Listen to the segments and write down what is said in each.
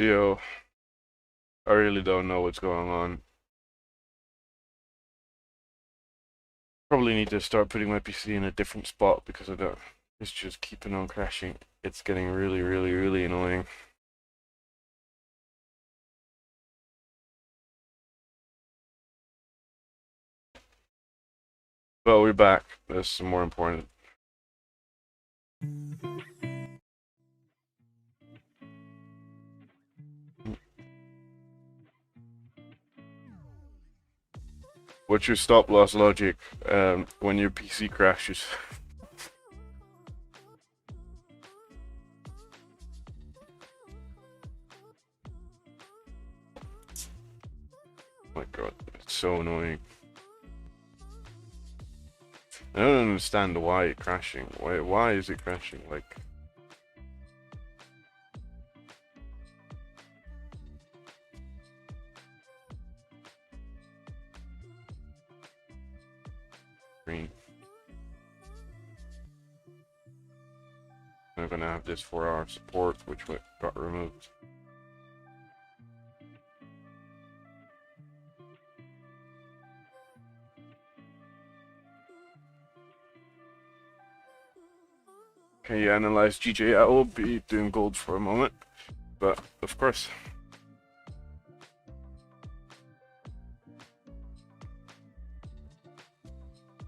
Yo, I really don't know what's going on. Probably need to start putting my PC in a different spot because I don't. It's just keeping on crashing. It's getting really, really, really annoying. But we're back. That's some more important. What's your stop loss logic when your PC crashes? Oh my god, it's so annoying. I don't understand why it's crashing. Why is it crashing? Like, green. I'm gonna have this 4-hour support, which got removed. Okay, you analyze GJ. I will be doing gold for a moment, but of course.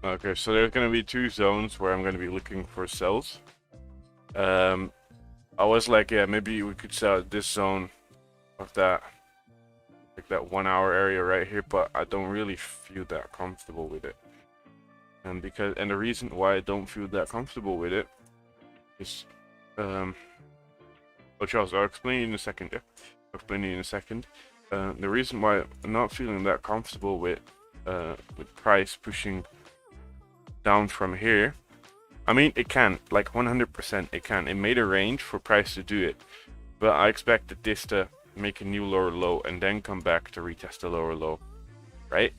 Okay, so there's gonna be two zones where I'm gonna be looking for sells. I was like, yeah, maybe we could sell this zone of that, like that 1 hour area right here, but I don't really feel that comfortable with it. And the reason why I don't feel that comfortable with it is, well, Charles, I'll explain in a second. Yeah, I'll explain it in a second. The reason why I'm not feeling that comfortable with price pushing down from here. I mean, it can, like 100% it can. It made a range for price to do it, but I expected this to make a new lower low and then come back to retest the lower low, right?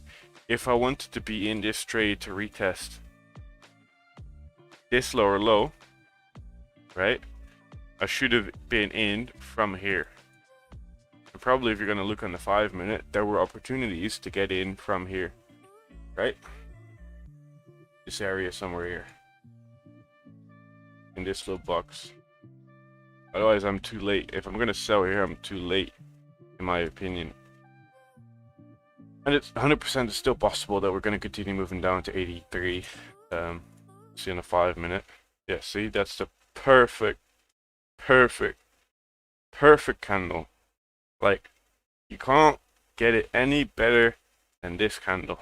If I wanted to be in this trade to retest this lower low, right, I should have been in from here. And probably if you're going to look on the 5 minute, there were opportunities to get in from here, right? This area somewhere here. In this little box. Otherwise, I'm too late. If I'm gonna sell here, I'm too late, in my opinion. And it's 100% still possible that we're gonna continue moving down to 83. See in a 5 minute. Yeah, see, that's the perfect candle. Like, you can't get it any better than this candle.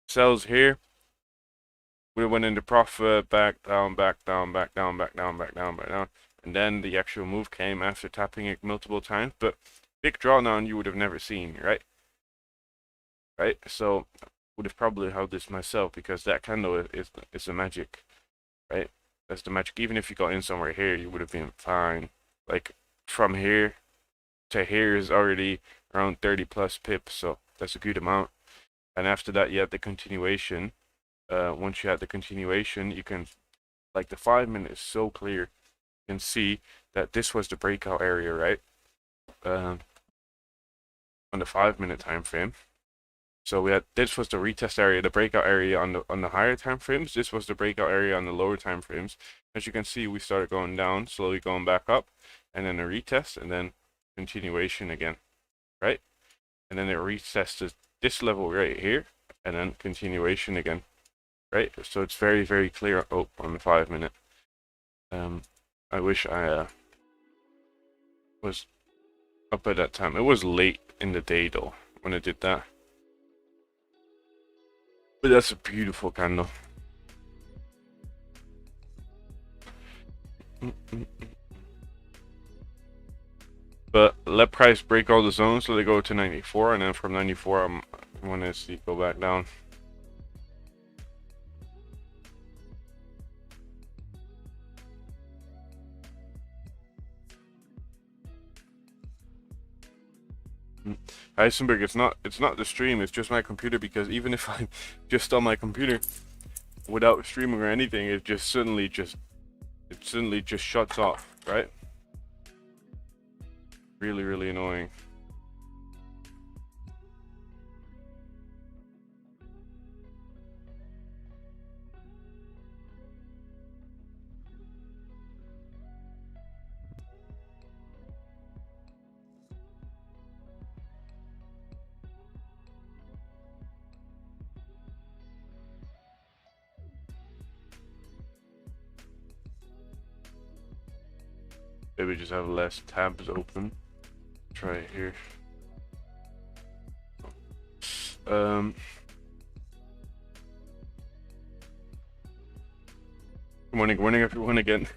Sells here. We went into profit, back down, back down, back down, back down, back down, back down. And then the actual move came after tapping it multiple times. But big drawdown you would have never seen, right? Right? So I would have probably held this myself because that candle is the magic, right? That's the magic. Even if you got in somewhere here, you would have been fine. Like from here to here is already around 30 plus pips, so that's a good amount. And after that, you have the continuation. Once you have the continuation, you can, like the 5 minute is so clear. You can see that this was the breakout area, right? On the 5 minute time frame. So we had, this was the retest area, the breakout area on the higher time frames. This was the breakout area on the lower time frames. As you can see, we started going down, slowly going back up, and then a retest, and then continuation again, right? And then it retested this level right here, and then continuation again. Right, so it's very, very clear. Oh, on the 5 minute. I wish I was up at that time. It was late in the day though when I did that. But that's a beautiful candle. But let price break all the zones, let it go to 94, and then from 94 I want to see it go back down. Heisenberg, it's not the stream, it's just my computer, because even if I'm just on my computer without streaming or anything, it suddenly just shuts off, right? Really, really annoying. Maybe just have less tabs open. Try it here. Good morning everyone again.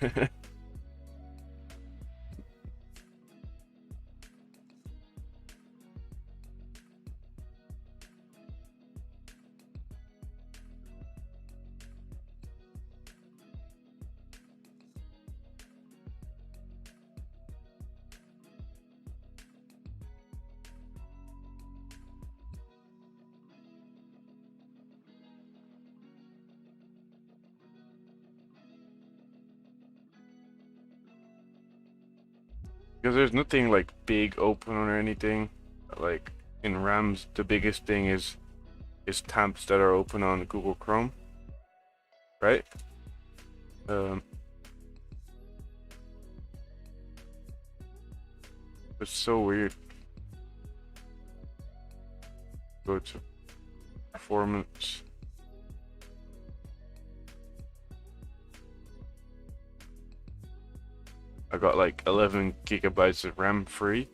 Because there's nothing like big open or anything. Like in RAMs, the biggest thing is tabs that are open on Google Chrome, right? It's so weird. Go to performance. I got like 11 gigabytes of RAM free.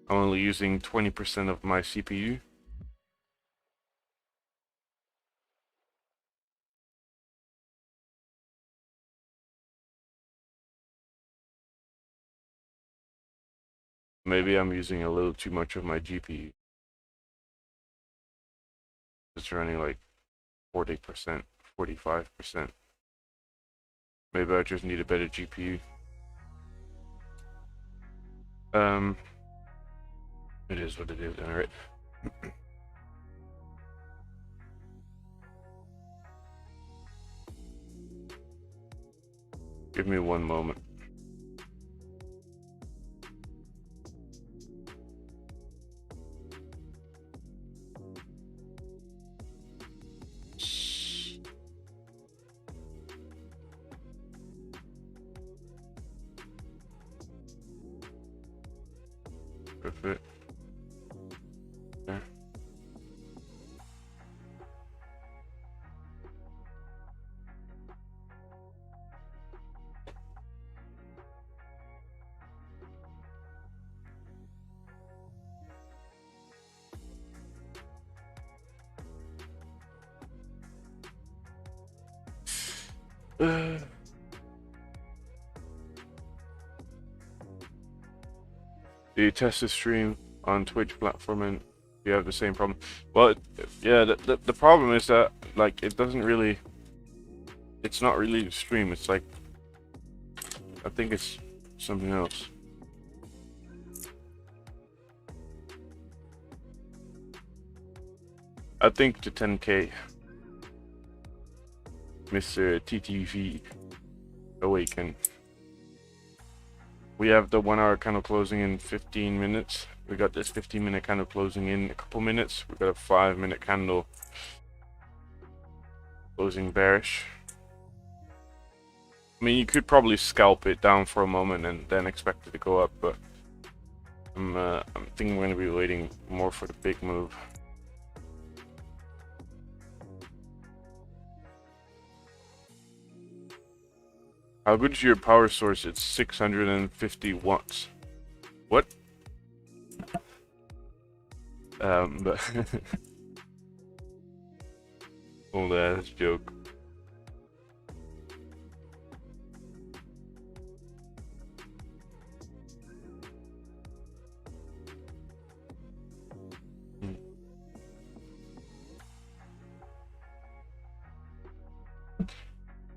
I'm only using 20% of my CPU. Maybe I'm using a little too much of my GPU. It's running like 40%, 45%. Maybe I just need a better GPU. It is what it is, alright. Give me one moment. Perfect. Do you test the stream on Twitch platform and you have the same problem? Well, yeah, the problem is that like it doesn't really, it's not really the stream. It's like, I think it's something else. I think the 10K, Mr. TTV Awaken. We have the 1 hour candle closing in 15 minutes. We got this 15-minute candle closing in a couple minutes. We got a 5-minute candle closing bearish. I mean, you could probably scalp it down for a moment and then expect it to go up, but I'm thinking we're gonna be waiting more for the big move. How good is your power source? It's 650 watts. What? But old ass joke.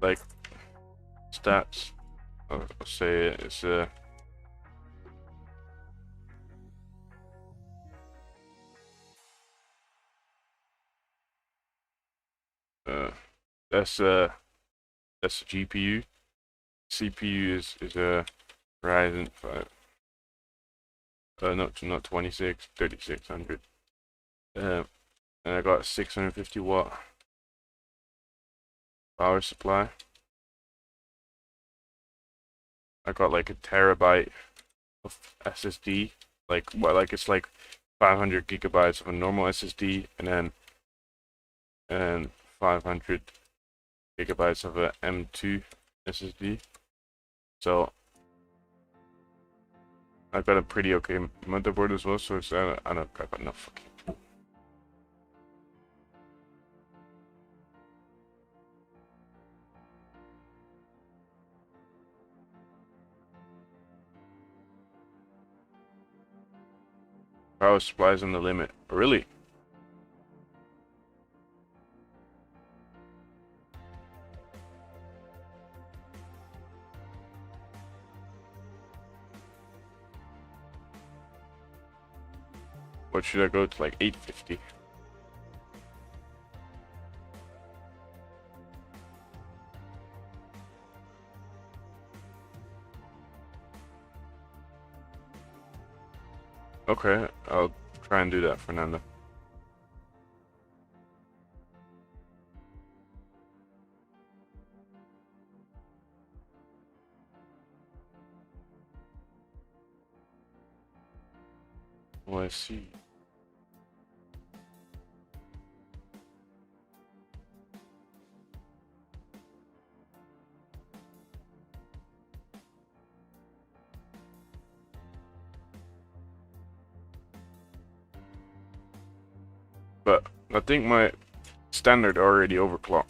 Like stats, I'll say it's that's a GPU. CPU is a Ryzen 5. No, not 26, 3600. And I got a 650 watt power supply. I got like a terabyte of SSD, like it's like 500 gigabytes of a normal SSD, and 500 gigabytes of a M2 SSD. So I've got a pretty okay motherboard as well. So it's I don't I've got enough. Power supply's on the limit. Really? What should I go to, like 850? Okay, I'll try and do that, Fernando. Oh, I see. But I think my standard already overclocked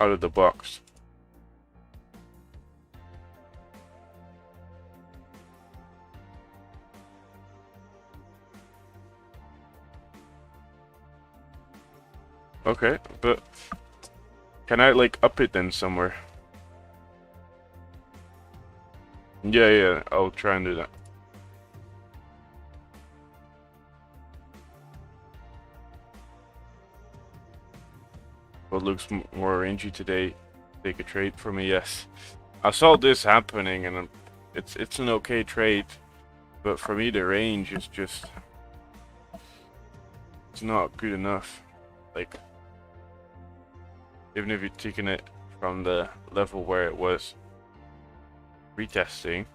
out of the box. Okay, but can I like up it then somewhere? Yeah, I'll try and do that. What looks more rangy today? Take a trade for me, yes. I saw this happening, and it's an okay trade, but for me the range is just it's not good enough. Like even if you're taking it from the level where it was retesting,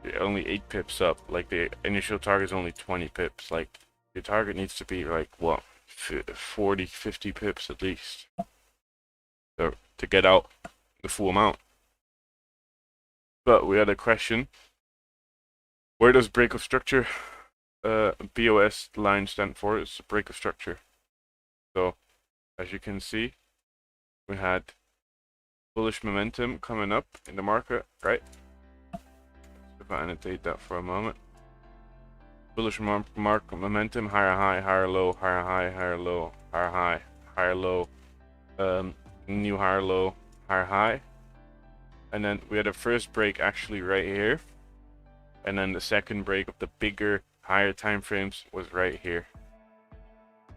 you're only 8 pips up. Like the initial target is only 20 pips. Like your target needs to be like what, 40, 50 pips at least, so to get out the full amount. But we had a question: where does break of structure BOS line stand for? It's a break of structure. So as you can see, we had bullish momentum coming up in the market, right? If I annotate that for a moment. Bullish market momentum, higher high, higher low, higher high, higher low, higher high, higher low, new higher low, higher high. And then we had a first break actually right here. And then the second break of the bigger, higher time frames was right here.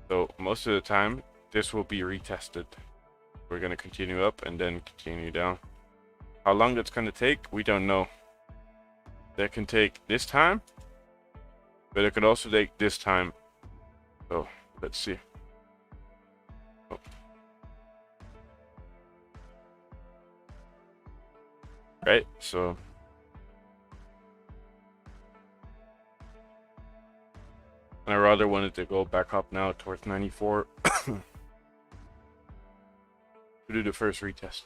So most of the time, this will be retested. We're going to continue up and then continue down. How long that's going to take, we don't know. That can take this time, but it could also take this time. So let's see. Oh. Right, so I rather wanted to go back up now towards 94 to do the first retest.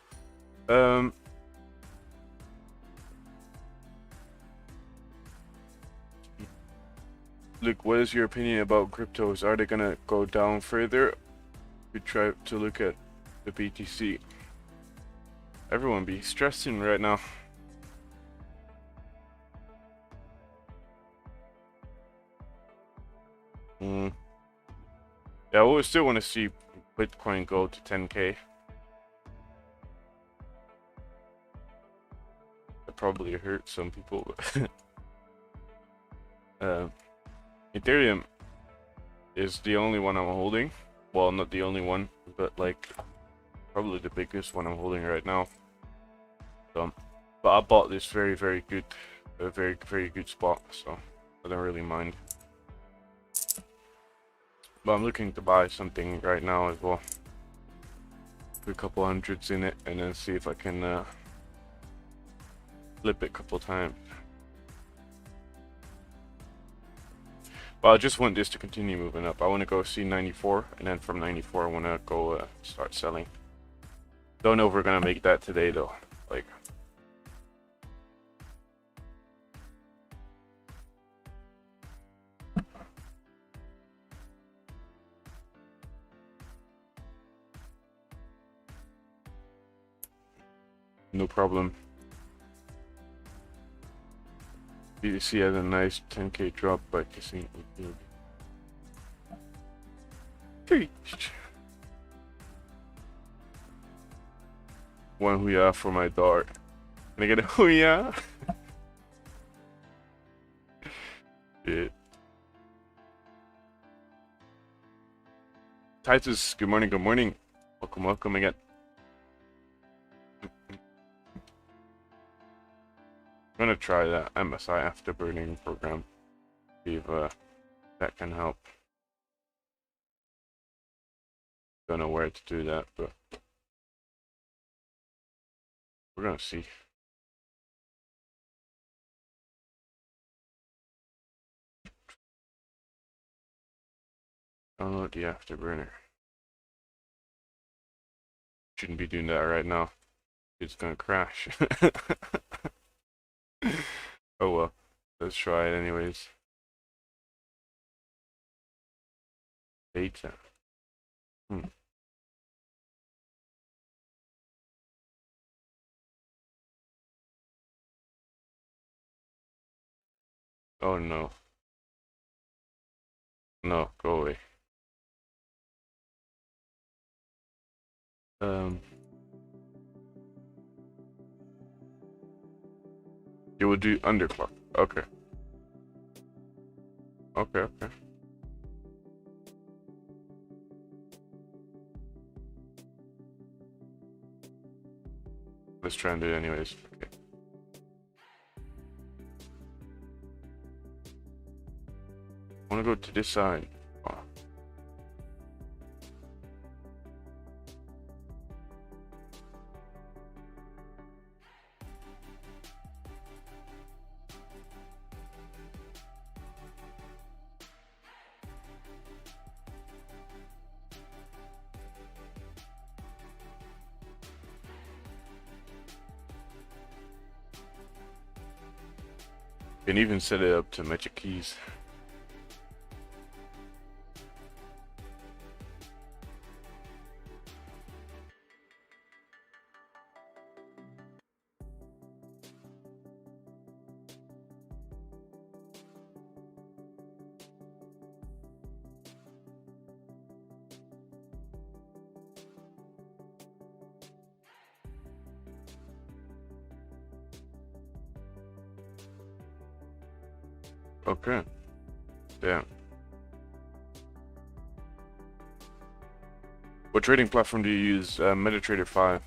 Luke, what is your opinion about cryptos? Are they gonna go down further? We try to look at the BTC. Everyone be stressing right now. Yeah, we still want to see Bitcoin go to 10K. That probably hurt some people. Ethereum is the only one I'm holding. Well, not the only one, but like probably the biggest one I'm holding right now. But I bought this very, very good a very, very good spot, so I don't really mind. But I'm looking to buy something right now as well. Put a couple hundreds in it and then see if I can flip it a couple times. But I just want this to continue moving up. I want to go see 94, and then from 94 I want to go start selling. Don't know if we're gonna make that today though. Like, no problem. BTC has a nice 10k drop by kissing. One hooyah for my dart. Can I get a hooyah? Shit. TzRzetHz, good morning, good morning. Welcome, welcome again. I'm gonna try that MSI afterburning program. See if that can help. Don't know where to do that, but we're gonna see. Download the afterburner. Shouldn't be doing that right now. It's gonna crash. Oh well, let's try it anyways. Data. Oh no. No, go away. You will do underclock. Okay. Okay, okay. Let's try and do it anyways. Okay. I wanna go to this side. Oh. Can even set it up to magic keys. Okay. Yeah. What trading platform do you use? MetaTrader 5.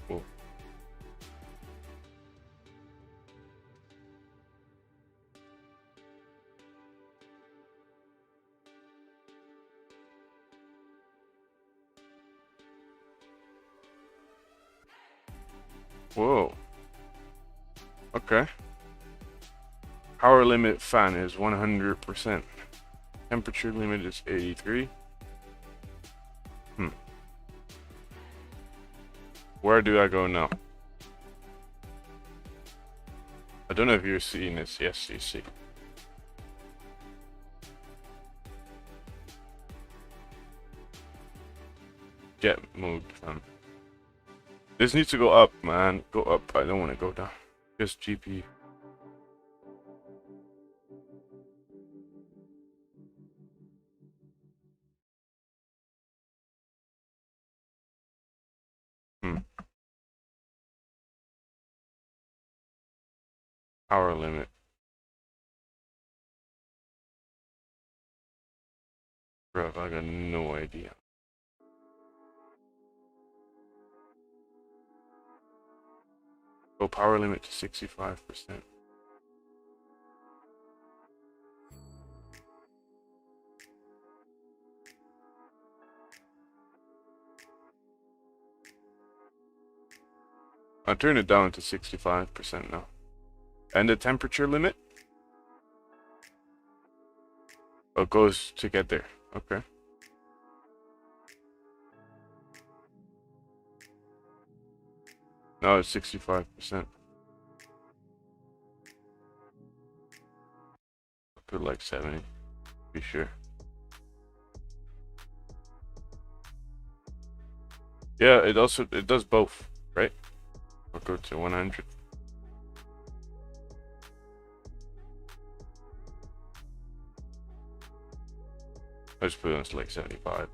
Cool. Whoa. Okay. Power limit fan is 100%. Temperature limit is 83. Where do I go now? I don't know if you're seeing this. Yes, you see. Jet mode. This needs to go up, man. Go up. I don't want to go down. Just GP. Power limit. Bro, I got no idea. Oh, power limit to 65%. I'll turn it down to 65% now. And the temperature limit? Oh, it goes to get there. Okay. No, it's 65%. I'll put like 70. Be sure. Yeah, it does both, right? I'll go to 100. I just put it on to like 75.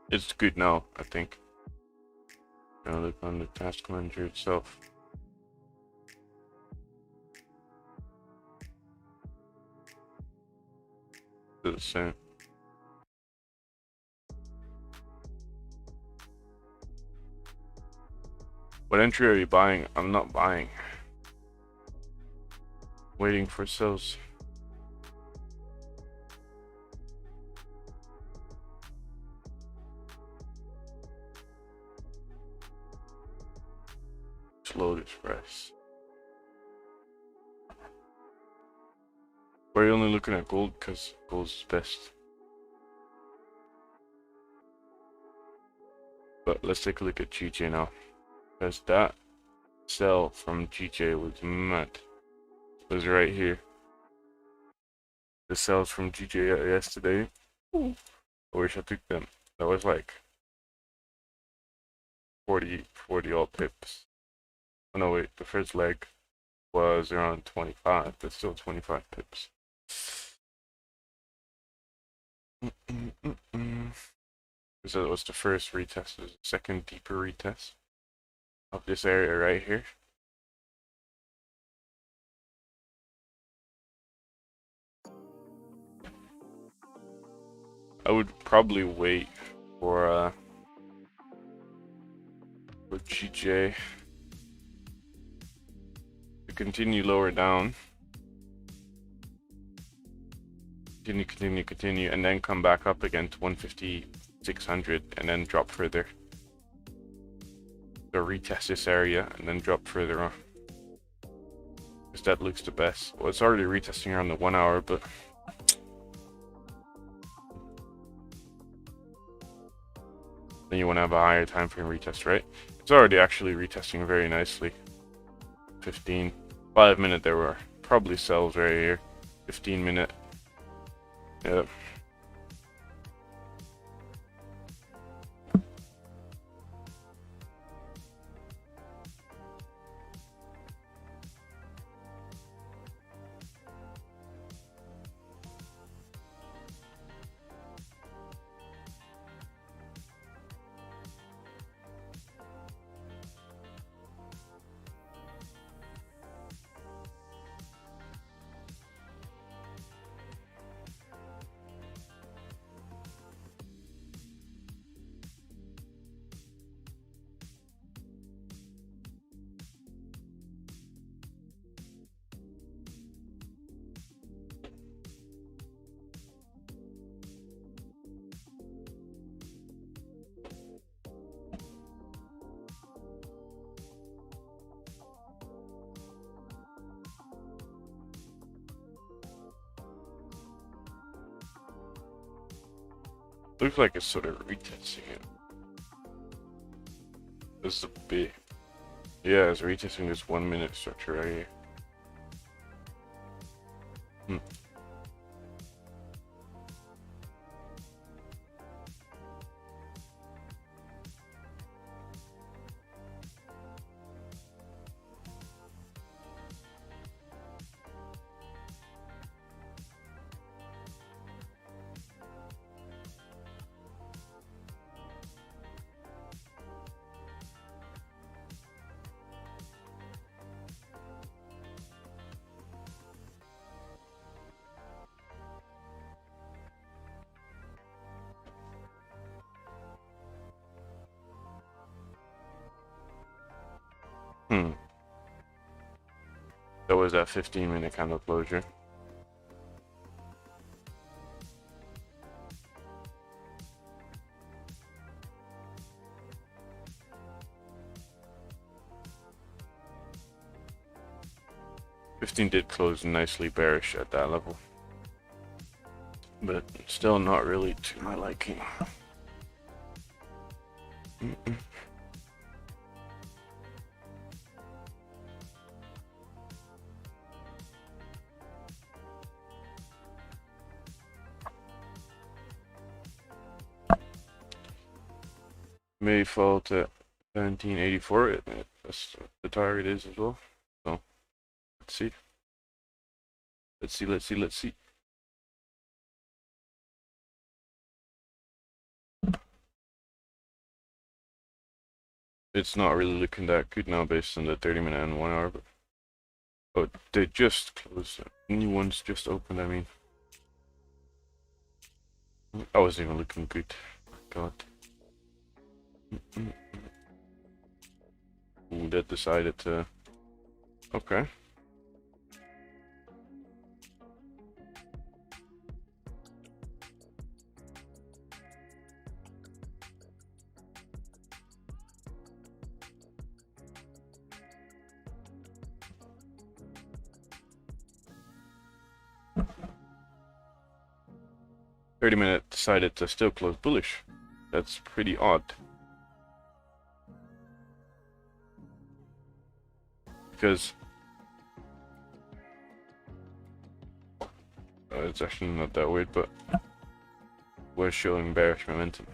It's good now, I think. Now look on the task manager itself. Do the same. What entry are you buying? I'm not buying. Waiting for sales. Slow this price. We're only looking at gold because gold's best. But let's take a look at GJ now. Because that sell from GJ was mad. It was right here. The sells from GJ yesterday. I wish I took them. That was like 40 all pips. Oh no, wait, the first leg was around 25, but still 25 pips. So it was the first retest, the second deeper retest of this area right here. I would probably wait for GJ to continue lower down. Continue, and then come back up again to 150,600 and then drop further. So retest this area and then drop further on. Because that looks the best. Well, it's already retesting around the 1 hour, but then you want to have a higher time frame retest, right? It's already actually retesting very nicely. 5 minute there were probably sells right here. 15 minute. Yep. Looks like it's sort of retesting it. This is a bit. Yeah, it's retesting this 1 minute structure right here. That was that 15-minute candle closure. '15 did close nicely bearish at that level, but still not really to my liking. May fall to 1784. That's what the target is as well. So let's see. Let's see. It's not really looking that good now based on the 30-minute and 1 hour. But oh, they just closed. New ones just opened. I mean, I wasn't even looking good. God. Ooh, that decided to. Okay. '30-minute decided to still close bullish. That's pretty odd. Because it's actually not that weird, but we're showing bearish momentum.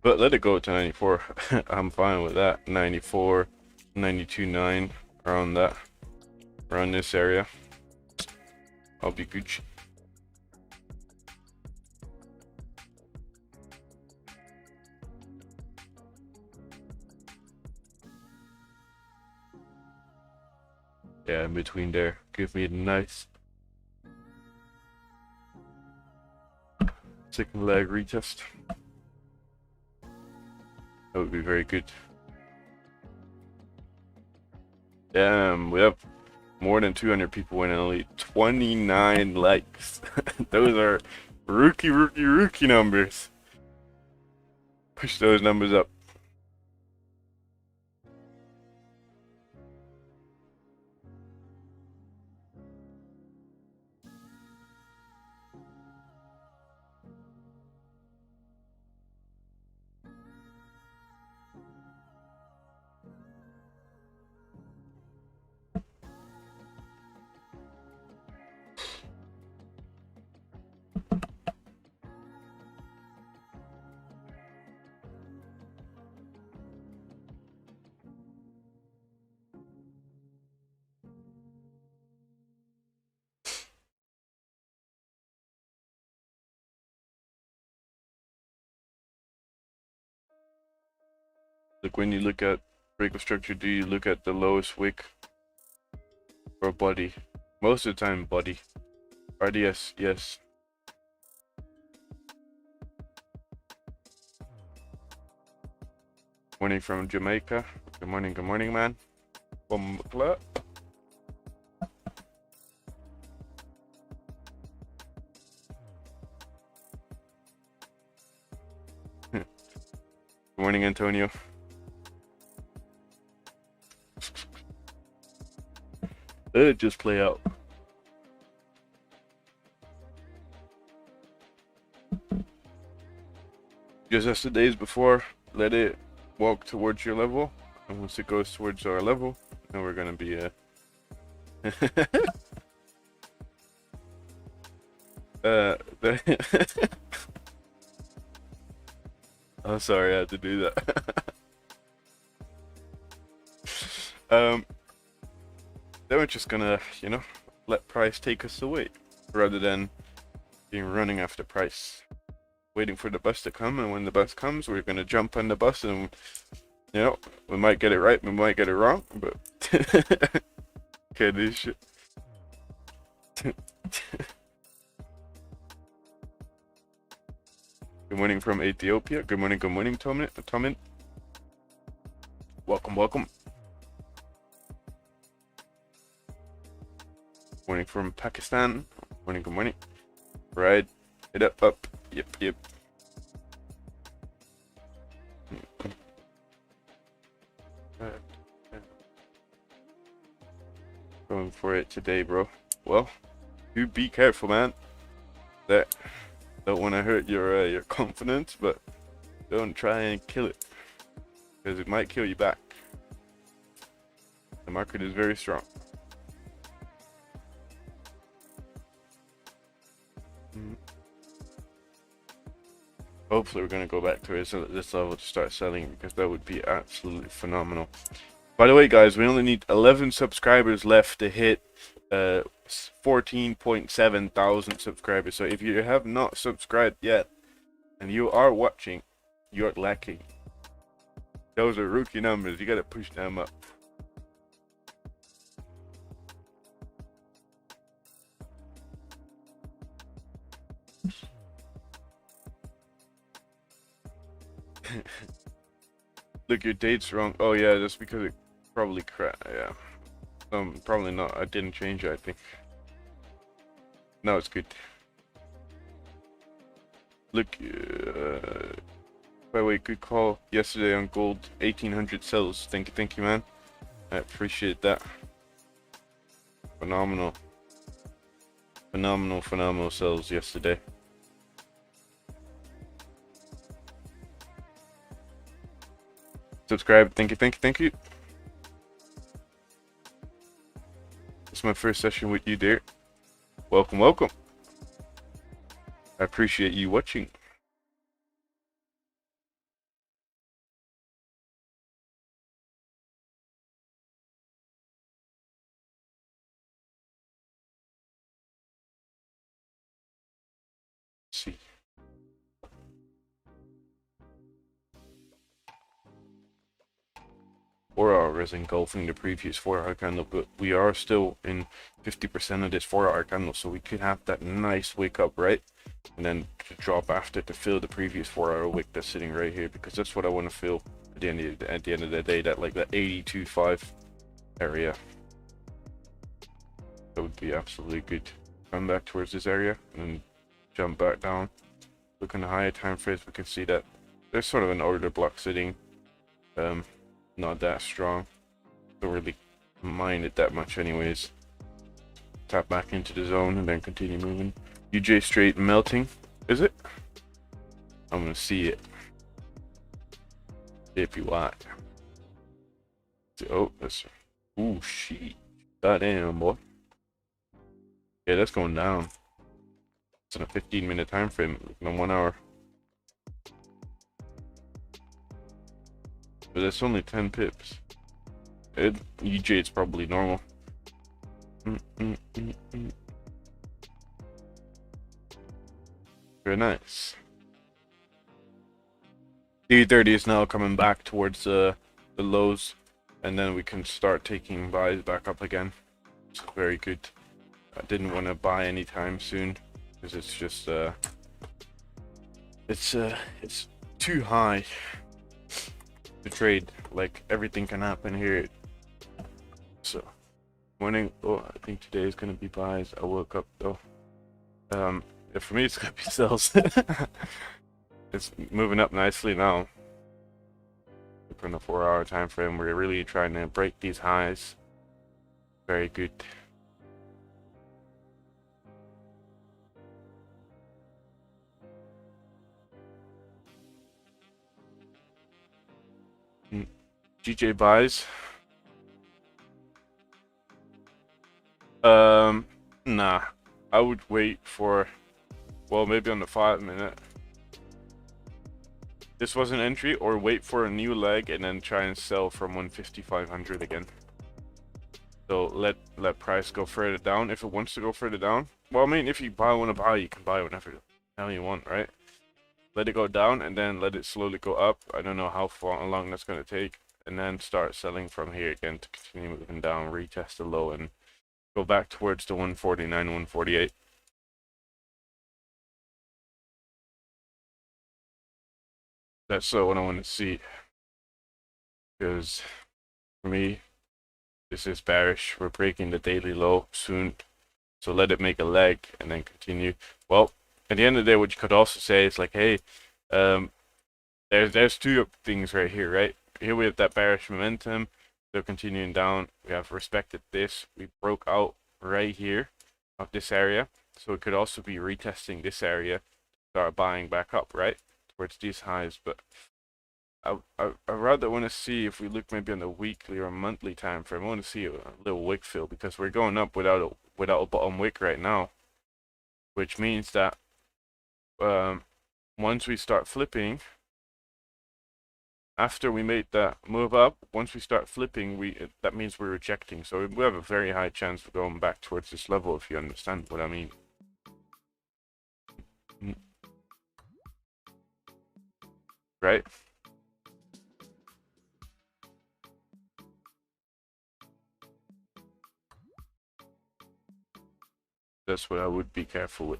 But let it go to 94. I'm fine with that. 94, 92.9, around that, around this area. I'll be Gucci. Yeah, in between there. Give me a nice second leg retest. That would be very good. Damn, we have more than 200 people and only 29 likes. Those are rookie numbers. Push those numbers up. Like when you look at break of structure, do you look at the lowest wick or body? Most of the time body. RDS, yes. Morning from Jamaica. Good morning, man. Good morning, Antonio. Let it just play out. Just as the days before, let it walk towards your level, and once it goes towards our level, then we're gonna be oh, sorry, I had to do that. Then we're just gonna, you know, let price take us away, rather than being running after price, waiting for the bus to come. And when the bus comes, we're gonna jump on the bus, and you know, we might get it right, we might get it wrong, but okay, this shit. Good morning from Ethiopia. Good morning, Tomin. Welcome, welcome. Good morning from Pakistan. Good morning. Right. It up. Yep. Going for it today, bro. Well, you be careful, man. That don't want to hurt your confidence, but don't try and kill it, because it might kill you back. The market is very strong. Hopefully we're going to go back to this level to start selling, because that would be absolutely phenomenal. By the way, guys, we only need 11 subscribers left to hit 14.7 thousand subscribers. So if you have not subscribed yet and you are watching, you're lacking. Those are rookie numbers. You got to push them up. Look, your date's wrong. Oh yeah, that's because it probably crashed. Yeah. Probably not. I didn't change it, I think. No, it's good. Look, by the way, good call yesterday on gold. 1800 sells. Thank you, man. I appreciate that. Phenomenal sells yesterday. Subscribe. Thank you. It's my first session with you, dear. Welcome. I appreciate you watching. Let's see. Four-hour is engulfing the previous 4-hour candle, but we are still in 50% of this 4-hour candle, so we could have that nice wick up, right? And then to drop after to fill the previous 4-hour wick that's sitting right here, because that's what I want to fill at the end of the day, that like that 82.5 area. That would be absolutely good. Come back towards this area and then jump back down. Look in the higher time frames, we can see that there's sort of an order block sitting. Not that strong. Don't really mind it that much anyways. Tap back into the zone and then continue moving. UJ straight melting, is it? I'm gonna see it. If you want. Oh, that's. Ooh, shit. Goddamn, boy. Yeah, that's going down. It's on a 15-minute time frame, in 1 hour. But that's only 10 pips. UJ, it's probably normal. Very nice. D30 is now coming back towards the lows, and then we can start taking buys back up again. It's very good. I didn't want to buy anytime soon because it's just it's too high to trade. Like, everything can happen here. So morning. Oh, I think today is gonna be buys. I woke up though. Yeah, for me it's gonna be sells. It's moving up nicely now. From the 4-hour time frame, we're really trying to break these highs. Very good. GJ buys. Nah. I would wait for, well, maybe on the 5-minute. This was an entry, or wait for a new leg and then try and sell from 150-500 again. So let price go further down if it wants to go further down. Well, I mean, if you want to buy, you can buy whenever the hell you want, right? Let it go down and then let it slowly go up. I don't know how long that's going to take. And then start selling from here again to continue moving down, retest the low, and go back towards the 149, 148. That's what I want to see. Because for me, this is bearish. We're breaking the daily low soon. So let it make a leg and then continue. Well, at the end of the day, what you could also say is like, hey, there's two things right here, right? Here we have that bearish momentum. They're continuing down. We have respected this. We broke out right here of this area. So it could also be retesting this area, start buying back up, right? Towards these highs. But I rather want to see if we look maybe on the weekly or monthly time frame. I want to see a little wick fill because we're going up without a bottom wick right now, which means that once we start flipping, after we made that move up, once we start flipping, that means we're rejecting. So we have a very high chance of going back towards this level, if you understand what I mean. Right? That's what I would be careful with.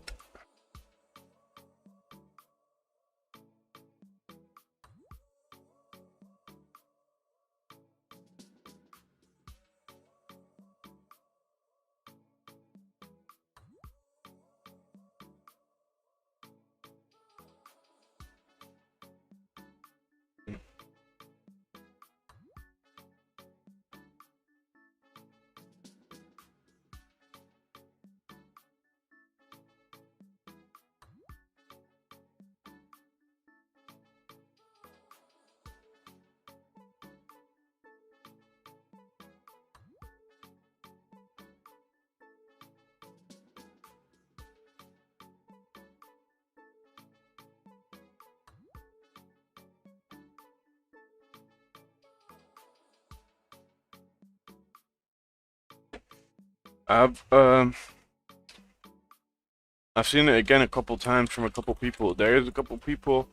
I've seen it again a couple times from a couple people. There's a couple people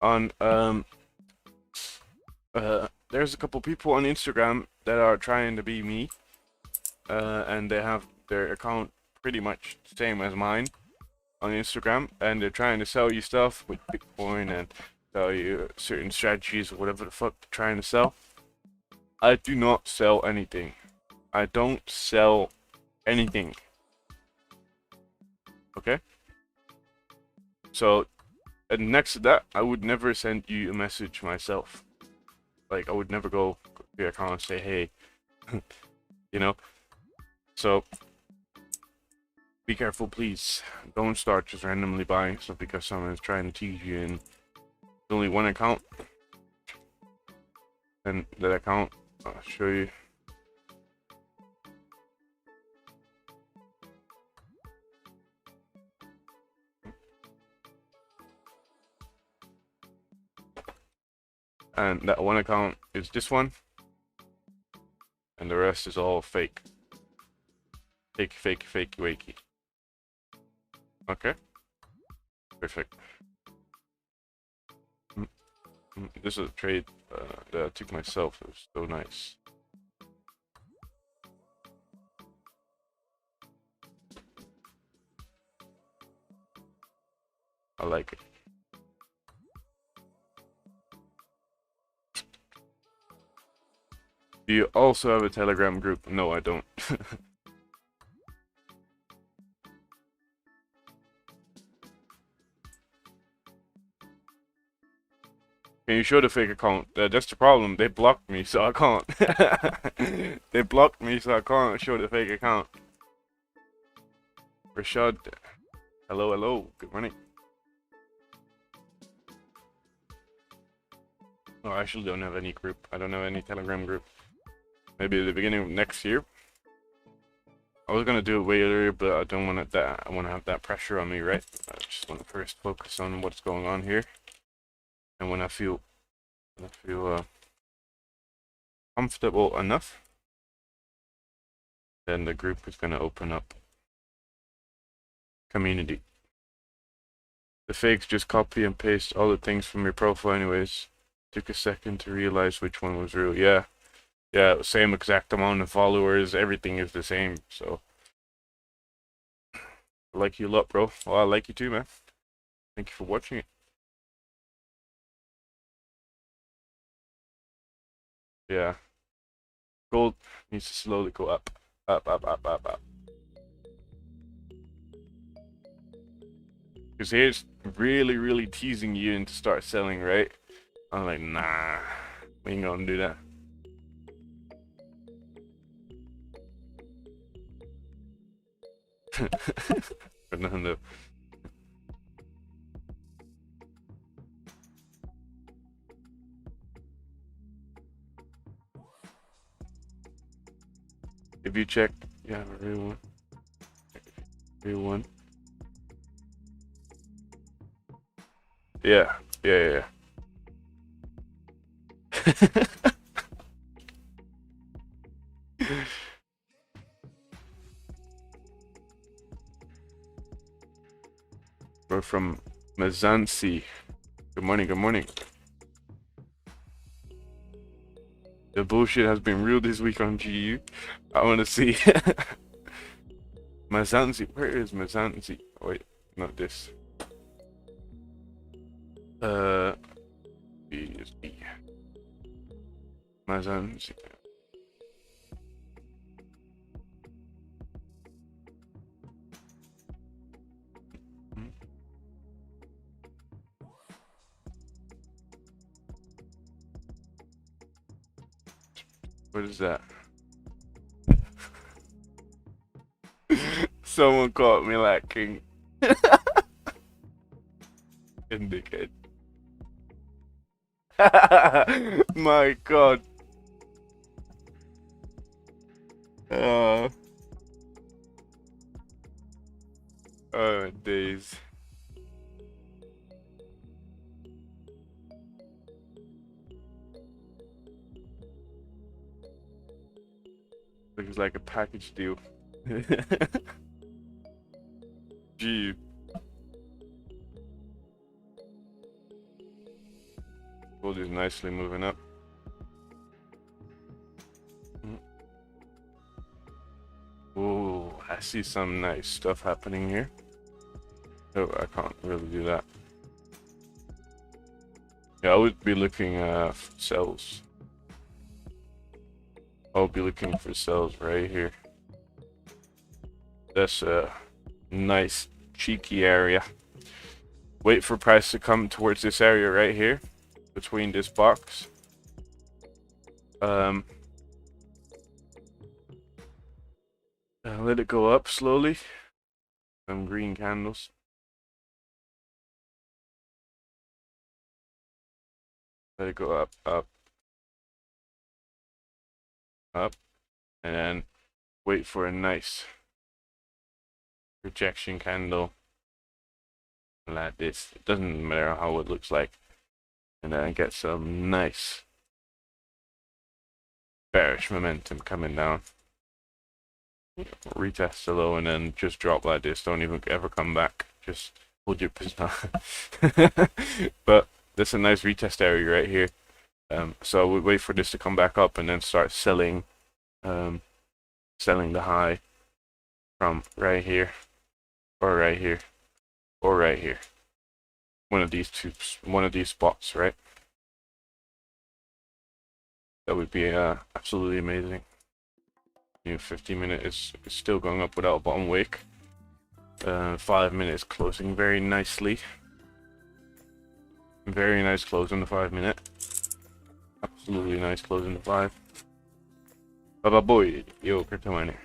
on there's a couple people on Instagram that are trying to be me, and they have their account pretty much the same as mine on Instagram, and they're trying to sell you stuff with Bitcoin and sell you certain strategies or whatever the fuck they're trying to sell. I do not sell anything. I don't sell anything. Okay? So, and next to that, I would never send you a message myself. Like, I would never go to your account and say, hey, you know? So, be careful, please. Don't start just randomly buying stuff because someone is trying to tease you and there's only one account. And that account, I'll show you. And that one account is this one. And the rest is all fake. Fake, wakey. Okay? Perfect. This is a trade that I took myself. It was so nice. I like it. Do you also have a Telegram group? No, I don't. Can you show the fake account? That's the problem. They blocked me, so I can't. They blocked me, so I can't show the fake account. Rashad, hello. Good morning. Oh, I actually don't have any group. I don't have any Telegram group. Maybe at the beginning of next year. I was gonna do it way earlier, but I don't want that. I want to have that pressure on me, right? I just want to first focus on what's going on here, and when I feel comfortable enough, then the group is gonna open up. Community. The fakes just copy and paste all the things from your profile, anyways. Took a second to realize which one was real. Yeah, same exact amount of followers. Everything is the same. So, I like you a lot, bro. Well, I like you too, man. Thank you for watching it. Yeah. Gold needs to slowly go up. Up, up, up, up, up. Because here it's really, really teasing you into start selling, right? I'm like, nah, we ain't gonna do that. Fernando. If you check, yeah, real one. Yeah, yeah, yeah. We're from Mazansi. Good morning, good morning. The bullshit has been real this week on GU. I want to see. Mazansi, where is Mazansi? Oh, wait, not this. BSB. Mazansi. What is that? Someone caught me lacking. Indicate. My God. Oh, days. Looks like a package deal. Gee. Gold is nicely moving up. Oh, I see some nice stuff happening here. Oh, I can't really do that. Yeah, I would be looking for sells. I'll be looking for sells right here. That's a nice cheeky area. Wait for price to come towards this area right here, between this box. Let it go up slowly. Some green candles. Let it go up, up, up, and then wait for a nice rejection candle like this. It doesn't matter how it looks like. And then get some nice bearish momentum coming down. Retest the low and then just drop like this. Don't even ever come back. Just hold your position. But that's a nice retest area right here. So I would wait for this to come back up and then start selling, selling the high from right here, or right here, or right here. One of these spots, right? That would be absolutely amazing. 50 minutes is still going up without a bottom wick. 5 minutes closing very nicely. Very nice close on the 5 minute. Absolutely nice close on the 5. Baba boy, yo, crypto miner.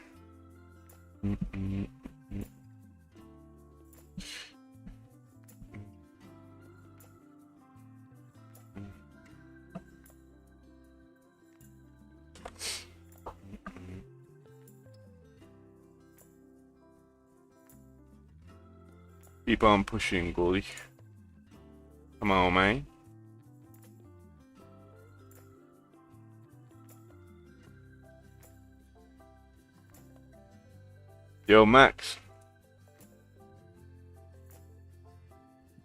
Keep on pushing, Goldie. Come on, man. Yo, Max.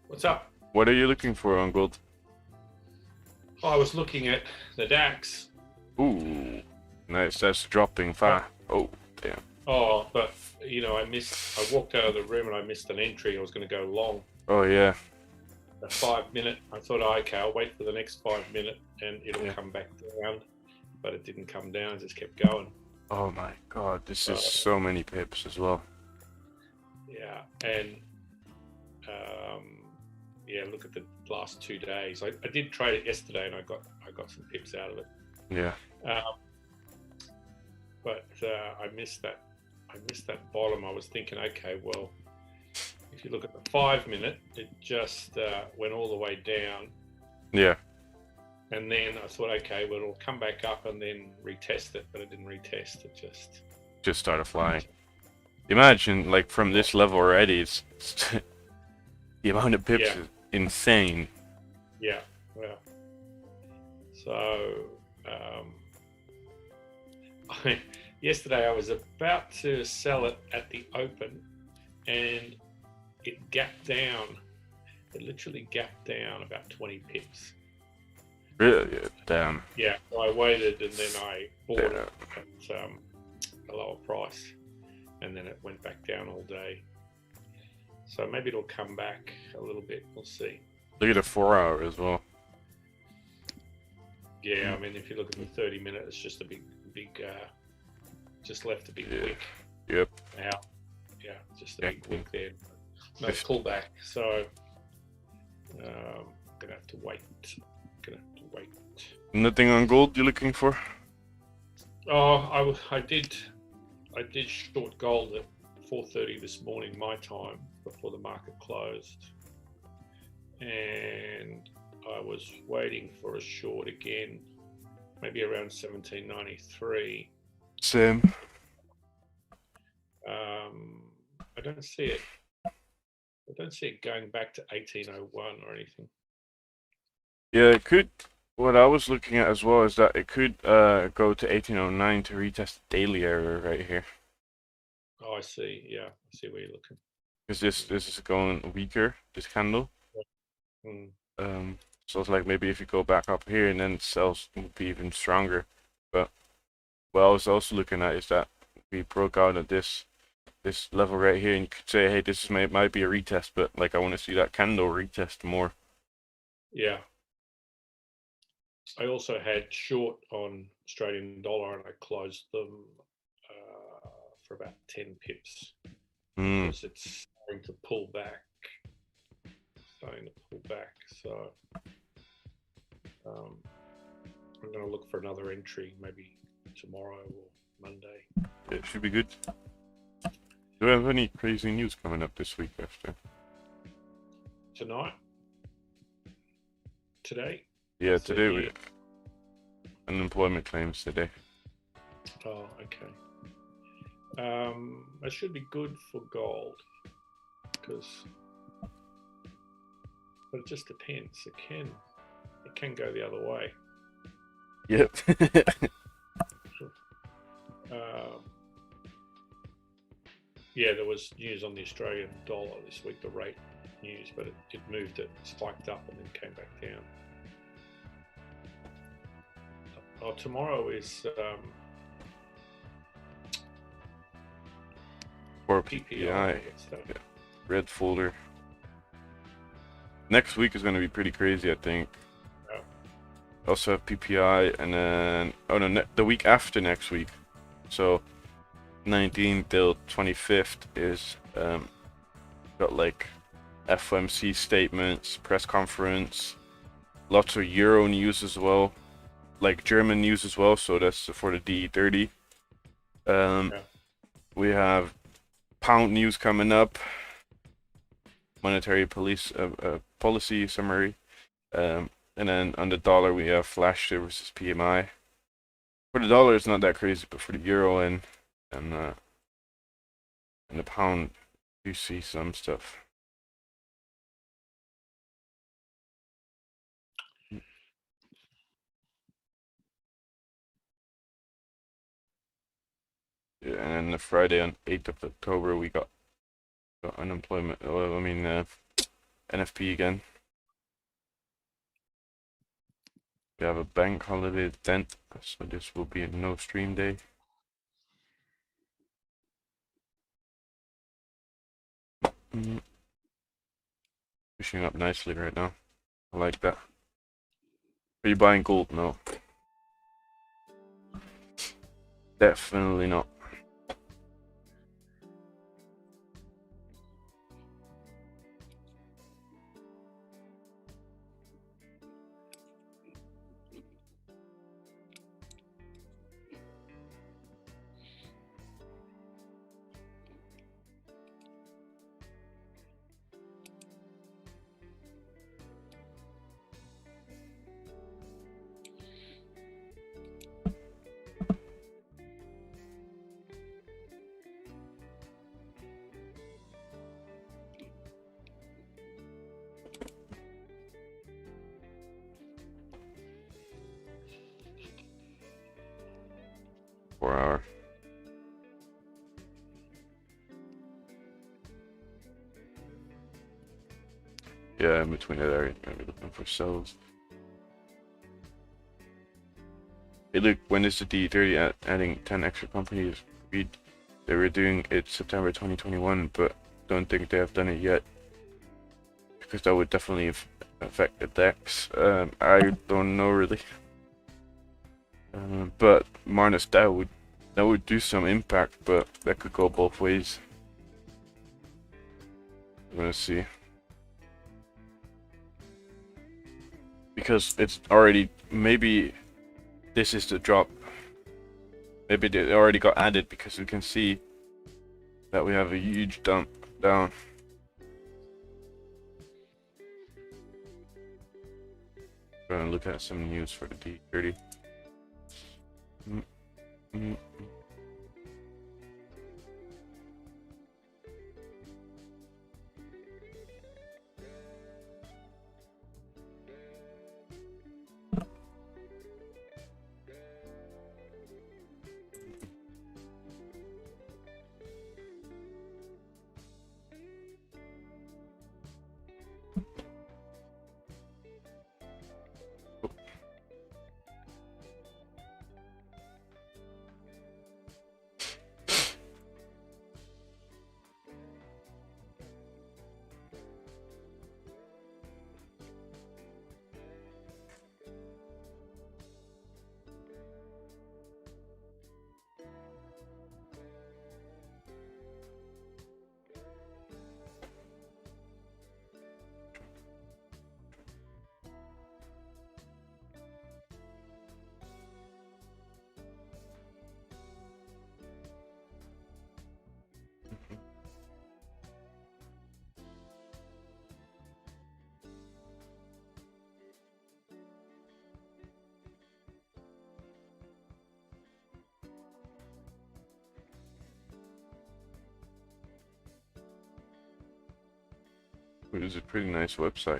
What's up? What are you looking for on gold? Oh, I was looking at the DAX. Ooh, nice. That's dropping fast. Oh, damn. Oh, but you know, I walked out of the room and I missed an entry. I was going to go long. Oh yeah. A 5 minute. I thought, okay, I'll wait for the next 5 minute and it'll come back around. but it didn't come down. It just kept going. Oh my god, this is so many pips as well. Yeah, and yeah, look at the last 2 days. I did trade it yesterday, and I got some pips out of it. Yeah. But I missed that. I missed that bottom. I was thinking, okay, well, if you look at the 5 minute, it just went all the way down. Yeah. And then I thought, okay, well, it'll come back up and then retest it, but it didn't retest. It just started flying. Imagine, like, from this level already, it's the amount of pips is insane. Yeah. So yesterday I was about to sell it at the open, and it gapped down. It literally gapped down about 20 pips. Really? Damn. Yeah, so I waited, and then I bought it at a lower price, and then it went back down all day. So maybe it'll come back a little bit. We'll see. Look at the 4 hour as well. Yeah, I mean, if you look at the 30 minute, it's just a big, just left a big wick. Yep. Out. Yeah, just a big wick there. No pullback. So gonna have to wait. Nothing on gold you're looking for? Oh, I did short gold at 4:30 this morning, my time, before the market closed, and I was waiting for a short again, maybe around 1793. Same. I don't see it. I don't see it going back to 1801 or anything. Yeah, it could. What I was looking at as well is that it could go to 1809 to retest the daily area right here. Oh, I see. Yeah, I see where you're looking. Because this is going weaker, this candle. So it's like maybe if you go back up here and then sales would be even stronger. But what I was also looking at is that we broke out at this level right here, and you could say, hey, this might be a retest, but like I want to see that candle retest more. Yeah. I also had short on Australian dollar, and I closed them for about 10 pips because it's starting to pull back. So I'm going to look for another entry, maybe tomorrow or Monday. It should be good. Do we have any crazy news coming up this week after? Tonight? Today? Yeah, today we unemployment claims today. Oh, okay. That should be good for gold, but it just depends. It can go the other way. Yep. Yeah, there was news on the Australian dollar this week, the rate news, but it moved, it spiked up and then came back down. Oh, tomorrow is Or PPI. Yeah. Red folder. Next week is going to be pretty crazy, I think. Yeah. Also have PPI, and then the week after next week, so 19th till 25th is got like FOMC statements, press conference, lots of Euro news as well, like German news as well. So that's for the DE30. We have pound news coming up, monetary policy summary, and then on the dollar we have flash versus PMI. For the dollar, it's not that crazy, but for the euro and the pound, you see some stuff. Yeah, and then the Friday on 8th of October, we got unemployment. Well, I mean, NFP again. We have a bank holiday the 10th, so this will be a no stream day. Pushing up nicely right now. I like that. Are you buying gold? No. Definitely not. Hour. Yeah, in between that area, maybe looking for sells. Hey, look, when is the D30 adding 10 extra companies? They were doing it September 2021, but don't think they have done it yet, because that would definitely affect the DEX. I don't know really, but minus that would do some impact, but that could go both ways. I'm gonna see, because it's already, maybe this is the drop. Maybe they already got added, because we can see that we have a huge dump down. Gonna look at some news for the D30. It is a pretty nice website.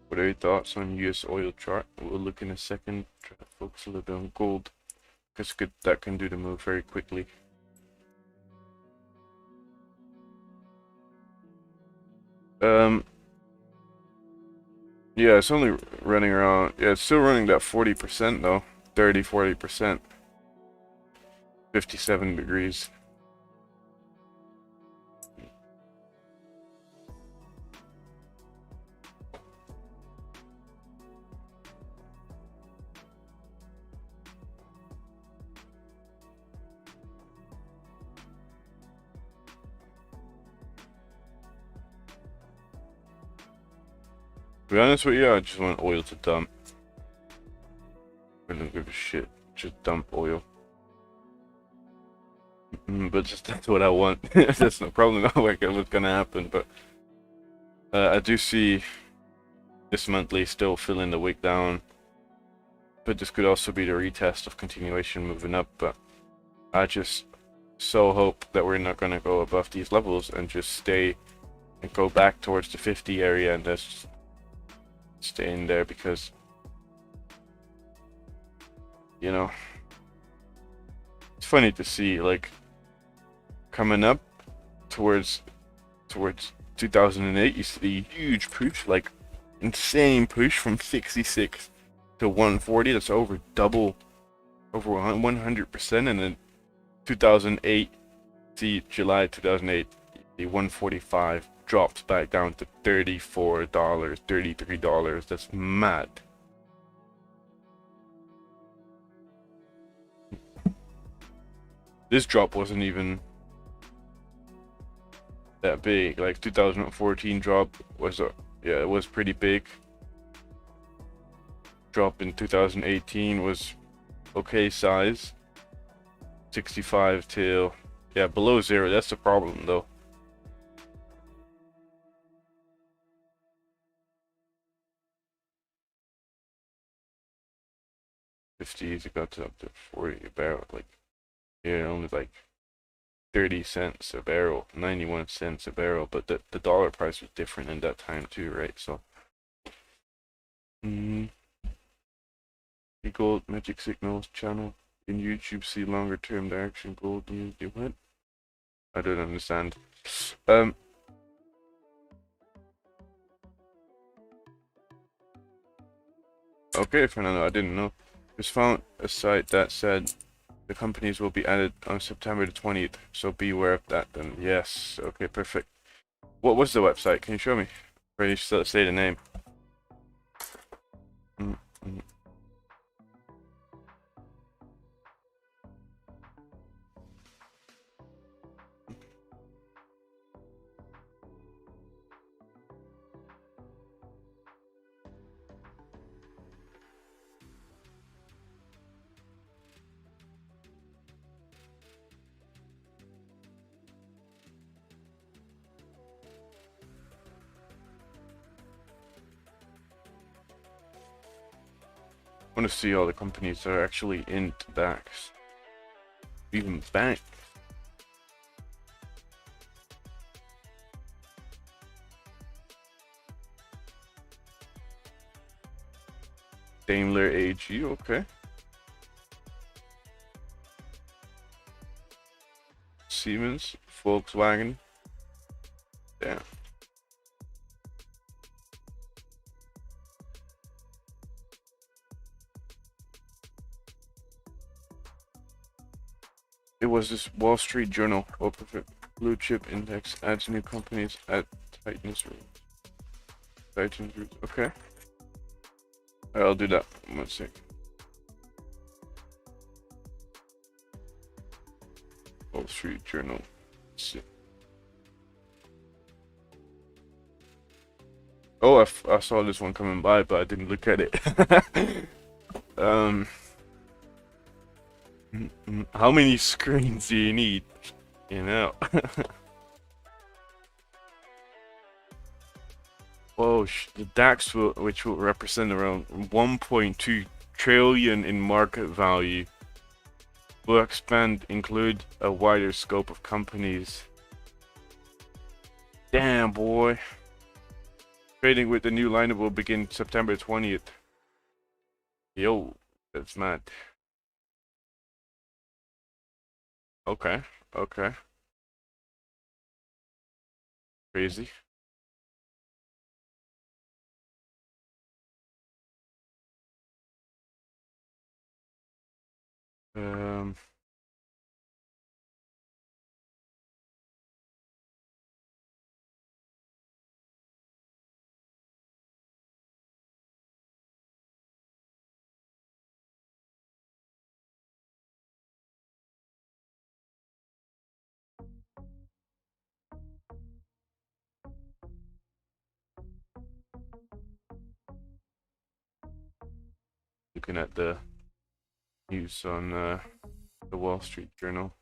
What are your thoughts on US oil chart? We'll look in a second. Try to focus a little bit on gold, because that can do the move very quickly. Yeah, it's only running around. Yeah, it's still running that 40% though. 30-40%. 57 degrees. To be honest with you, I just want oil to dump. I don't give a shit. Just dump oil. But just that's what I want. That's no problem. Not like it was gonna happen. But I do see this monthly still filling the wick down. But this could also be the retest of continuation moving up. But I just so hope that we're not gonna go above these levels and just stay and go back towards the 50 area and just stay in there, because you know, it's funny to see like coming up towards 2008, you see a huge push, like insane push from 66 to 140. That's over double, over 100%. And then 2008, see July 2008, the 145 drops back down to $34, $33. That's mad. This drop wasn't even that big. Like 2014 drop was yeah, it was pretty big. Drop in 2018 was okay size. 65 till, yeah, below zero. That's the problem though. $50s, it got to up to 40 a barrel. Like, yeah, only like 30 cents a barrel, 91 cents a barrel. But the dollar price was different in that time too, right? So, the gold magic signals channel in YouTube, see longer term direction gold news. Do what? I don't understand. Okay, Fernando, I didn't know. Just found a site that said the companies will be added on September the 20th, so beware of that then. Yes, okay, perfect. What was the website? Can you show me? Or you still say the name? I want to see all the companies that are actually in DAX. Even bank. Daimler AG, okay. Siemens, Volkswagen. Damn. It was this Wall Street Journal. Blue chip index adds new companies at tightness routes. Okay. I'll do that. 1 sec. Wall Street Journal. Oh, I saw this one coming by, but I didn't look at it. How many screens do you need? You know. Oh, the DAX which will represent around 1.2 trillion in market value, will include a wider scope of companies. Damn, boy. Trading with the new lineup will begin September 20th. Yo, that's mad. Okay, okay. Crazy. Looking at the news on the Wall Street Journal.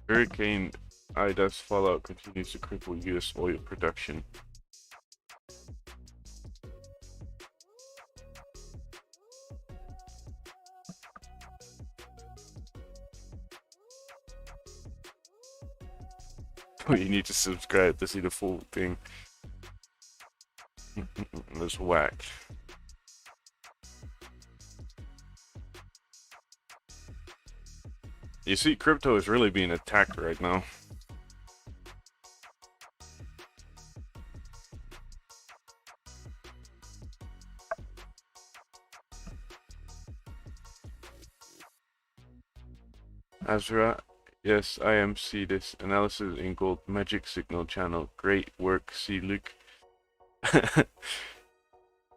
Hurricane Ida's fallout continues to cripple U.S. oil production. You need to subscribe to see the full thing. That's whack. You see, crypto is really being attacked right now. Azra, yes, I am see this analysis in gold magic signal channel. Great work, see Luke.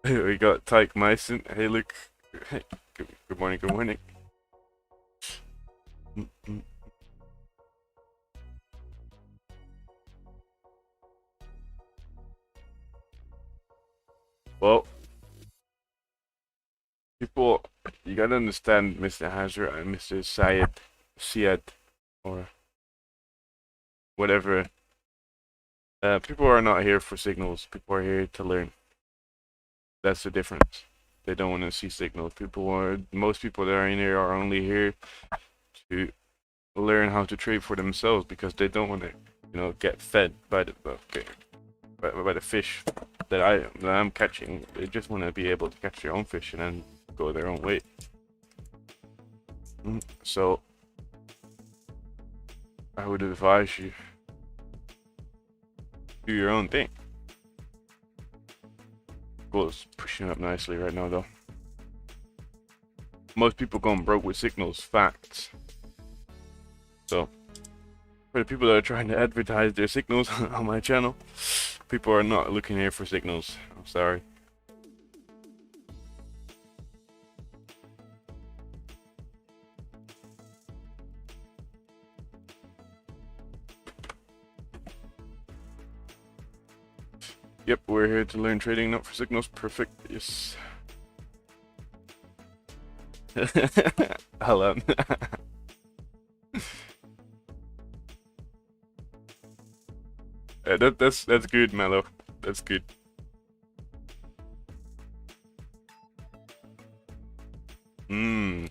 We got Tyke Myson. Hey Luke. Hey, good morning, good morning. Well, people, you gotta understand Mr. Hazard and Mr. Syed, or whatever. People are not here for signals. People are here to learn. That's the difference. They don't want to see signals. Most people that are in here are only here to learn how to trade for themselves because they don't want to, get fed by the fish that I'm catching. They just want to be able to catch their own fish and then go their own way. So I would advise you do your own thing. Gold's pushing up nicely right now though. Most people going broke with signals, facts. So for the people that are trying to advertise their signals on my channel, people are not looking here for signals. I'm sorry. Yep, we're here to learn trading, not for signals. Perfect. Yes. Alan. That's good, Mello. That's good. To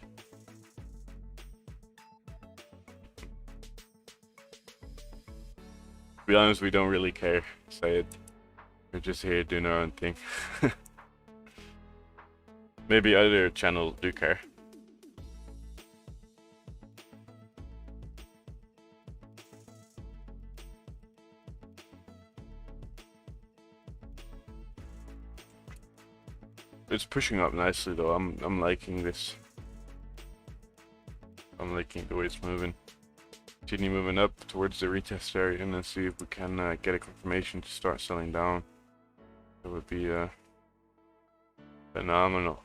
be honest, we don't really care. Say it. We're just here doing our own thing. Maybe other channels do care. It's pushing up nicely though. I'm liking this. I'm liking the way it's moving. Continue moving up towards the retest area and then see if we can get a confirmation to start selling down. It would be phenomenal.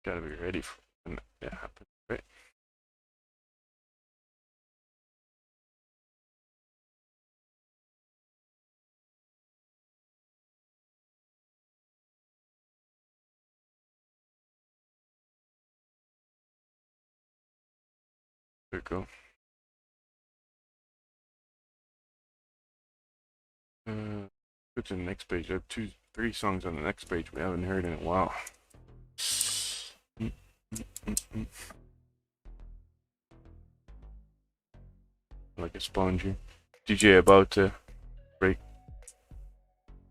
Gotta be ready for when it happens, right? There we go. Go to the next page. I have three songs on the next page we haven't heard in a while. Like a sponge. DJ about to break.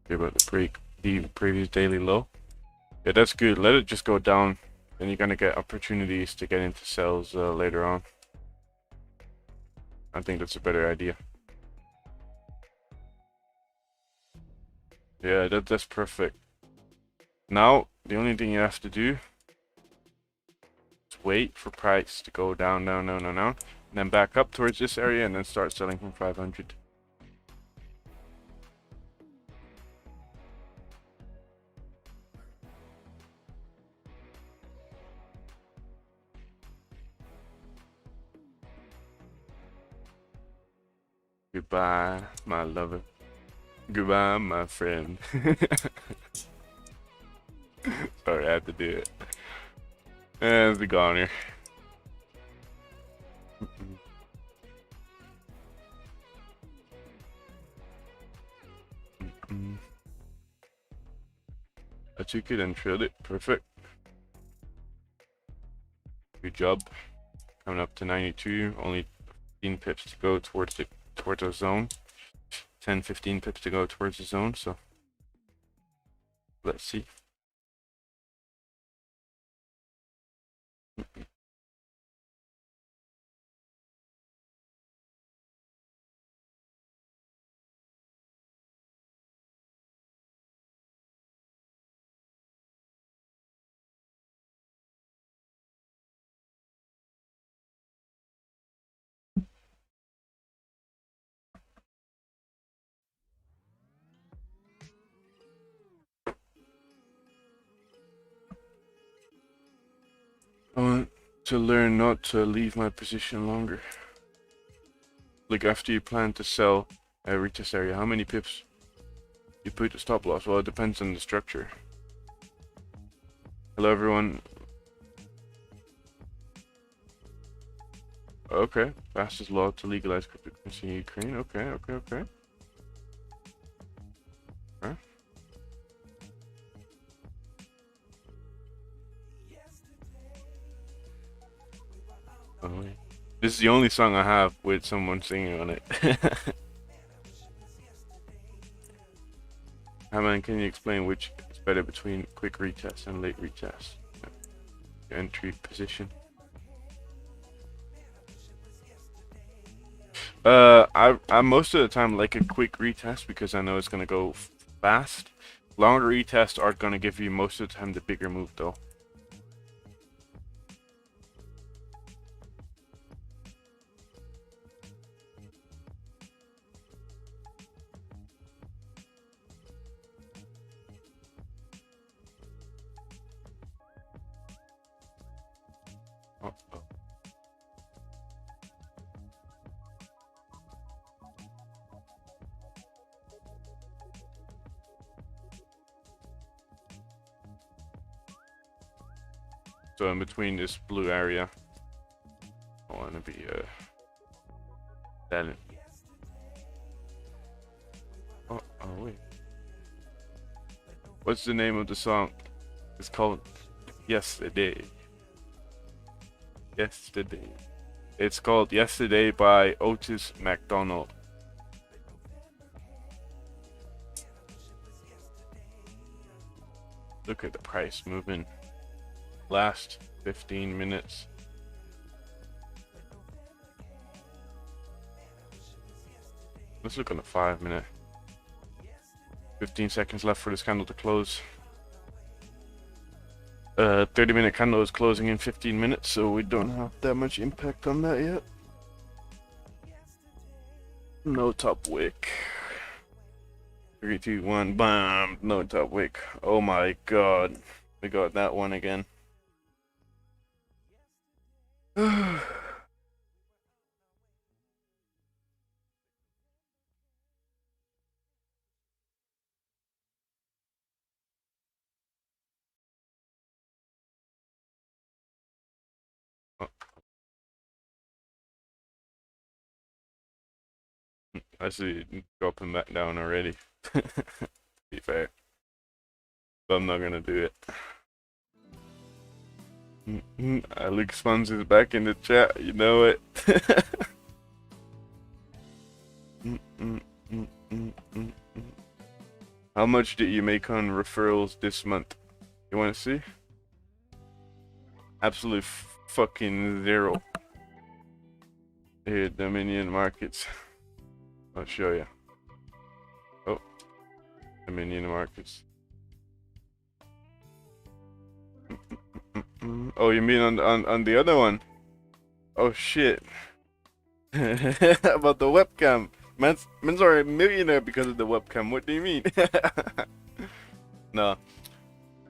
You're about to break the previous daily low. Yeah, that's good. Let it just go down. Then you're gonna get opportunities to get into sells later on. I think that's a better idea. Yeah, that's perfect. Now, the only thing you have to do is wait for price to go down, down, down, down, down, and then back up towards this area and then start selling from 500. Goodbye, my lover. Goodbye, my friend. Sorry, I had to do it. And it's a goner. I took it and trailed it. Perfect. Good job. Coming up to 92. Only 15 pips to go towards the zone. 10-15 pips to go towards the zone. So let's see. I want to learn not to leave my position longer. Like after you plan to sell a retest area, how many pips you put a stop loss? Well, it depends on the structure. Hello everyone. Okay, fastest law to legalize cryptocurrency in Ukraine. Okay. Huh? Oh, wait. This is the only song I have with someone singing on it. Haman, can you explain which is better between quick retest and late retest? Entry position. I most of the time like a quick retest because I know it's gonna go fast. Longer retests are gonna give you most of the time the bigger move though. Uh-oh. So in between this blue area, I want to be that. Oh wait. What's the name of the song? It's called Yesterday. Yesterday. It's called Yesterday by Otis McDonald. Look at the price moving. Last 15 minutes. Let's look on the 5-minute. 15 seconds left for this candle to close. 30-minute candle is closing in 15 minutes, so we don't have that much impact on that yet. No top wick. 3, 2, 1, bam! No top wick. Oh my god. We got that one again. I see it dropping back down already. To be fair. But I'm not gonna do it. Alex Funds is back in the chat, you know it. How much did you make on referrals this month? You wanna see? Absolute fucking zero. Here, Dominion Markets. I'll show you. Oh, Dominion Markets. Oh, you mean on the other one? Oh shit. About the webcam. Man's already a millionaire because of the webcam. What do you mean? No,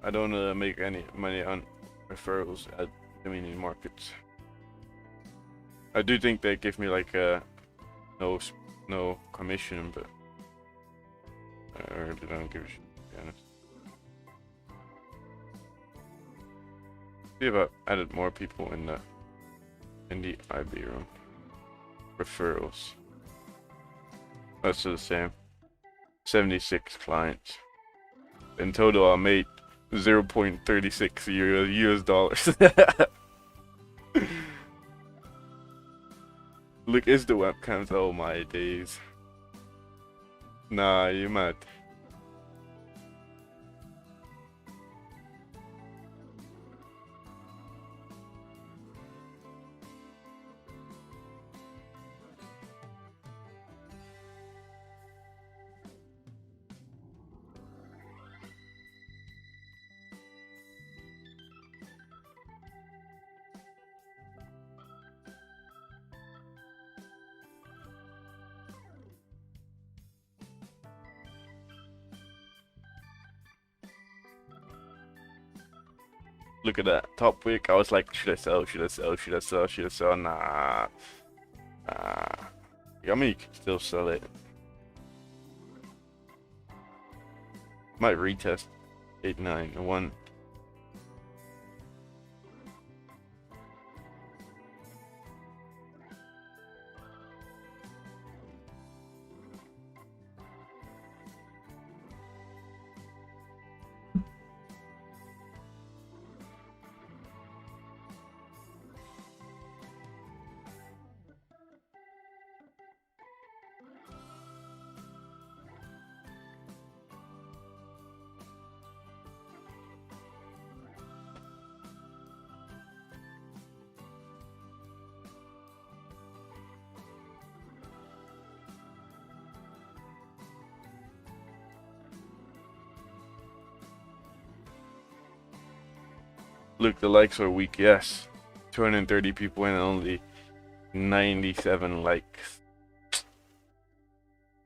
I don't make any money on referrals at Dominion Markets. I do think they give me like no no commission, but I really don't give a shit, to be honest. See if I added more people in the IB room. Referrals. That's still the same. 76 clients. In total, I made 0.36 US dollars. Look, it's the webcams. Oh my days. Nah, you mad. Look at that top wick. I was like, should I sell? Should I sell? Should I sell? Should I sell? Nah. Nah. I mean, you can still sell it. Might retest 891. Look, the likes are weak. Yes, 230 people and only 97 likes.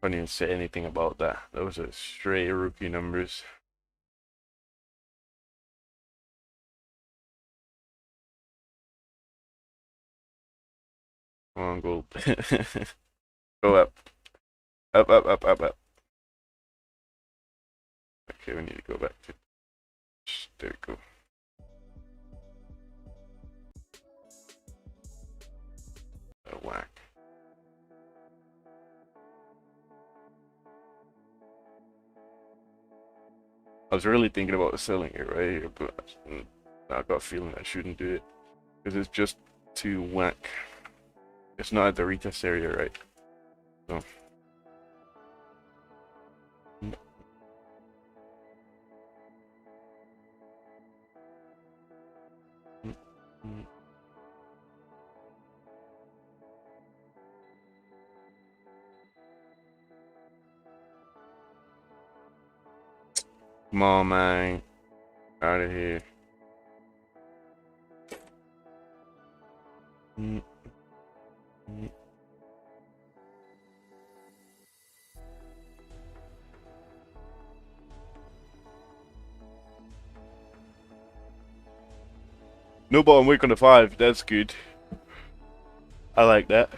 Can't even say anything about that. Those are straight rookie numbers. Come on, gold. Go up. Up, up, up, up, up. Okay, we need to go back to... There we go. Whack. I was really thinking about selling it right here, but I got a feeling I shouldn't do it because it's just too whack. It's not at the retest area, right? So. Come on, man. Out of here. No bottom wick on the 5. That's good. I like that.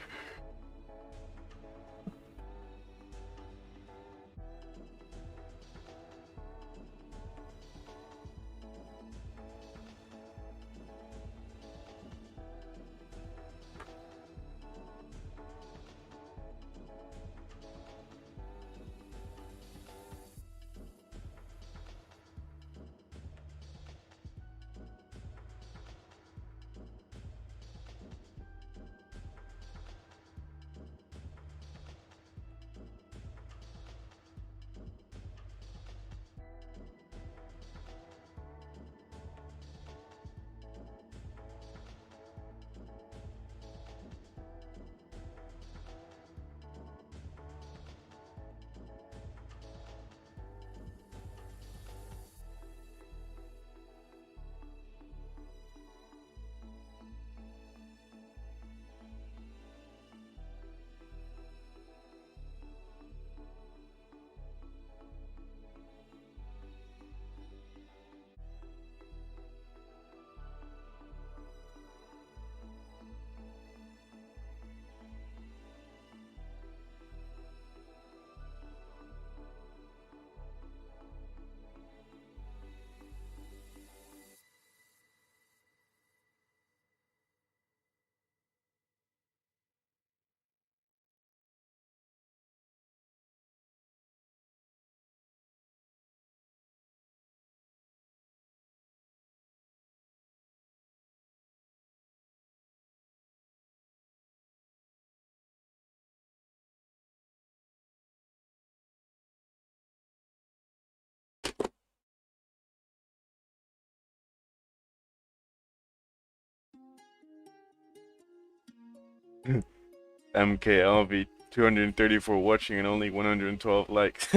MKLV 234 watching and only 112 likes.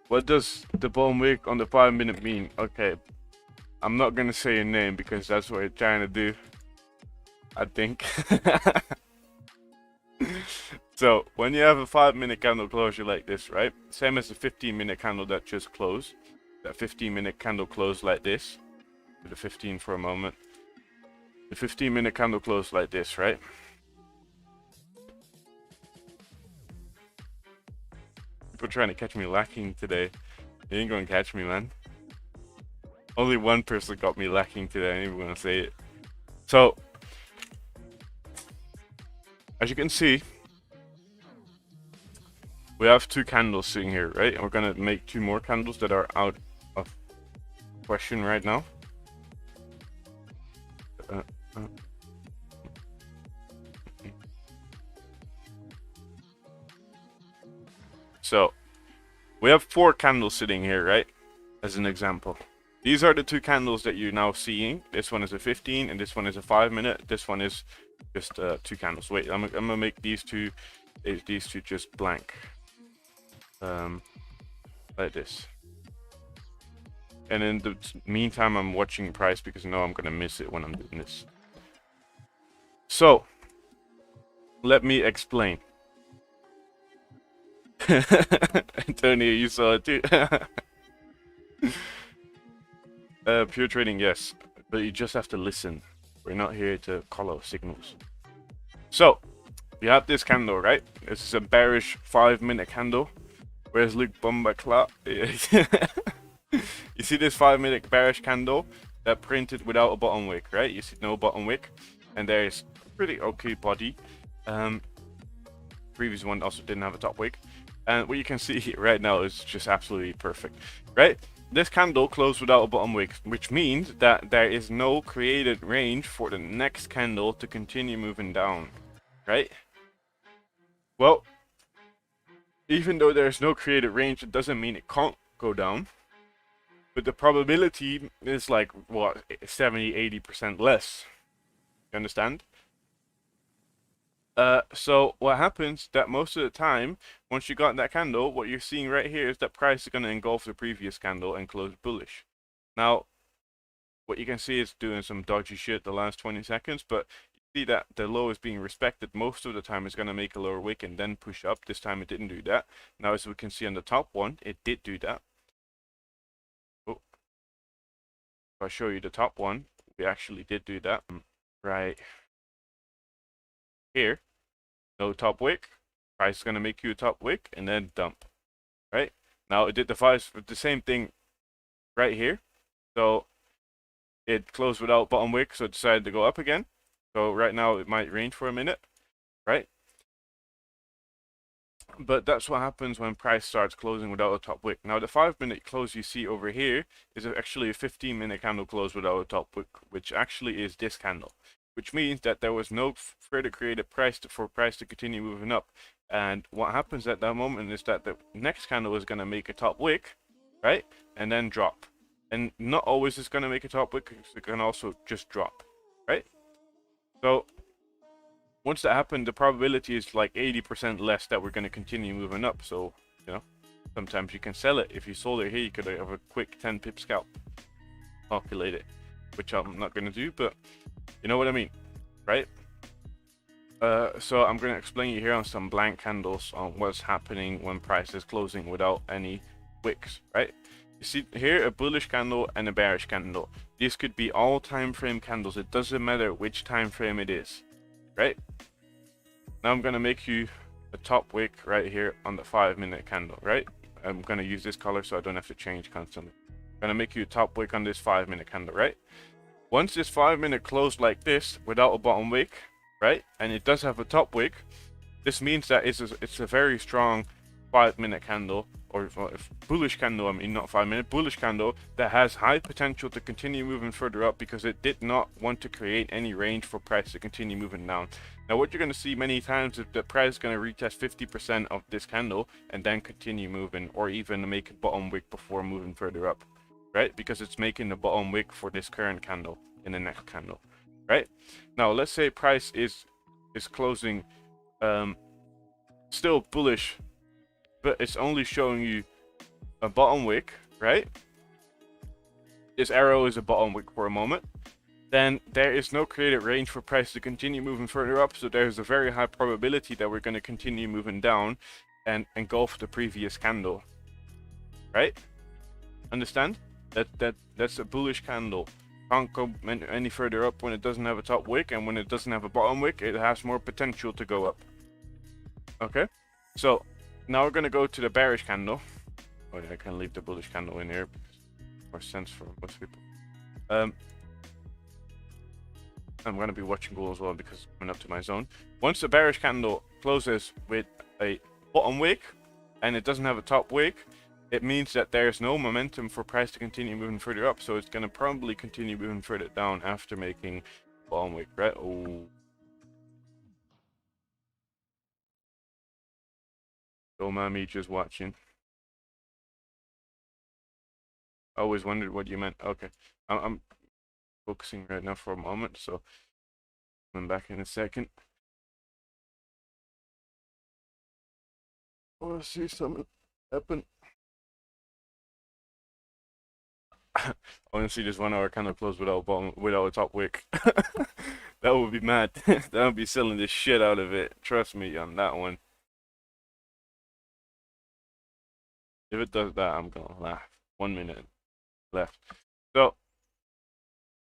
What does the bottom wick on the 5-minute mean? Okay, I'm not gonna say your name because that's what you're trying to do, I think. So when you have a 5-minute candle closure like this, right? Same as the 15-minute candle that just closed. That 15-minute candle closed like this. Do the 15 for a moment. The 15-minute candle closed like this, right? People trying to catch me lacking today. You ain't gonna catch me, man. Only one person got me lacking today. I ain't even gonna say it. So, as you can see, we have 2 candles sitting here, right? And we're gonna make 2 more candles that are out of question right now. So, we have 4 candles sitting here, right? As an example. These are the 2 candles that you're now seeing. This one is a 15 and this one is a 5-minute. This one is just 2 candles. Wait, I'm gonna make these two just blank. Like this. And in the meantime, I'm watching price because I know I'm gonna miss it when I'm doing this. So, let me explain. Antonio, you saw it too. Pure trading, yes, but you just have to listen. We're not here to follow signals. So, you have this candle, right? This is a bearish 5-minute candle. Where's Luke Bombacla? You see this 5-minute bearish candle that printed without a bottom wick, right? You see no bottom wick, and there's a pretty okay body. Previous one also didn't have a top wick, and what you can see here right now is just absolutely perfect, right? This candle closed without a bottom wick, which means that there is no created range for the next candle to continue moving down, right? Well, even though there's no created range, it doesn't mean it can't go down. But the probability is like, what, 70-80% less. You understand? So what happens that most of the time, once you got that candle, what you're seeing right here is that price is going to engulf the previous candle and close bullish. Now, what you can see is doing some dodgy shit the last 20 seconds, but you see that the low is being respected most of the time. It's going to make a lower wick and then push up. This time it didn't do that. Now, as we can see on the top one, it did do that. Oh. If I show you the top one, we actually did do that. Right here. No top wick. Price is going to make you a top wick and then dump. Right? Now, it did the same thing right here. So, it closed without bottom wick, so it decided to go up again. So right now it might range for a minute, right? But that's what happens when price starts closing without a top wick. Now the 5-minute close you see over here is actually a 15-minute candle close without a top wick, which actually is this candle, which means that there was no further created price for price to continue moving up. And what happens at that moment is that the next candle is going to make a top wick, right? And then drop. And not always is going to make a top wick, it can also just drop, right? So once that happened, the probability is like 80% less that we're going to continue moving up. So, you know, sometimes you can sell it. If you sold it here, you could have a quick 10 pip scalp. Calculate it, which I'm not going to do, but you know what I mean, right? So I'm going to explain you here on some blank candles on what's happening when price is closing without any wicks, right? You see here a bullish candle and a bearish candle. These could be all time frame candles. It doesn't matter which time frame it is, right? Now I'm going to make you a top wick right here on the 5-minute candle, right? I'm going to use this color so I don't have to change constantly. I'm going to make you a top wick on this 5-minute candle, right? Once this 5-minute closed like this without a bottom wick, right? And it does have a top wick. This means that it's a very strong 5-minute candle, or bullish candle, I mean not 5-minute, bullish candle that has high potential to continue moving further up because it did not want to create any range for price to continue moving down. Now what you're going to see many times is the price is going to retest 50% of this candle and then continue moving, or even make a bottom wick before moving further up, right? Because it's making the bottom wick for this current candle in the next candle, right? Now let's say price is closing still bullish, but it's only showing you a bottom wick, right? This arrow is a bottom wick for a moment. Then there is no created range for price to continue moving further up, so there's a very high probability that we're going to continue moving down and engulf the previous candle, right? Understand? That's a bullish candle. Can't go any further up when it doesn't have a top wick, and when it doesn't have a bottom wick, it has more potential to go up. Okay, so now we're going to go to the bearish candle. Oh yeah, I can leave the bullish candle in here. More sense for most people. I'm going to be watching gold as well because it's coming up to my zone. Once the bearish candle closes with a bottom wick and it doesn't have a top wick, it means that there's no momentum for price to continue moving further up. So it's going to probably continue moving further down after making bottom wick, right? Oh. So mommy just watching. I always wondered what you meant. Okay. I'm focusing right now for a moment, so I'm back in a second. Oh, I see something happen. I want to see this 1 hour candle close without a top wick. That would be mad. That would be selling the shit out of it. Trust me on that one. If it does that, I'm gonna laugh. 1 minute left. So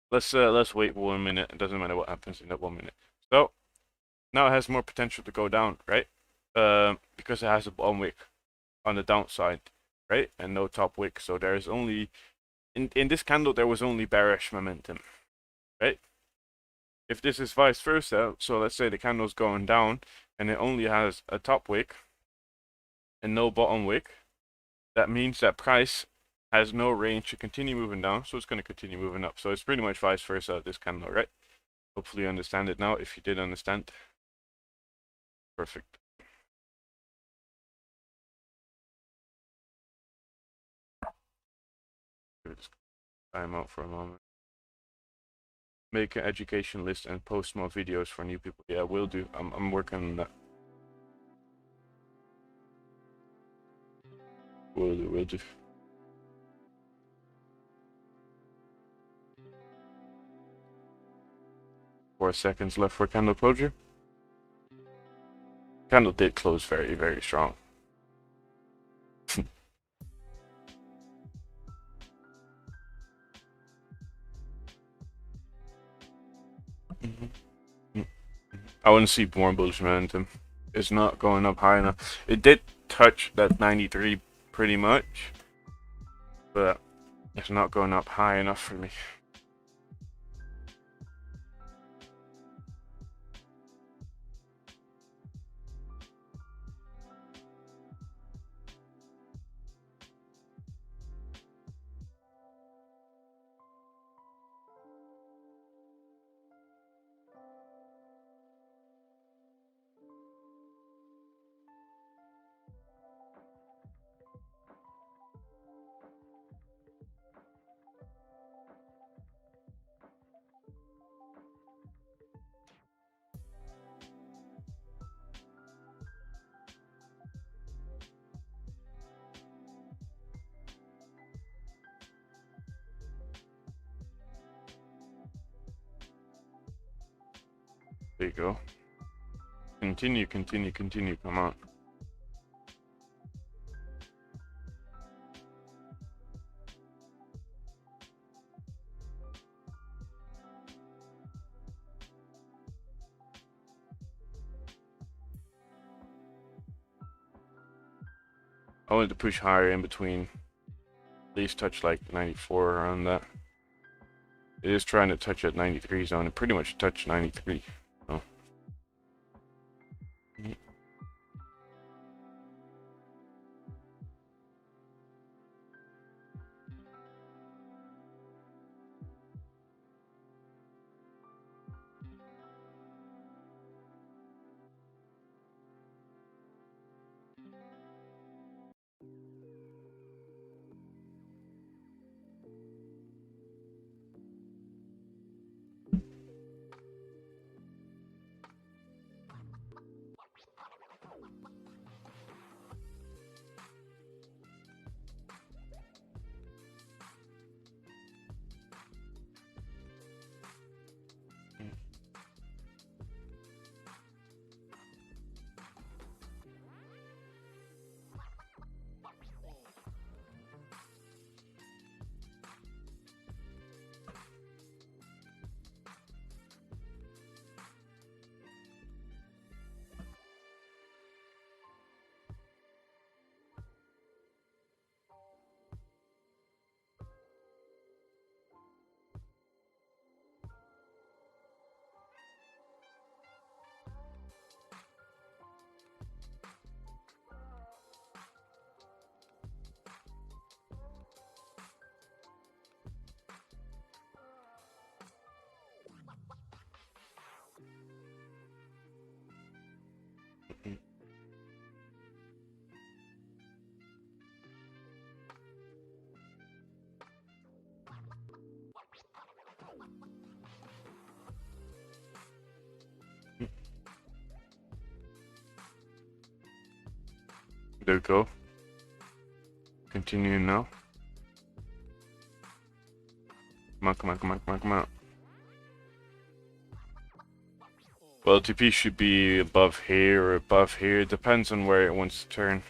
let's wait 1 minute. It doesn't matter what happens in that 1 minute. So now it has more potential to go down, right? Because it has a bottom wick on the downside, right? And no top wick. So there's only in this candle there was only bearish momentum, right? If this is vice versa, so let's say the candle's going down and it only has a top wick and no bottom wick, that means that price has no range to continue moving down, so it's going to continue moving up. So it's pretty much vice versa this candle, right? Hopefully you understand it now. If you did understand, perfect. Just time out for a moment. Make an education list and post more videos for new people. Yeah, will do. I'm working on that. Will do. Four seconds left for candle closure. Candle did close very, very strong. I want to see more bullish momentum. It's not going up high enough. It did touch that 93 pretty much, but it's not going up high enough for me. There you go. Continue, continue, continue. Come on. I wanted to push higher in between. At least touch like 94 around that. It is trying to touch at 93 zone. It pretty much touched 93. So. There we go. Continuing now. Come on, come on, come on, come on, come on. Well, TP should be above here or above here. Depends on where it wants to turn.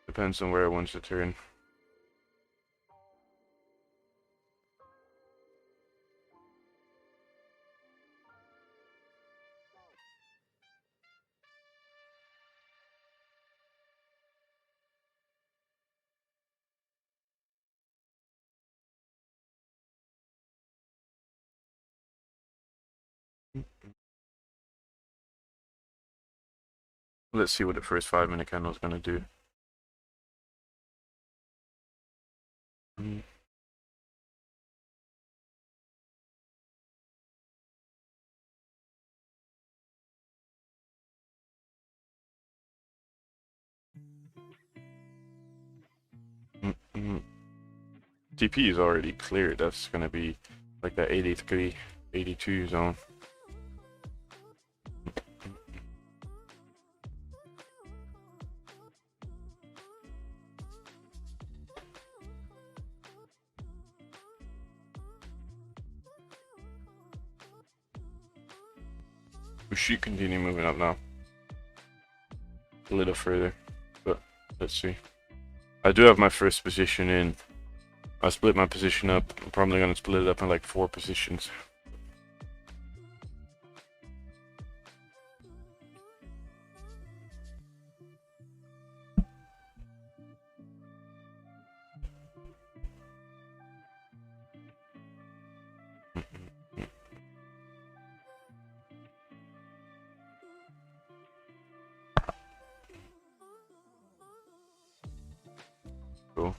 Depends on where it wants to turn. Let's see what the first 5-minute candle is going to do. TP is already cleared. That's going to be like that 83, 82 zone. We should continue moving up now. A little further, but let's see. I do have my first position in. I split my position up. I'm probably going to split it up in like 4 positions. Cool.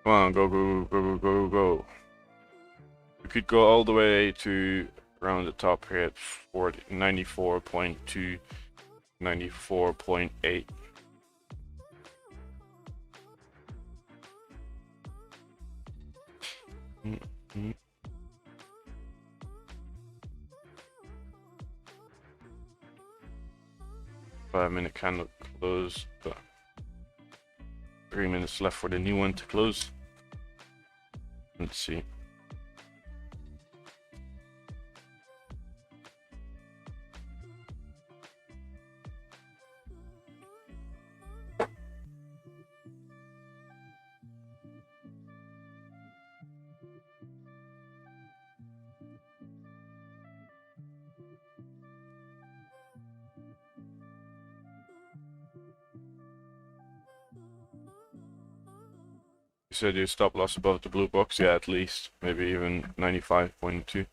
Come on, go, go, go, go, go, go. We could go all the way to around the top here at 94.2, 94.8. Mm-hmm. Five-minute candle closed, but 3 minutes left for the new one to close. Let's see. You said your stop loss above the blue box? Yeah, at least. Maybe even 95.2.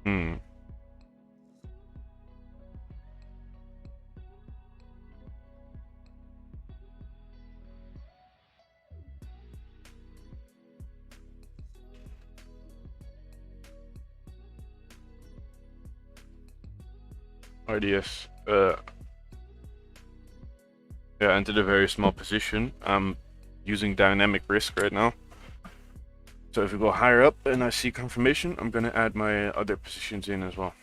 Hmm. RDS. Yeah, entered a very small position. I'm using dynamic risk right now. So if we go higher up and I see confirmation, I'm gonna add my other positions in as well.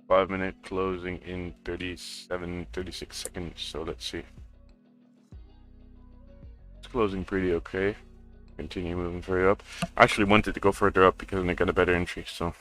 Five-minute closing in 36 seconds. So let's see. It's closing pretty okay. Continue moving further up. I actually wanted to go further up because I got a better entry. So.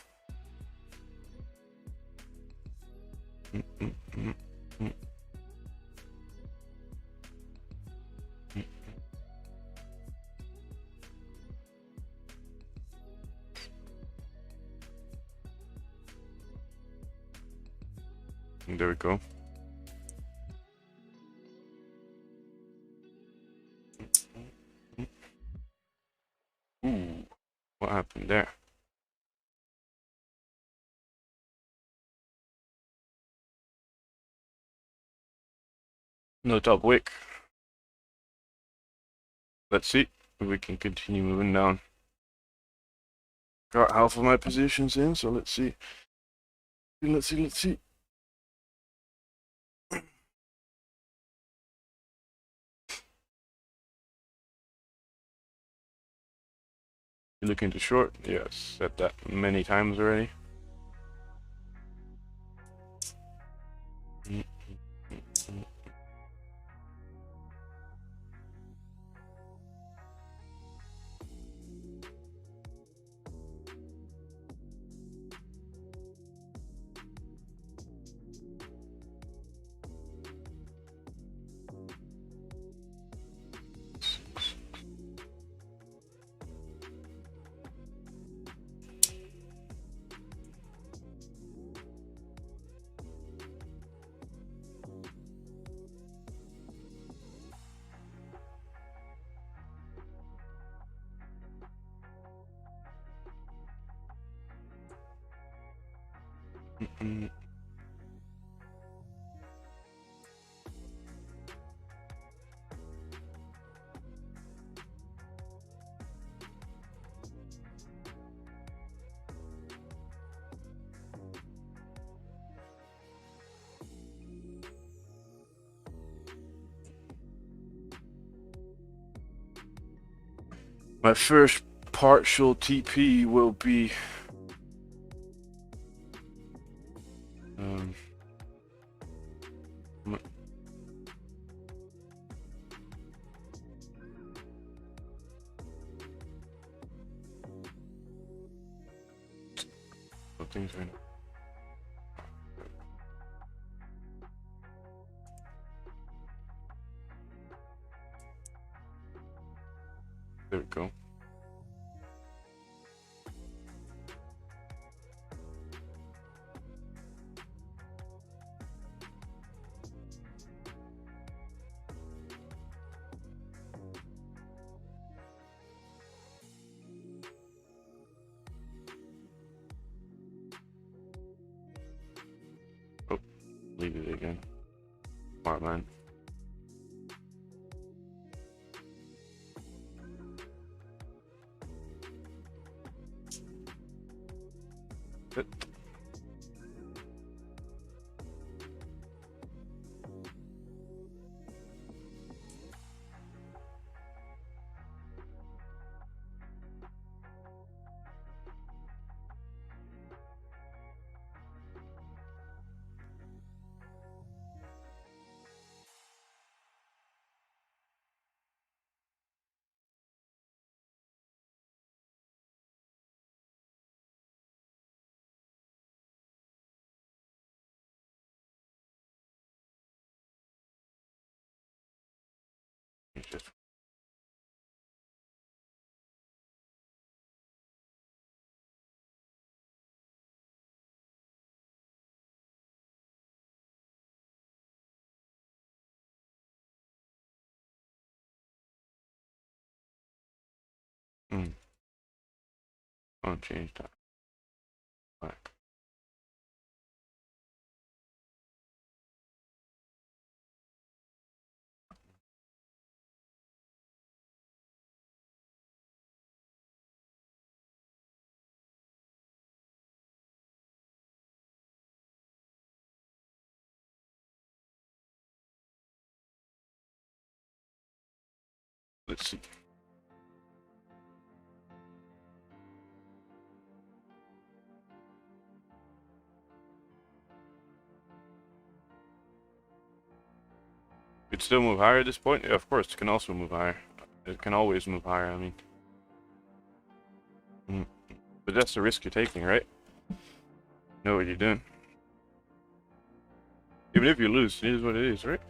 And there we go. Ooh, what happened there? No top wick. Let's see if we can continue moving down. Got half of my positions in, so let's see. Let's see. You looking to short? Yes, said that many times already. My first partial TP will be things right now. There we go. Oh, leave it again. Smart man. It. Oh, change that. Back. Let's see. Could still move higher at this point? Yeah, of course, it can also move higher. It can always move higher, I mean. But that's the risk you're taking, right? Know what you're doing. Even if you lose, it is what it is, right?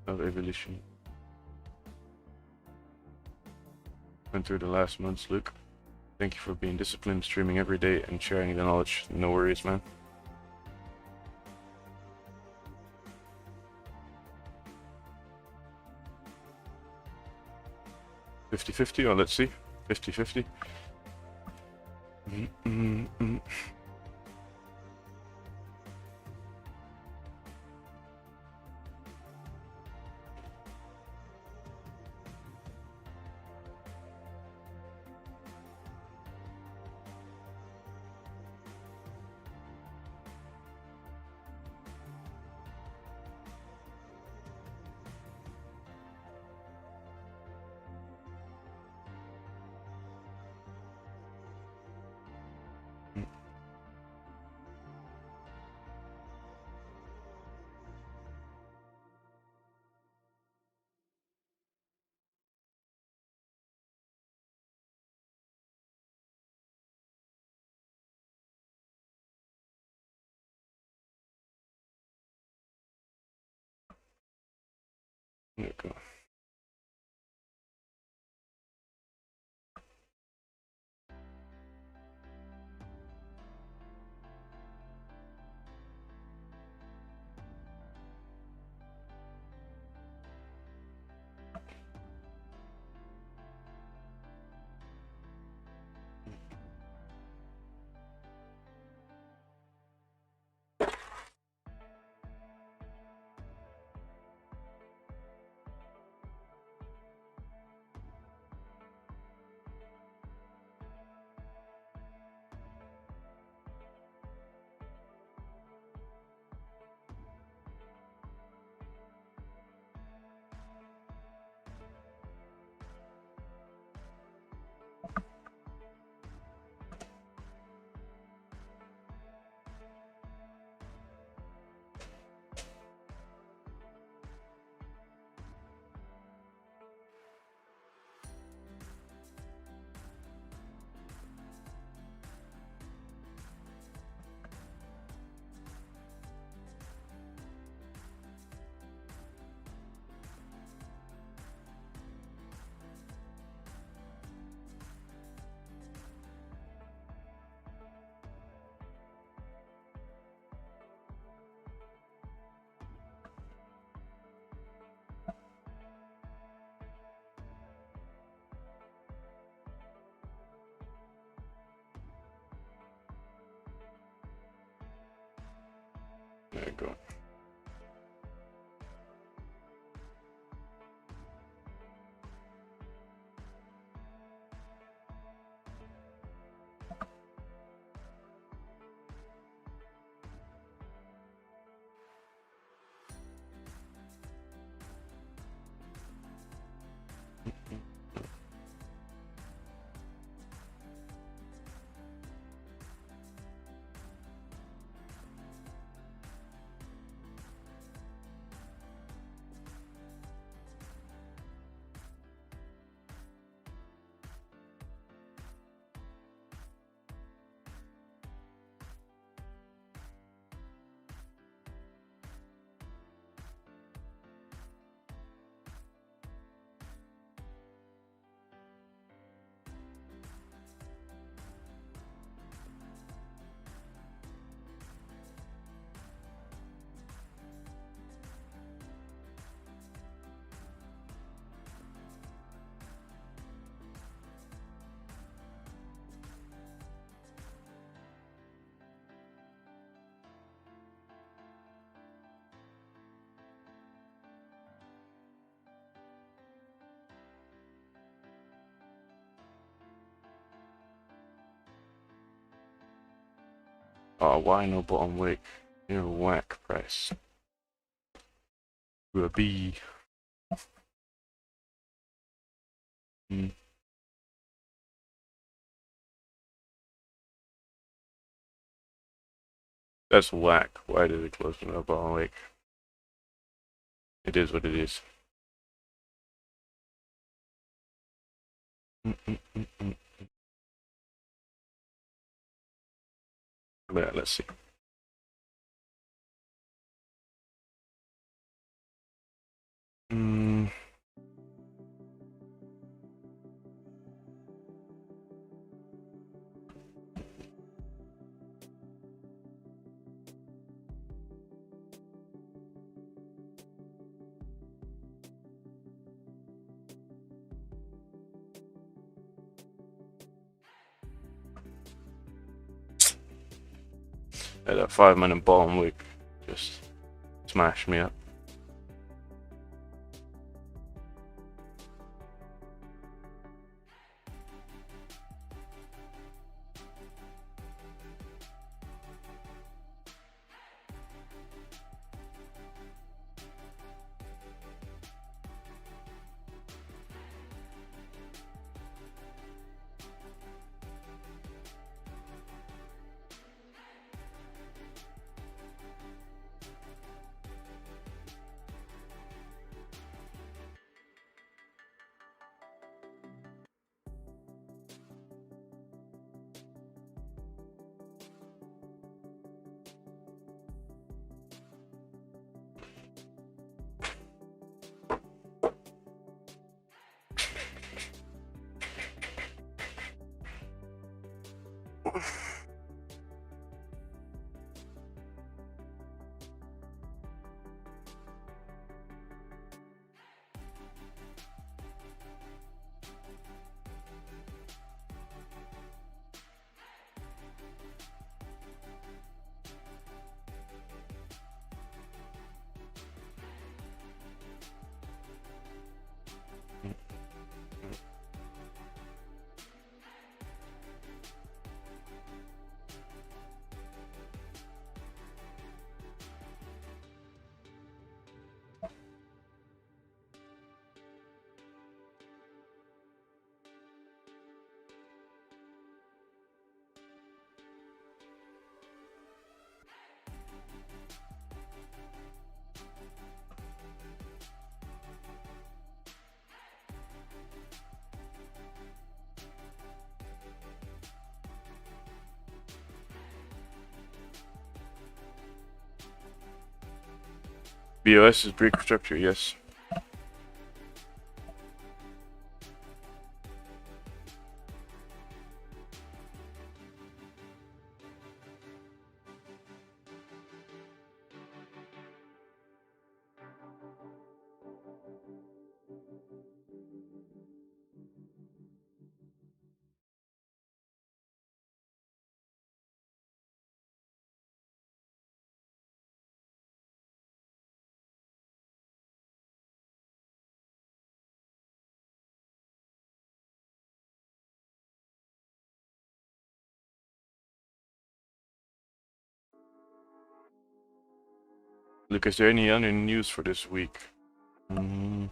Of evolution. Went through the last months, Luke. Thank you for being disciplined, streaming every day, and sharing the knowledge. No worries, man. 50-50, or let's see. 50-50. There you go. There you go. Oh, why no bottom wick? You're a whack price. To a B. That's whack. Why did it close to a bottom wick? It is what it is. But let's see. That 5-minute bottom wick just smashed me up. BOS is break structure, yes. Look, is there any other news for this week? Yeah,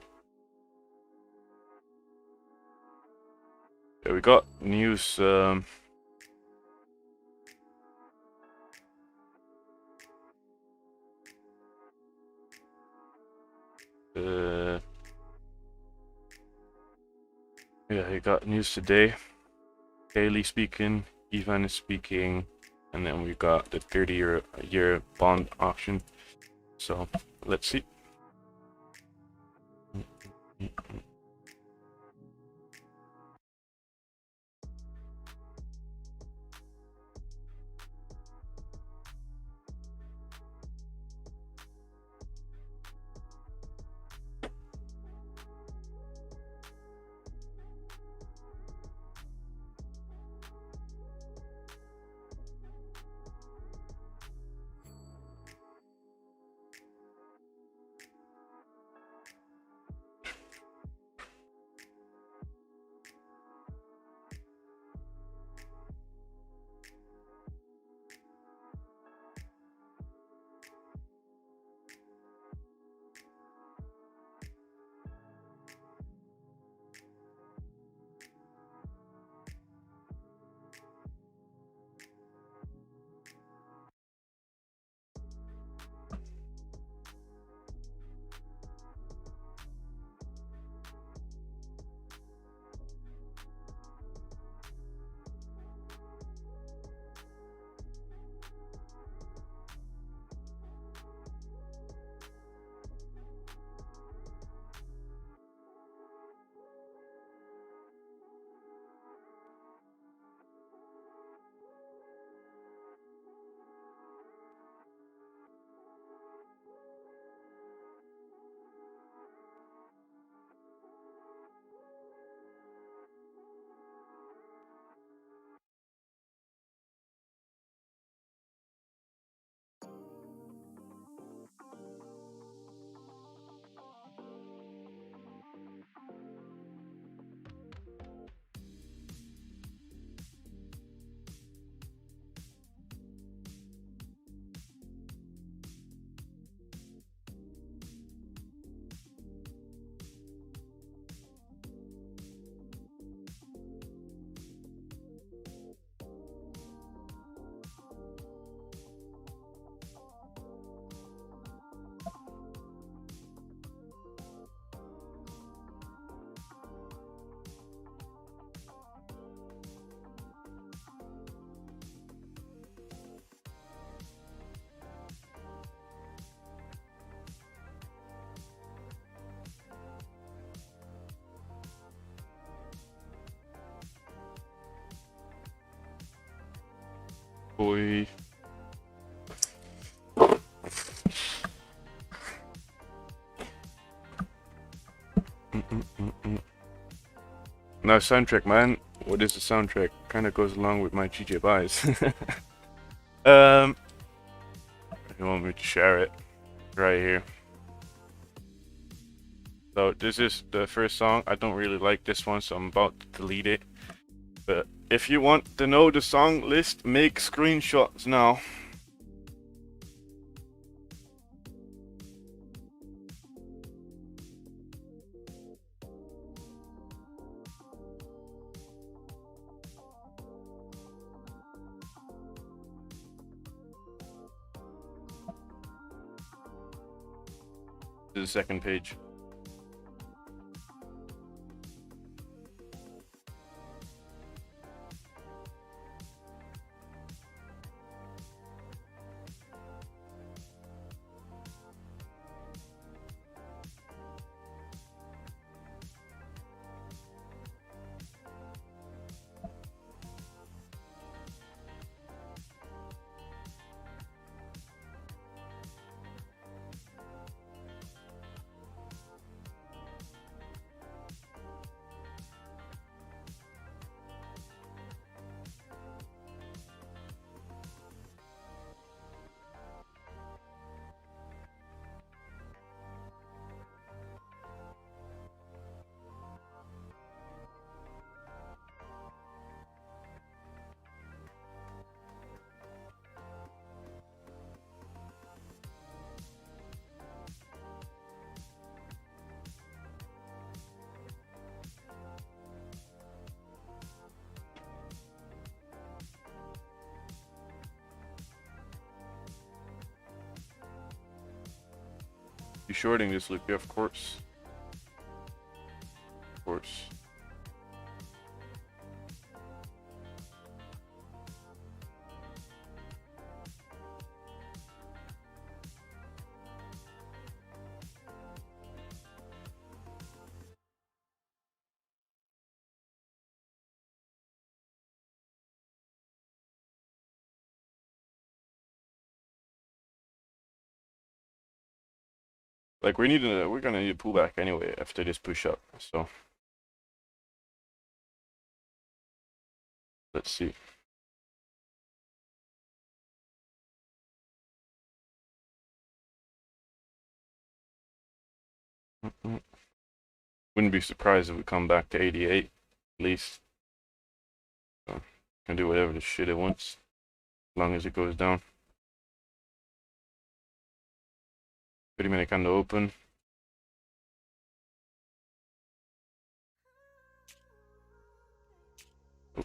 we got news. Yeah, we got news today. Haley speaking, Ivan is speaking, and then we got the 30-year bond auction. So let's see. Boy. Now soundtrack, man. What is the soundtrack? Kind of goes along with my GJ buys. If you want me to share it, right here. So this is the first song. I don't really like this one, so I'm about to delete it. But if you want to know the song list, make screenshots now. To the second page. You shorting this, Luke? Yeah, of course. Of course. Like we're gonna need a pullback anyway after this push up. So let's see. Wouldn't be surprised if we come back to 88 at least. So can do whatever the shit it wants as long as it goes down. 30-minute candle open. Oh.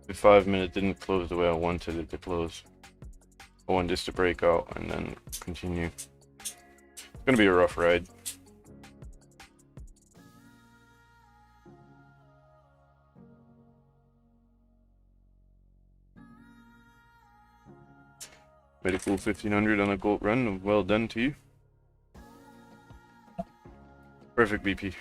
5-minute didn't close the way I wanted it to close. I want this to break out and then continue. It's gonna be a rough ride. Made a cool 1500 on a gold run. Well done to you. Perfect BP.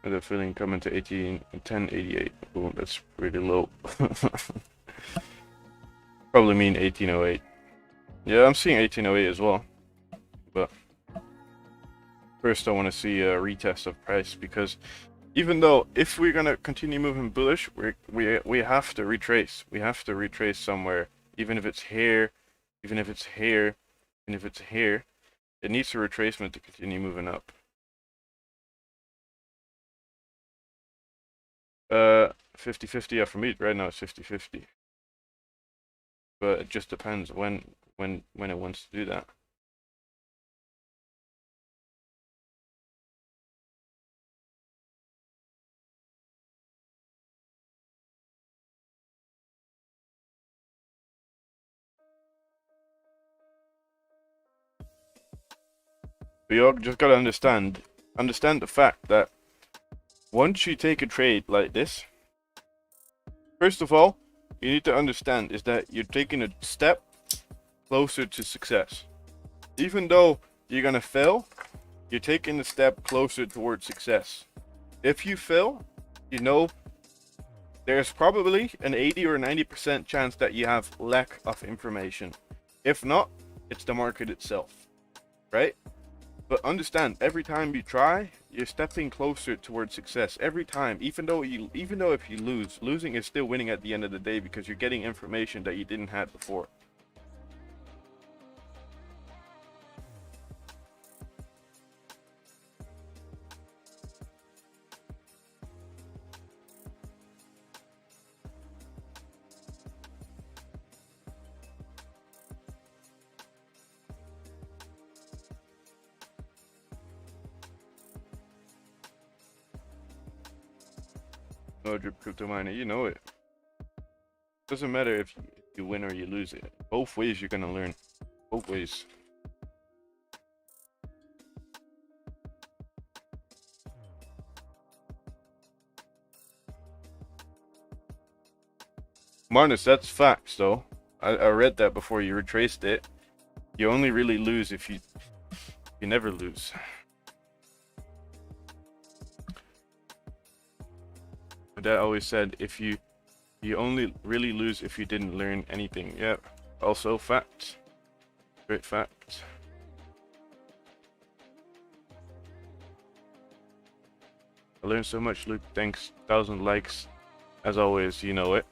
I had a feeling coming to 1088. Oh, that's pretty low. Probably mean 1808. Yeah, I'm seeing 1808 as well. But first I want to see a retest of price, because even though if we're gonna continue moving bullish, we have to retrace. We have to retrace somewhere, even if it's here, even if it's here, even if it's here. It needs a retracement to continue moving up. 50-50, yeah, for me right now it's 50-50. But it just depends when it wants to do that. But you all just gotta understand the fact that once you take a trade like this, first of all, you need to understand is that you're taking a step closer to success. Even though you're gonna fail, you're taking a step closer towards success. If you fail, you know there's probably an 80 or 90% chance that you have lack of information. If not, it's the market itself, right? But understand, every time you try, you're stepping closer towards success. Every time, even though if you lose, losing is still winning at the end of the day, because you're getting information that you didn't have before. No drip crypto miner, you know it. Doesn't matter if you win or you lose it. Both ways you're gonna learn. Both ways. Marnus, that's facts though. I read that before you retraced it. You only really lose if you never lose. My dad always said you only really lose if you didn't learn anything. Yeah, also fact. Great fact. I learned so much, Luke. Thanks. 1,000 likes. As always, you know it.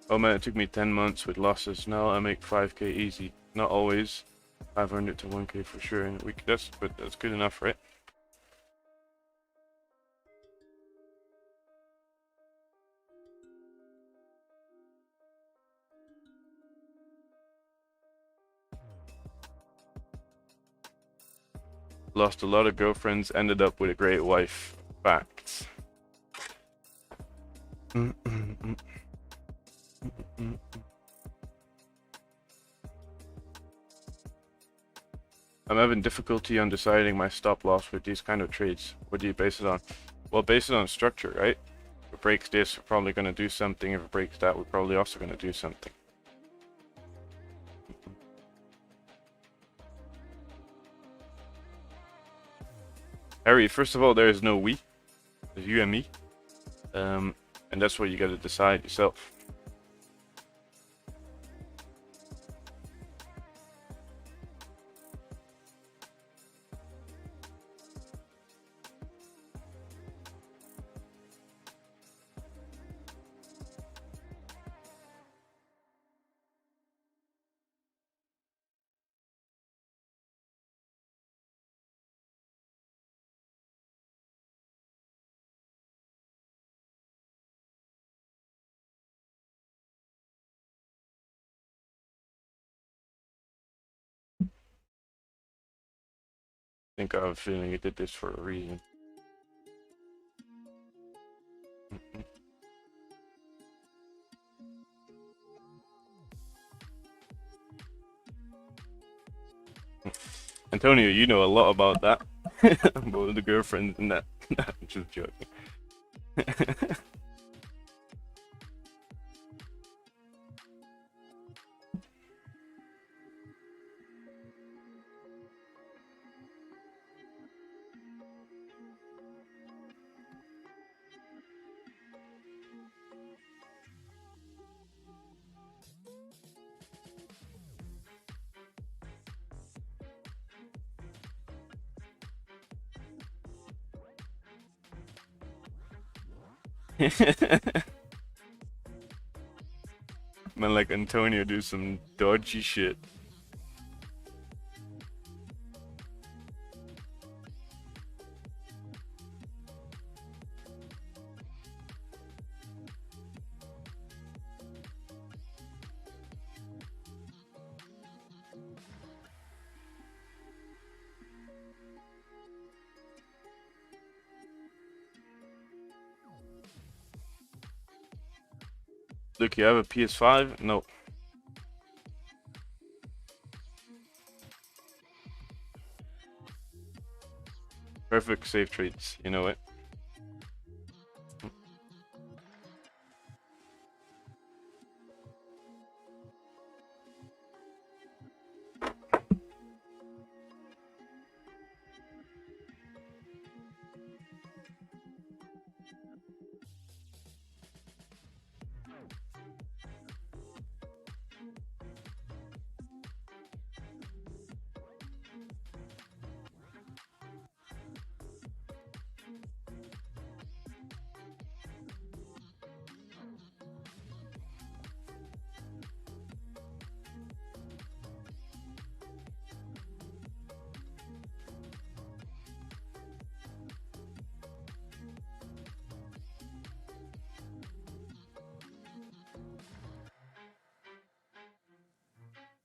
Oh man, it took me 10 months with losses. Now I make 5k easy. Not always. 500 to 1k for sure in a week. That's good enough, right? Lost a lot of girlfriends, ended up with a great wife. Facts. I'm having difficulty on deciding my stop loss with these kind of trades. What do you base it on? Well, base it on structure, right? If it breaks this, we're probably going to do something. If it breaks that, we're probably also going to do something. Harry, first of all, there is no we. There's you and me. And that's what you got to decide yourself. I think I have a feeling you did this for a reason. Antonio, you know a lot about that. About the girlfriends and that. Just joking. Man, like Antonio do some dodgy shit. Look, you have a PS5? No. Perfect safe trades, you know it.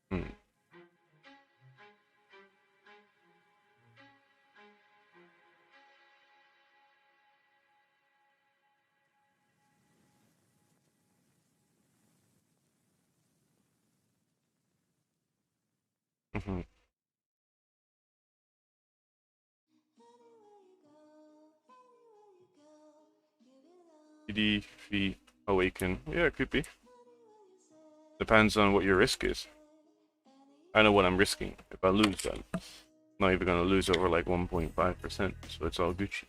Hmm. Mm-hmm. EDV awaken. Yeah, it could be. Depends on what your risk is. I know what I'm risking. If I lose, then I'm not even gonna lose over like 1.5%, so it's all Gucci.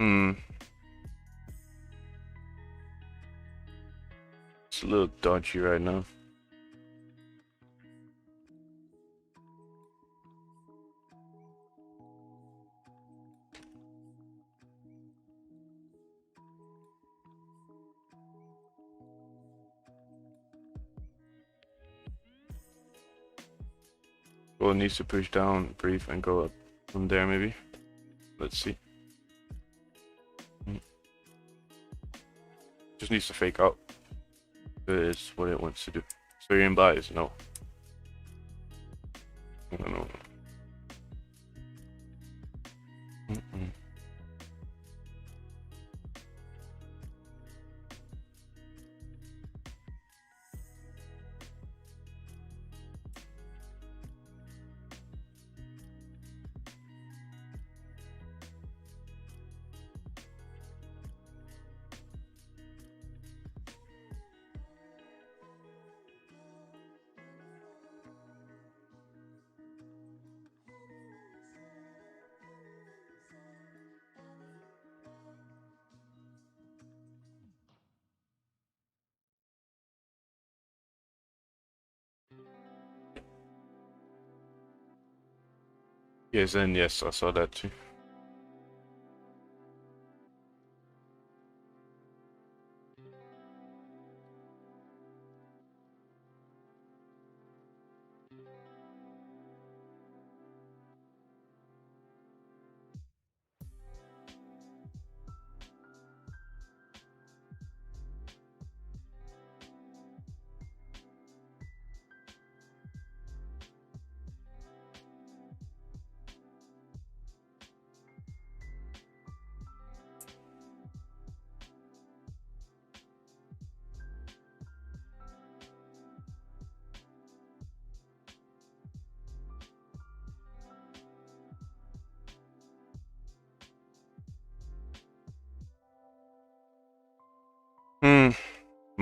Hmm. It's a little dodgy right now. Well, it needs to push down, brief, and go up from there maybe. Let's see. Just needs to fake out. Is what it wants to do. So you're in buys? No. I don't know. Mm-mm. Yes, and yes, I saw that too.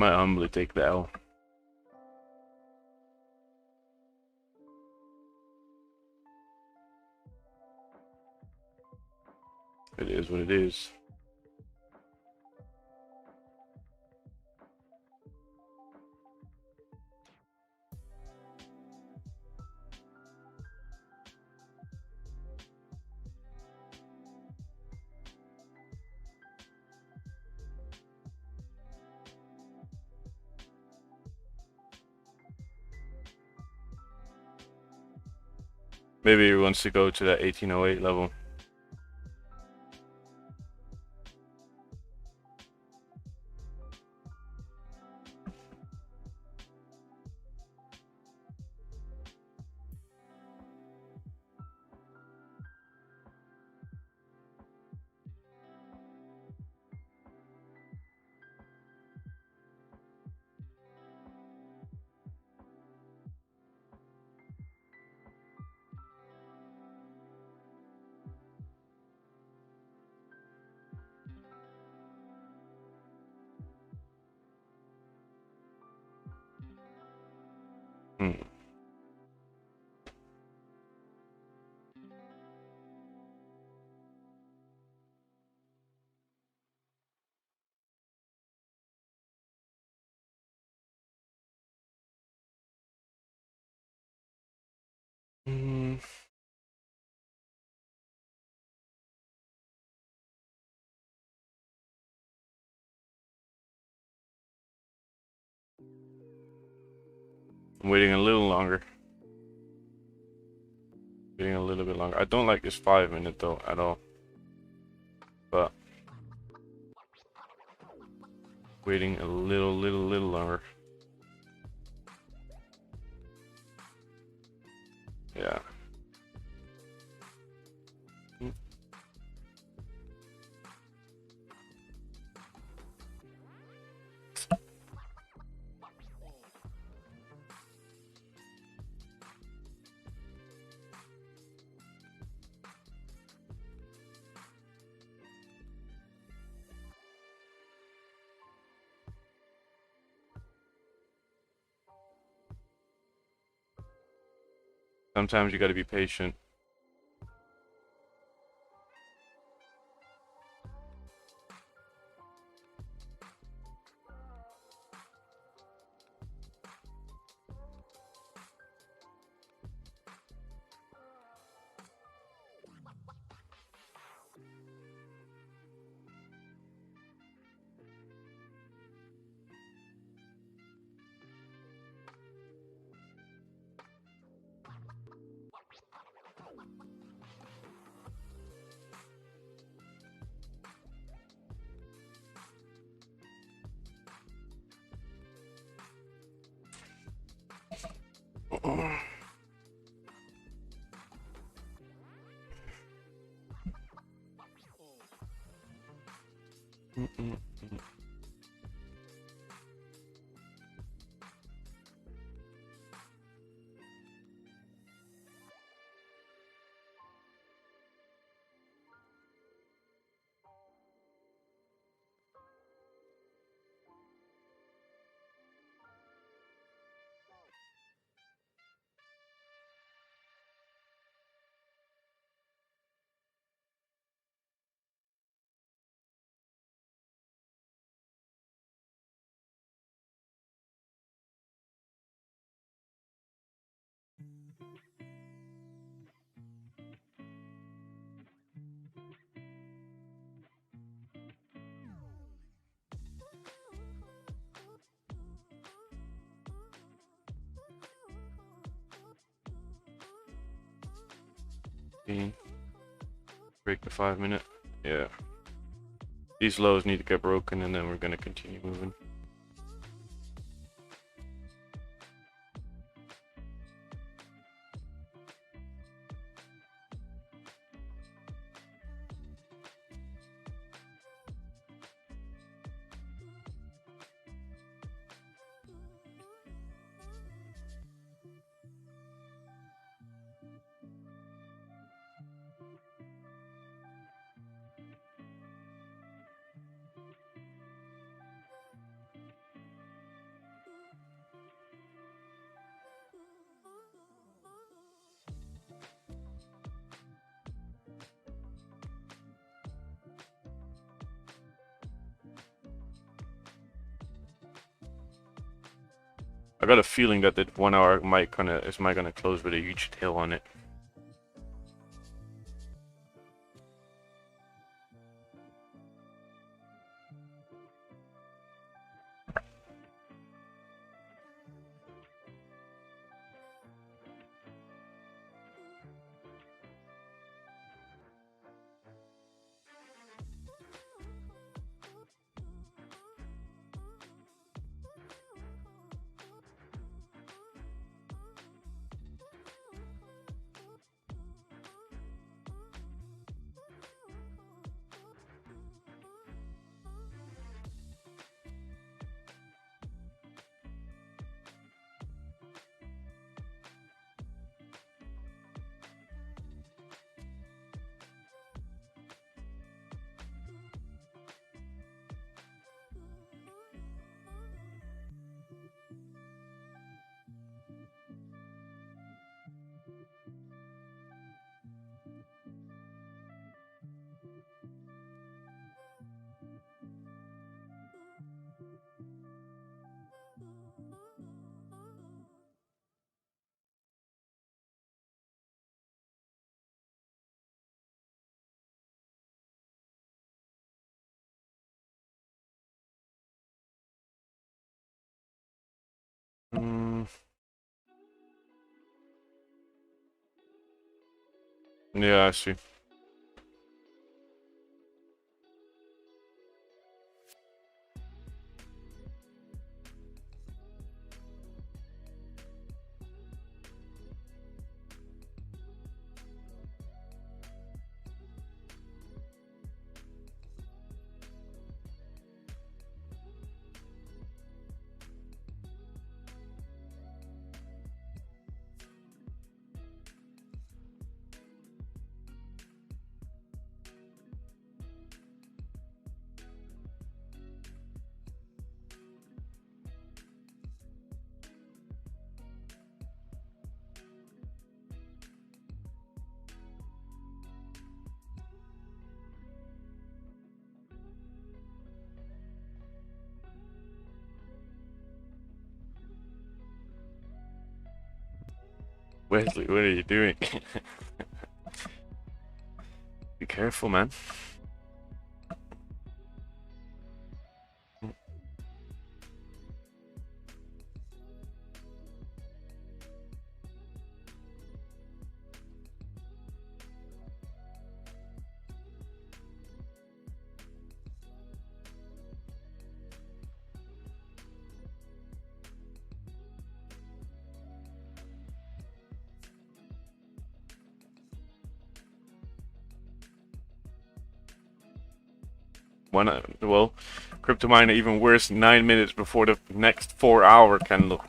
Might humbly take the L. It is what it is. Maybe he wants to go to that 1808 level. Hmm. Hmm. I'm waiting a little longer. Waiting a little bit longer. I don't like this 5-minute though at all. But waiting a little longer. Yeah. Sometimes you got to be patient. 15. Break the 5 minute. Yeah. These lows need to get broken and then we're gonna continue moving. I got a feeling that the 1 hour might gonna close with a huge tail on it. Yeah, I see. Wesley, what are you doing? Be careful, man. Well, crypto miner even worse 9 minutes before the next 4 hour candle.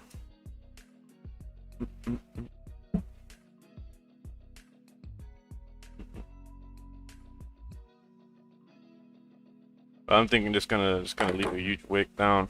I'm thinking just gonna leave a huge wick down.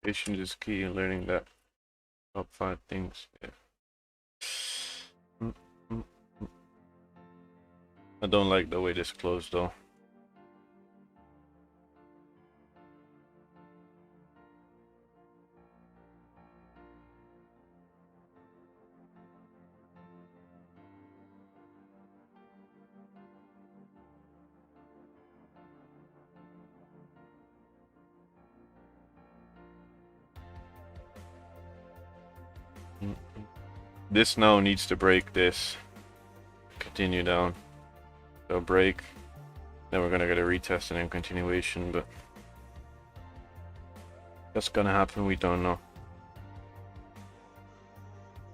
Patience is key in learning that. Top 5 things. Yeah. I don't like the way this closed though. This now needs to break this. Continue down. So break. Then we're gonna get a retest and then continuation, but that's gonna happen, we don't know.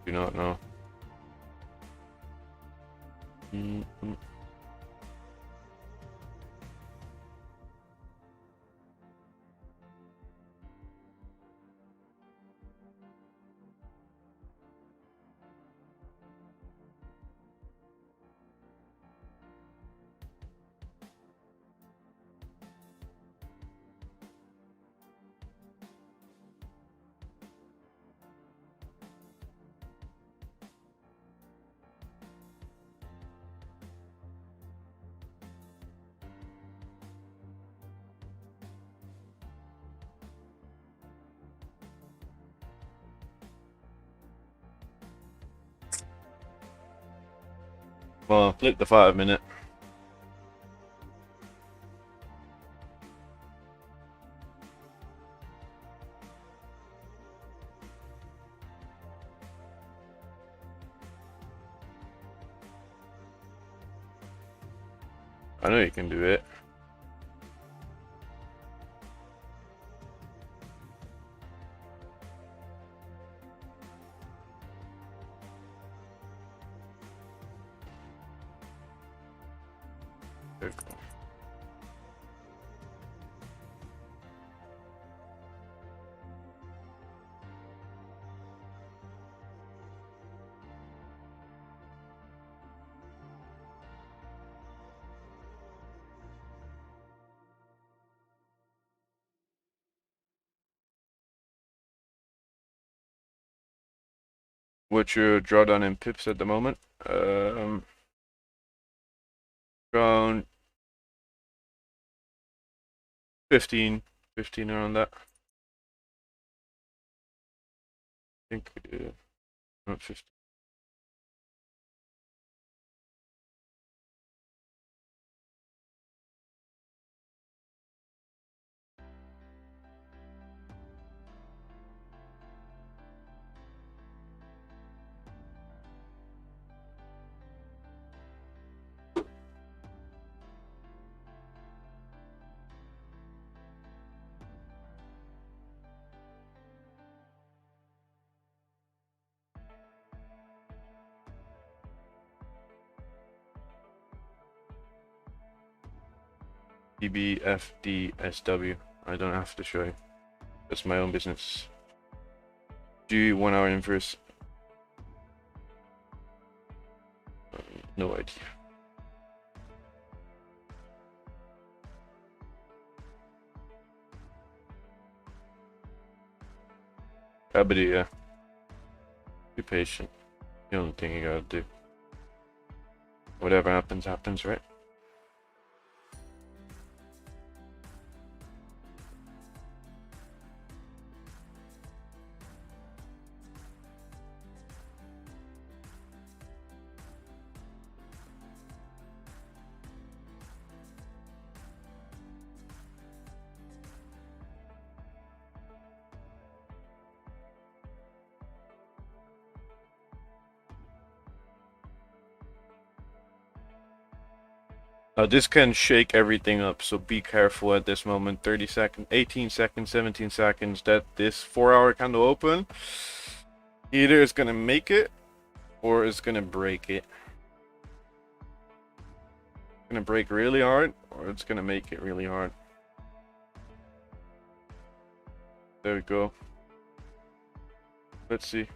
Do not know. Well, flip the 5 minute. I know you can do it. There you go. What's your drawdown in pips at the moment? Around 15 around that. I think not 15. PBFDSW. I don't have to show you. That's my own business. Do 1 hour inverse? No idea. But yeah. Be patient. The only thing you gotta do. Whatever happens, happens, right? This can shake everything up, so be careful at this moment. 30 seconds, 18 seconds, 17 seconds, that this 4-hour candle open, either it's gonna make it or it's gonna break it. It's gonna break really hard or it's gonna make it really hard. There we go. Let's see.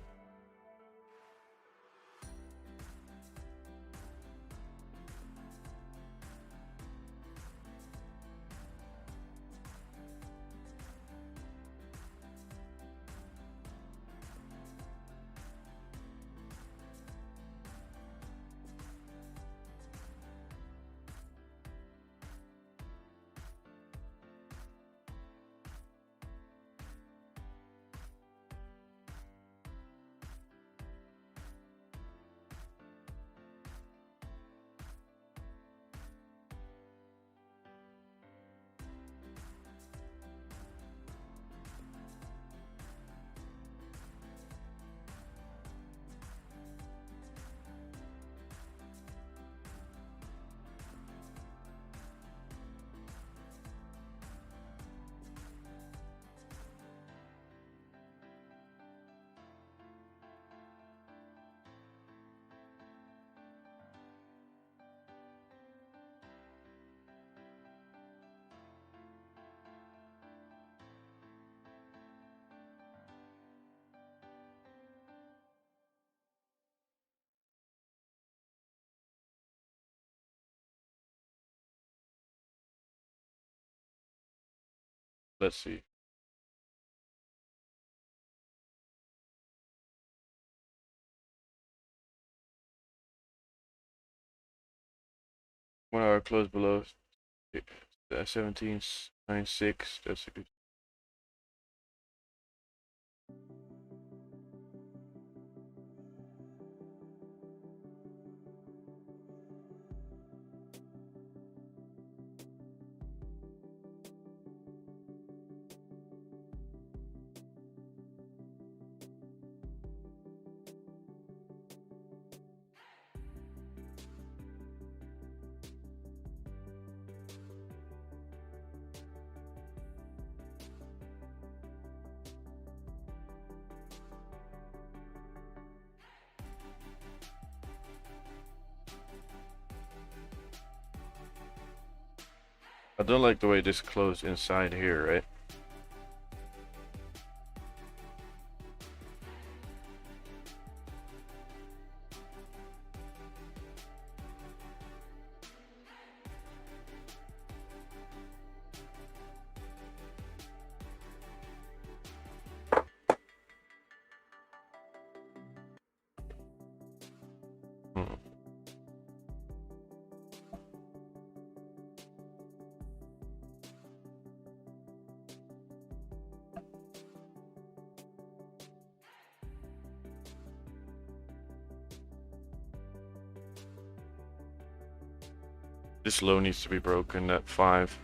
Let's see. One hour close below 17.96. That's a good. I don't like the way this closed inside here, right? Hmm. This low needs to be broken at 5.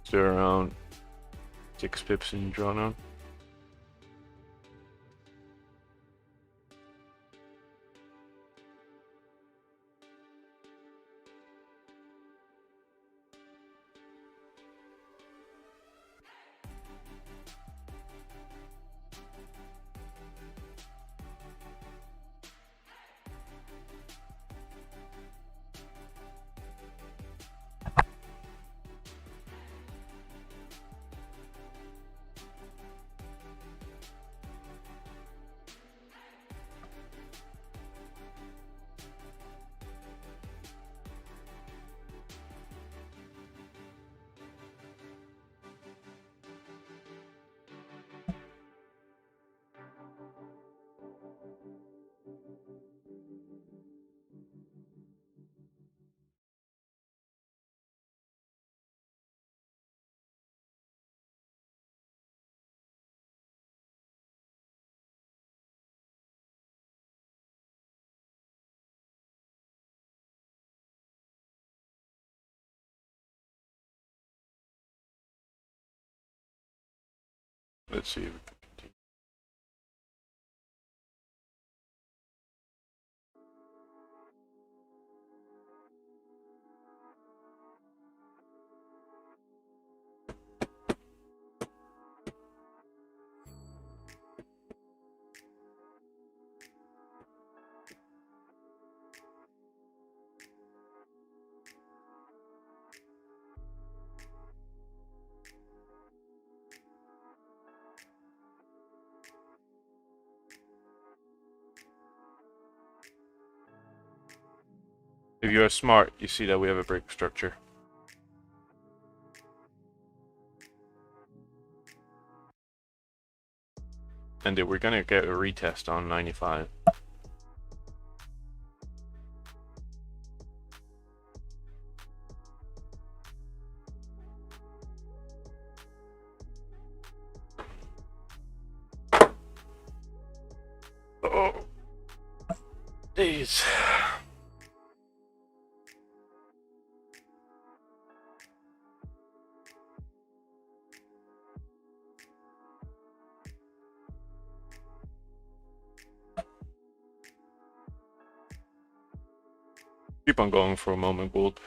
So around 6 pips in drawdown. Let's see if we can continue. If you are smart, you see that we have a break structure. And then we're gonna get a retest on 95. Oh, these. Keep on going for a moment, Gold.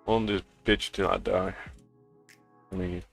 On this bitch till I die. I mean,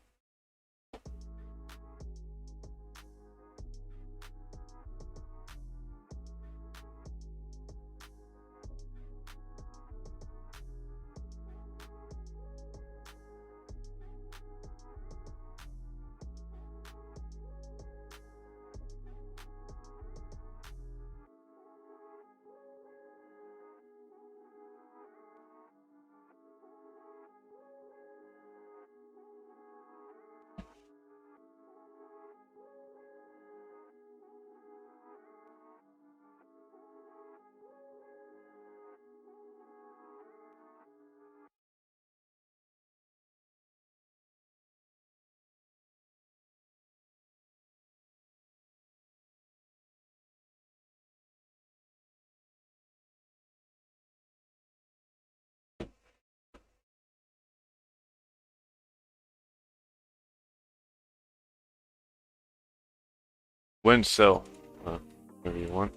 when sell, whatever you want.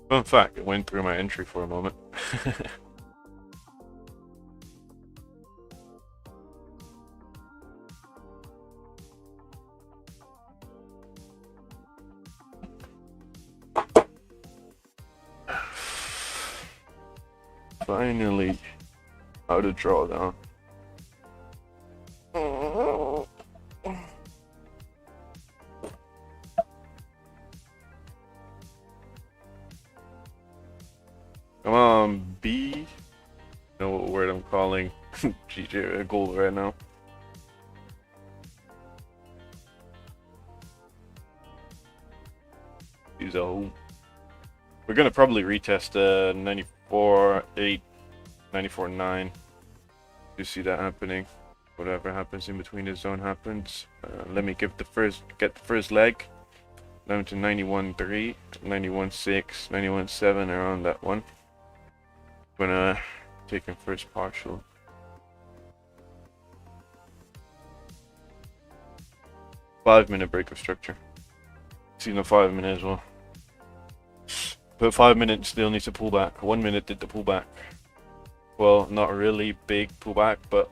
Fun fact, it went through my entry for a moment. Finally, out of drawdown. Come on, B. You know what word I'm calling GJ gold right now. Use a hole. We're gonna probably retest 94.8, 94.9. You see that happening. Whatever happens in between the zone happens. Let me get the first leg down to 91.3, 91.6, 91.7 around that one. Gonna take in first partial. Five-minute break of structure. See the 5 minute as well. But 5 minutes still needs to pull back. 1 minute did the pullback. Well, not really big pullback, but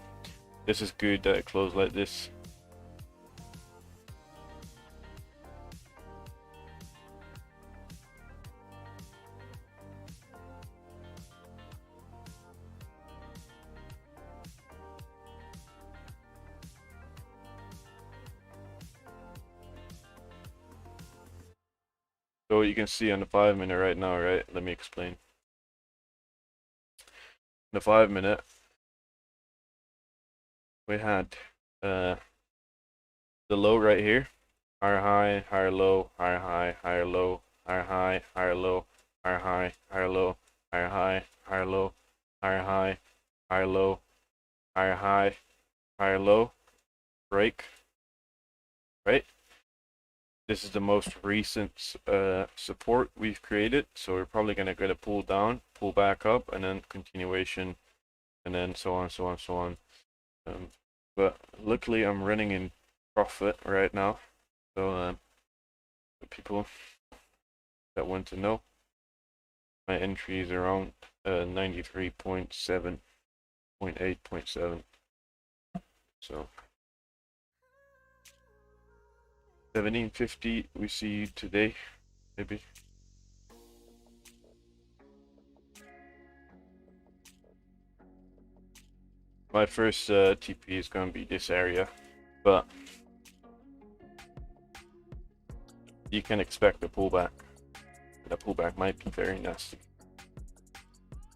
this is good that it closed like this. So you can see on the 5 minute right now, right? Let me explain. The 5 minute, we had the low right here, higher high, higher low, higher high, higher low, higher high, higher low, higher high, higher low, higher high, higher low, higher high, higher low, higher high, higher low, break, right? this is the most recent support we've created, so we're probably going to get a pull down, pull back up, and then continuation, and then so on, so on, so on. But luckily I'm running in profit right now, so the people that want to know, my entry is around 93.7, 0.8.7, so 1750 we see today, maybe. My first TP is going to be this area, but you can expect a pullback. The pullback might be very nasty.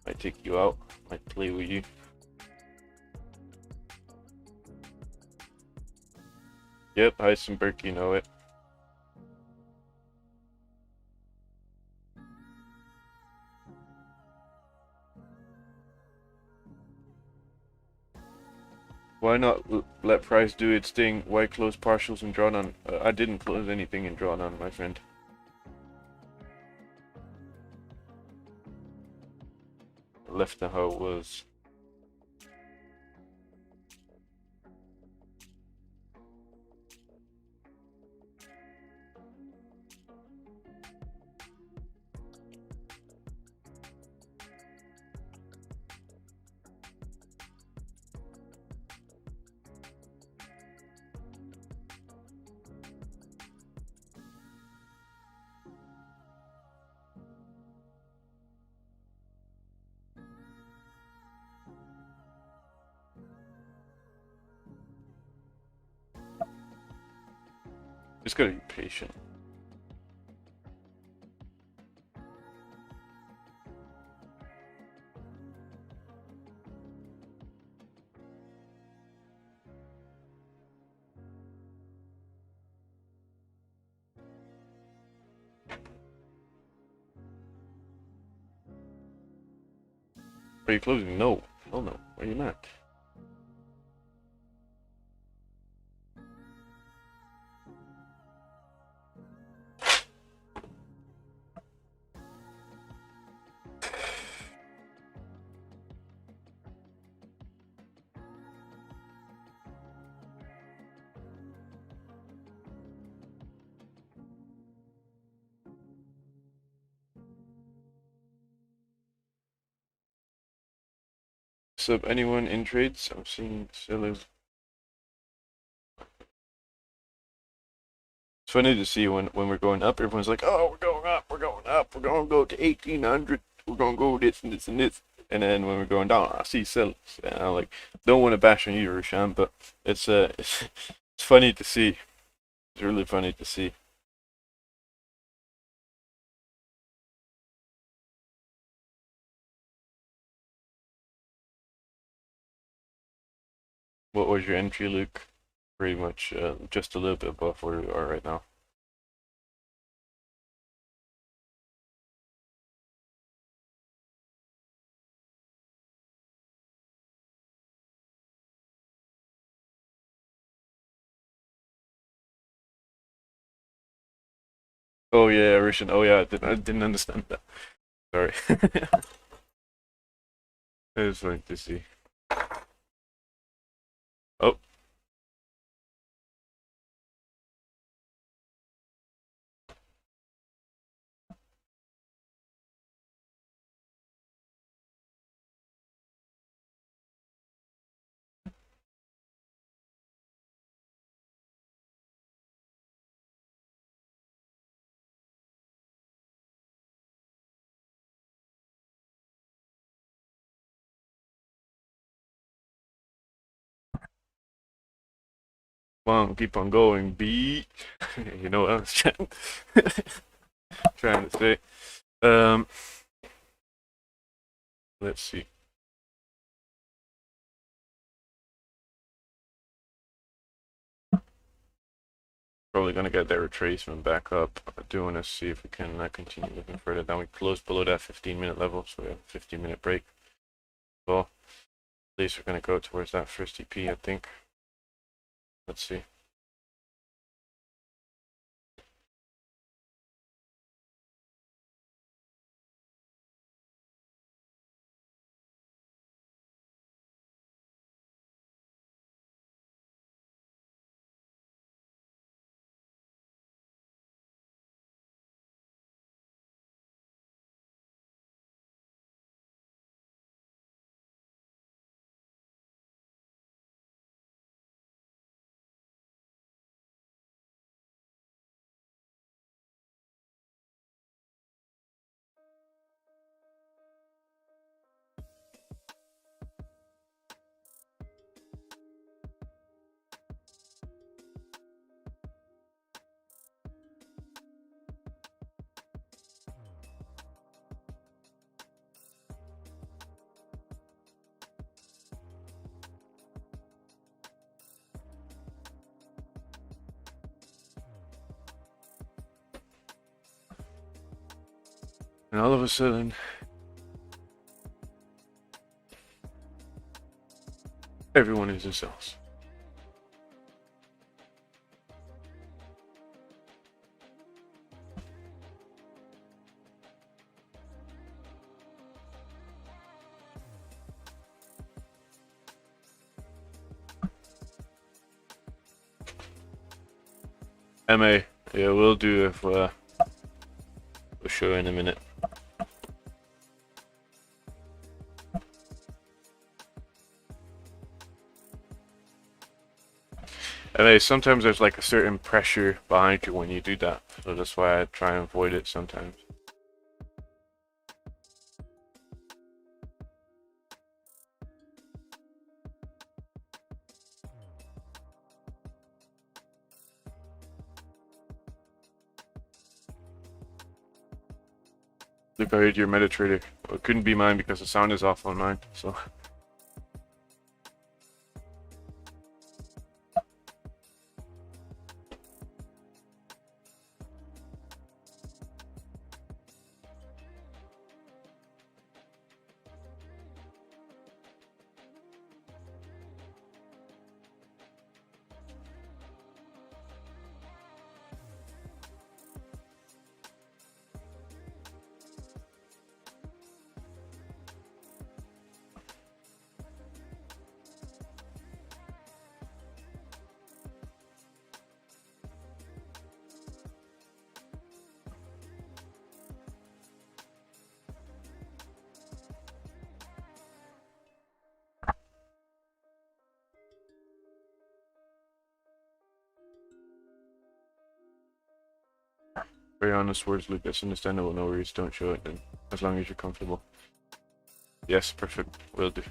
Might take you out, might play with you. Yep, Heisenberg, you know it. Why not let price do its thing? Why close partials and drawdown? I didn't close anything in drawdown, my friend. I left it how it was. Just gotta be patient. Are you closing? No. Oh no. Where are you at? Sub anyone in trades? I'm seeing sellers. It's funny to see when we're going up, everyone's like, oh, we're going up, we're going up, we're going to go to 1800, we're going to go this and this and this. And then when we're going down, I see sellers. And I'm like, don't want to bash on you, Roshan, but it's it's funny to see. It's really funny to see. What was your entry, Luke? Pretty much just a little bit above where we are right now. Oh yeah, Roshan. Oh yeah, I didn't understand that. Sorry. It was funny to see. Oh. Come on, keep on going, B. You know what I was trying to say. Let's see. Probably gonna get that retracement back up. I do want to see if we can continue looking further down. We closed below that 15-minute level, so we have a 15-minute break. Well, at least we're gonna go towards that first TP, I think. Let's see. And all of a sudden, everyone is in sales. MA, yeah, we'll do if we'll show in a minute. MA, sometimes there's like a certain pressure behind you when you do that, so that's why I try and avoid it sometimes. Look, I heard your MetaTrader. Well, it couldn't be mine because the sound is off on mine, so. Very honest words, Lucas. Understandable, no worries. Don't show it then, as long as you're comfortable. Yes, perfect. Will do.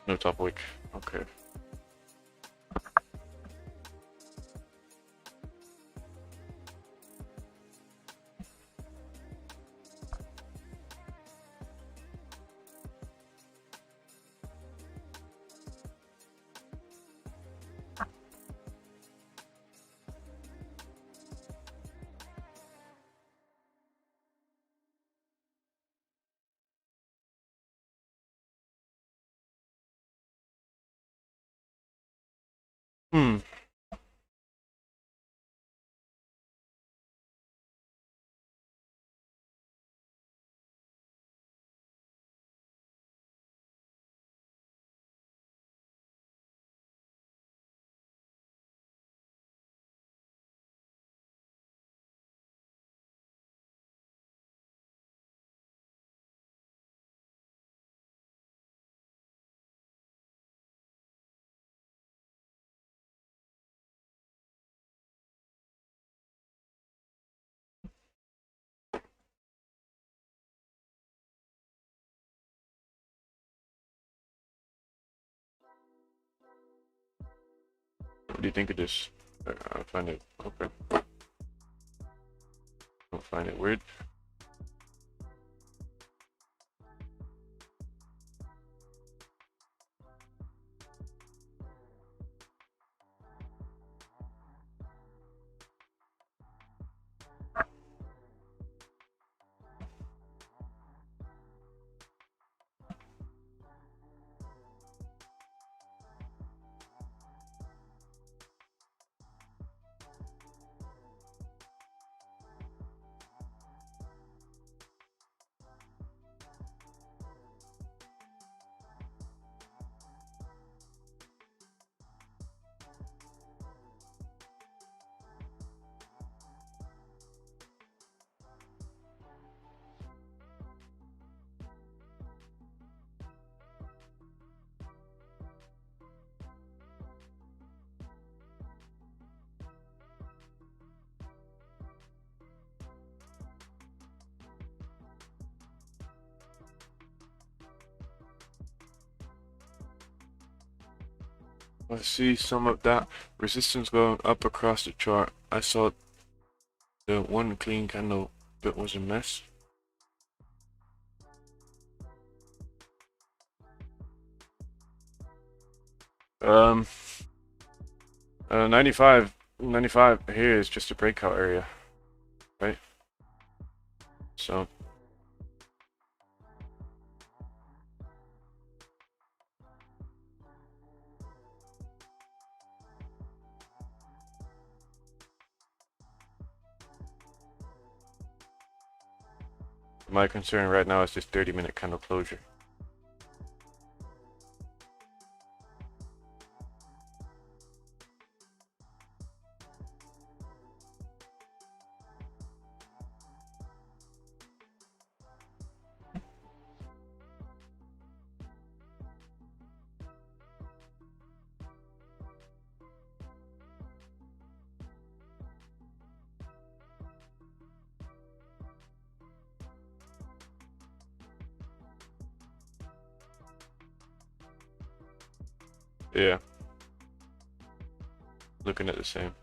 No top wick. Okay. Hmm. What do you think of this? I find it okay. Don't find it weird. I see some of that resistance going up across the chart. I saw the one clean candle bit was a mess. Um, 95 here is just a breakout area, right? So my concern right now is this 30-minute candle closure. Yeah, looking at the same.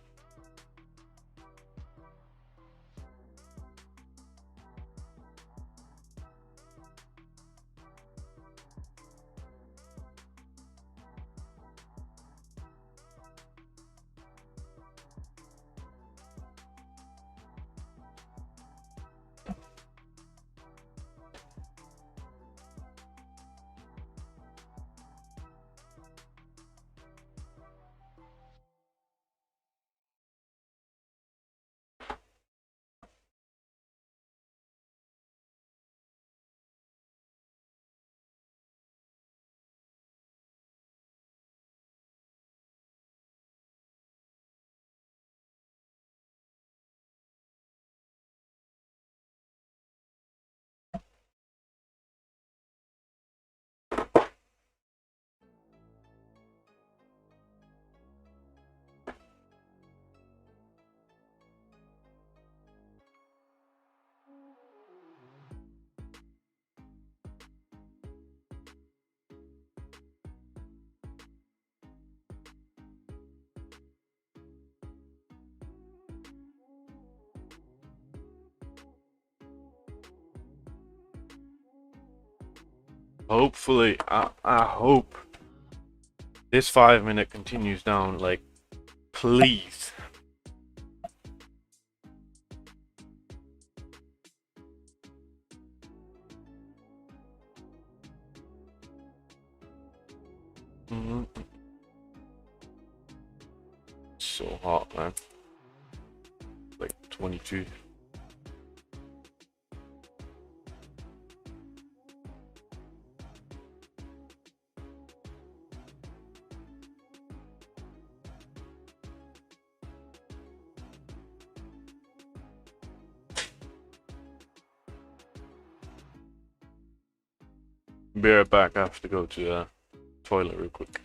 Hopefully, I hope this 5-minute continues down, like, please. So hot, man. Like 22. Be right back. I have to go to the toilet real quick.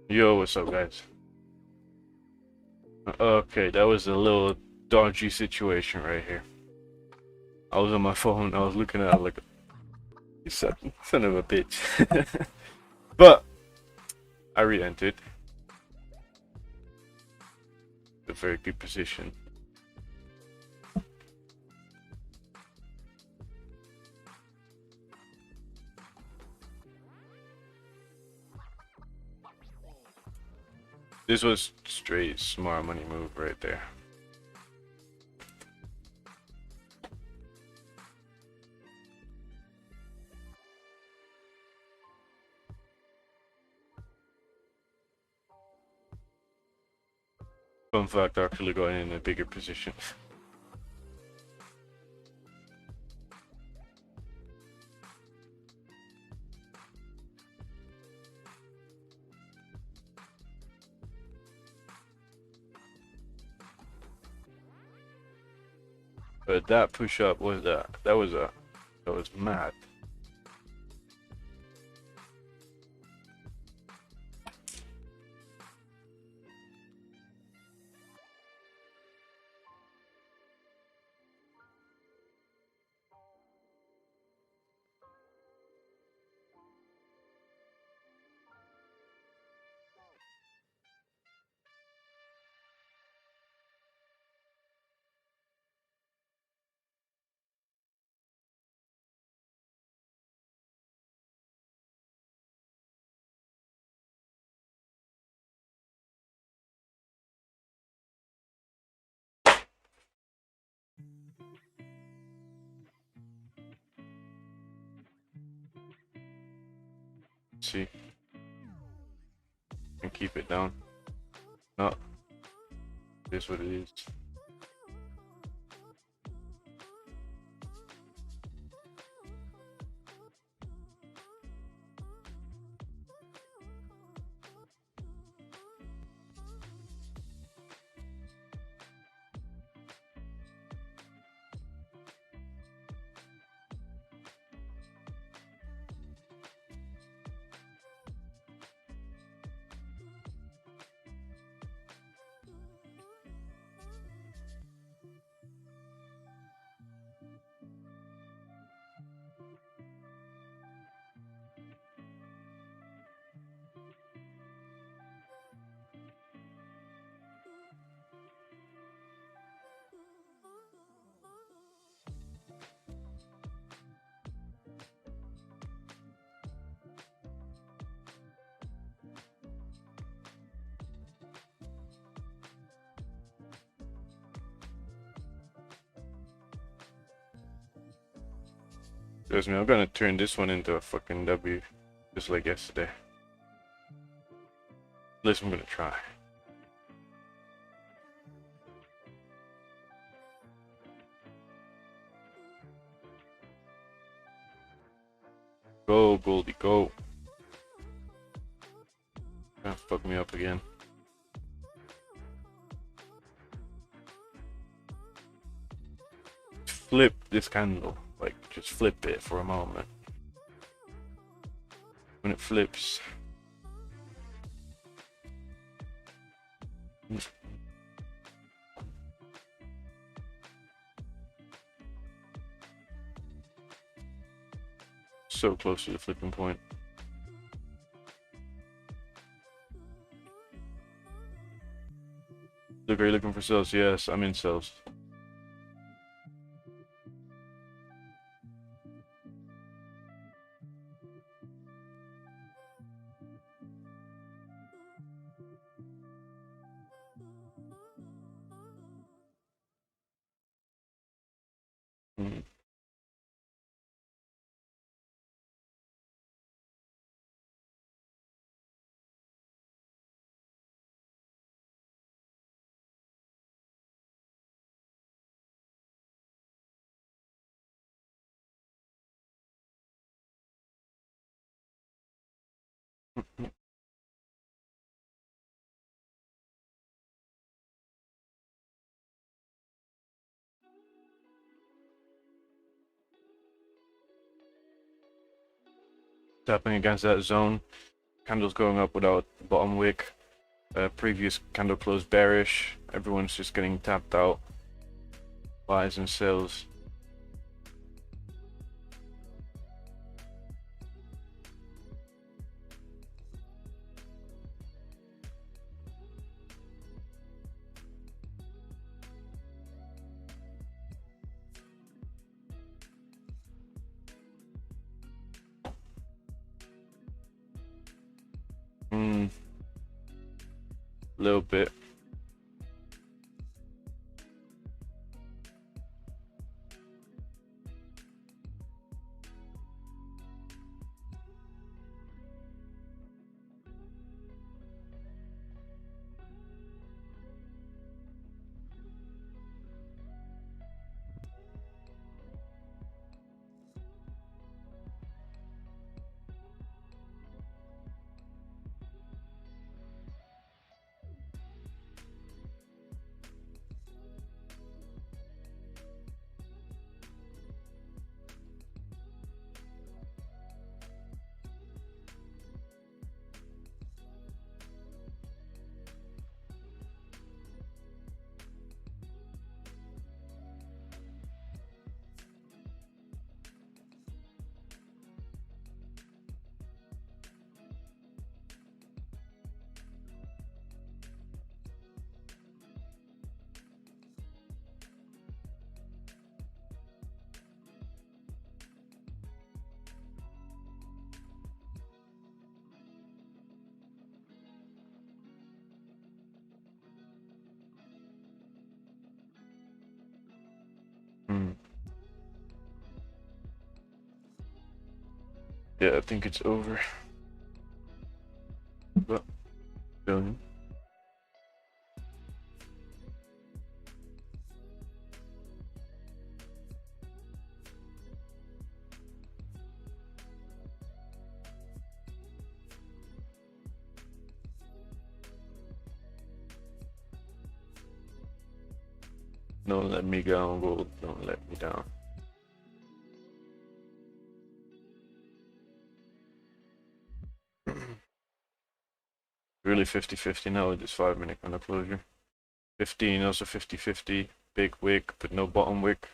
Yo, what's up, guys? Okay, that was a little dodgy situation right here. I was on my phone, I was looking at it like, you son of a bitch. But I re-entered. A very good position. This was straight smart money move right there. Fun fact, actually going in a bigger position. But that push up was that was mad. See, and keep it down. No, it is what it is. Trust me, I'm gonna turn this one into a fucking W, just like yesterday. At least I'm gonna try. Go, Goldie, go. Gonna fuck me up again. Flip this candle, like just flip it for a moment. When it flips, so close to the flipping point. Look, are you looking for sales? Yes, I'm in sales. Hmm. Tapping against that zone. candles going up without bottom wick. Previous candle closed bearish. Everyone's just getting tapped out. Buys and sells. A little bit. Yeah, I think it's over. But billion. Don't let me go, gold. Don't let me down. Really 50-50 now with this 5-minute candle closure. 15 also 50-50. Big wick, but no bottom wick.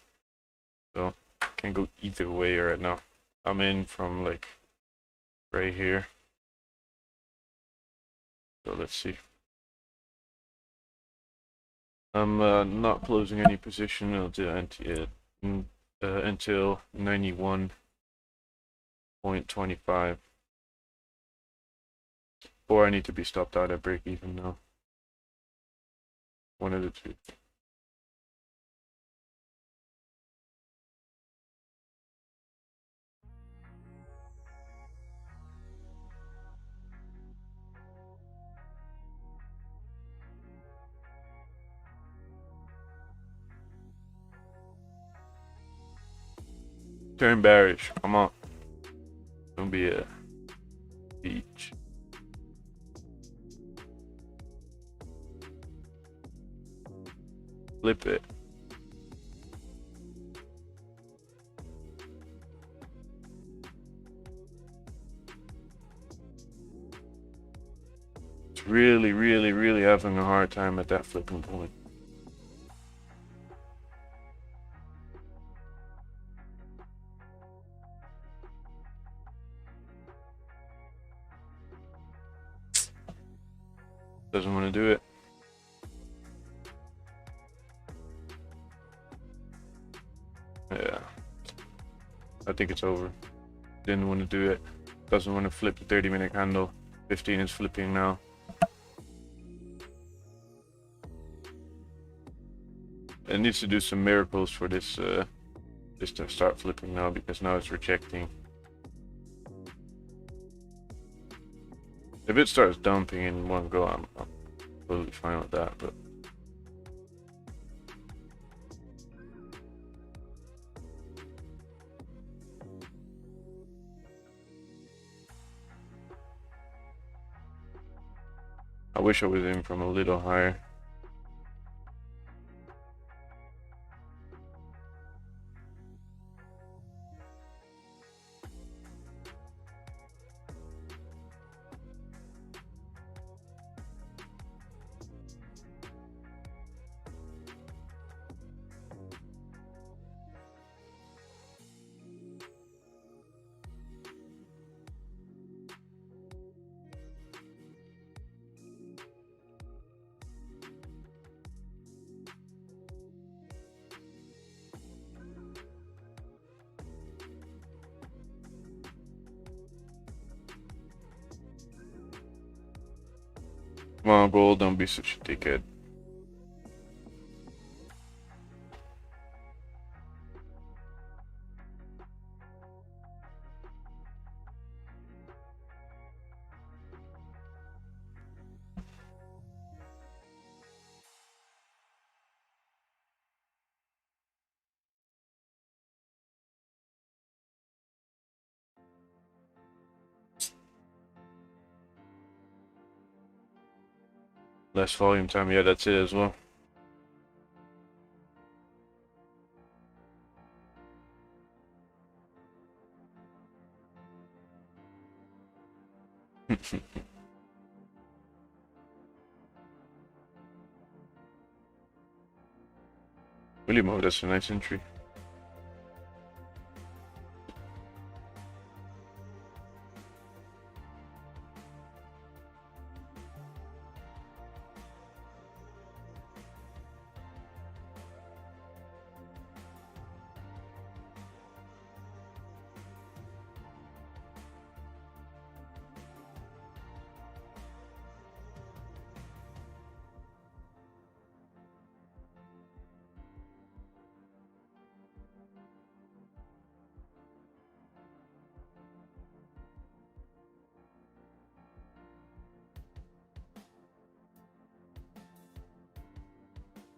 So can go either way right now. I'm in from like right here. So let's see. I'm not closing any position until 91.25. Or I need to be stopped out at break even now. One of the two. Turn bearish. Come on. Don't be a beach. Flip it. It's really having a hard time at that flipping point. Doesn't want to do it. Yeah. I think it's over. Didn't want to do it. Doesn't want to flip the 30-minute candle. 15 is flipping now. It needs to do some miracles for this this to start flipping now, because now it's rejecting. If it starts dumping in one go, I'm totally fine with that, but I wish I was in from a little higher. Come on, gold, don't be such a dickhead. Less volume time, yeah, that's it as well. William, oh, that's a nice entry.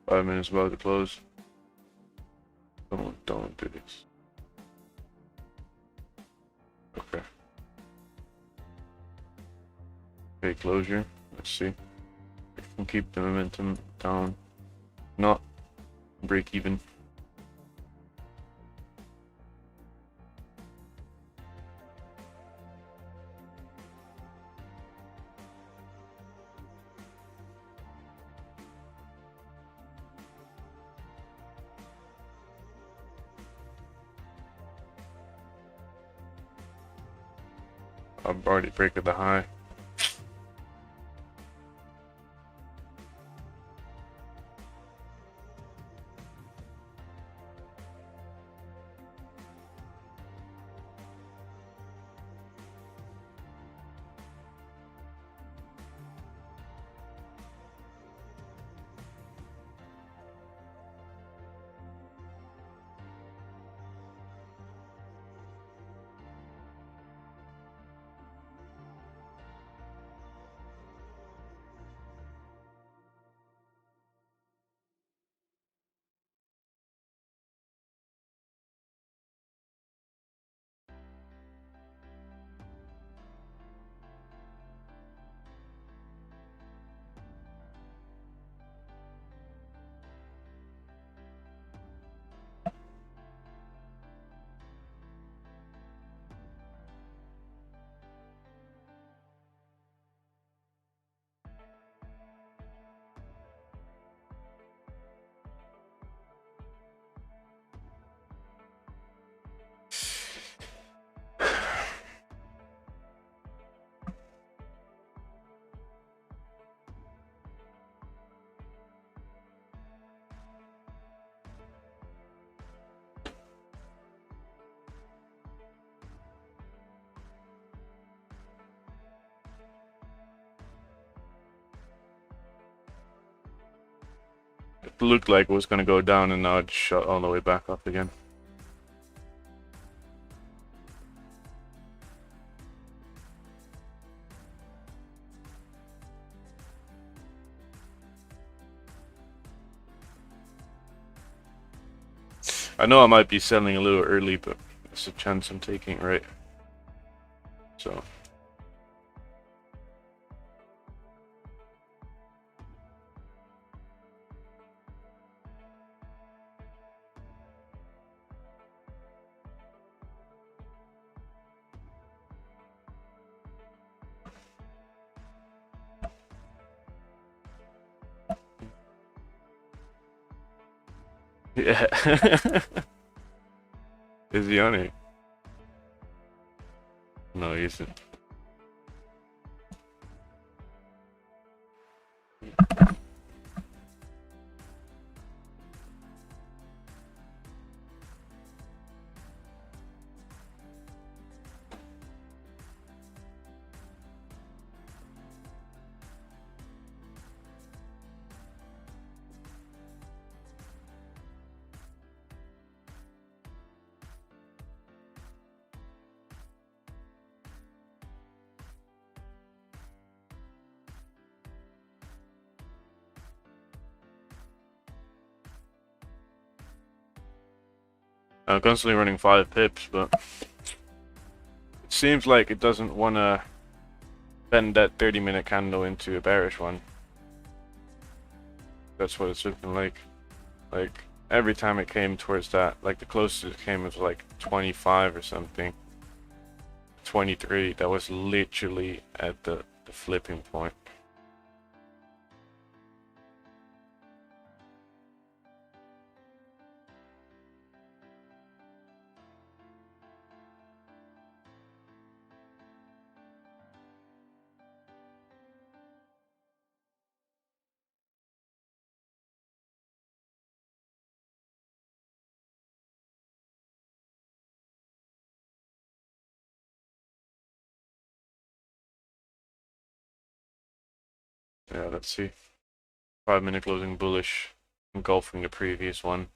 Five minutes about to close. Don't do this. Okay. Okay, closure. Let's see. If we can keep the momentum down. Not break even. I've already break the high. It looked like it was gonna go down and now it shot all the way back up again. I know I might be selling a little early, but it's a chance I'm taking, right? So. Yeah. Is he on it? No, he isn't. I'm constantly running 5 pips, but it seems like it doesn't want to bend that 30-minute candle into a bearish one. That's what it's looking like. Like, every time it came towards that, like the closest it came was like 25 or something. 23, that was literally at the flipping point. Yeah, let's see. 5-minute closing bullish, engulfing the previous one.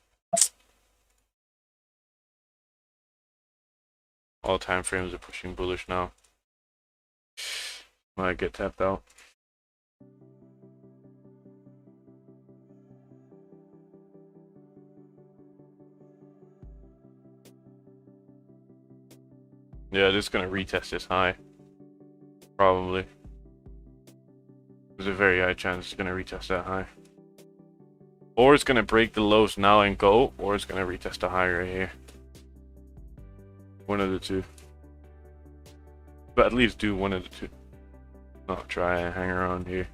All time frames are pushing bullish now. Might get tapped out. Yeah, this is gonna retest this high. Probably. There's a very high chance it's gonna retest that high. Or it's gonna break the lows now and go, or it's gonna retest a high right here. One of the two. But at least do one of the two. Not try and hang around here.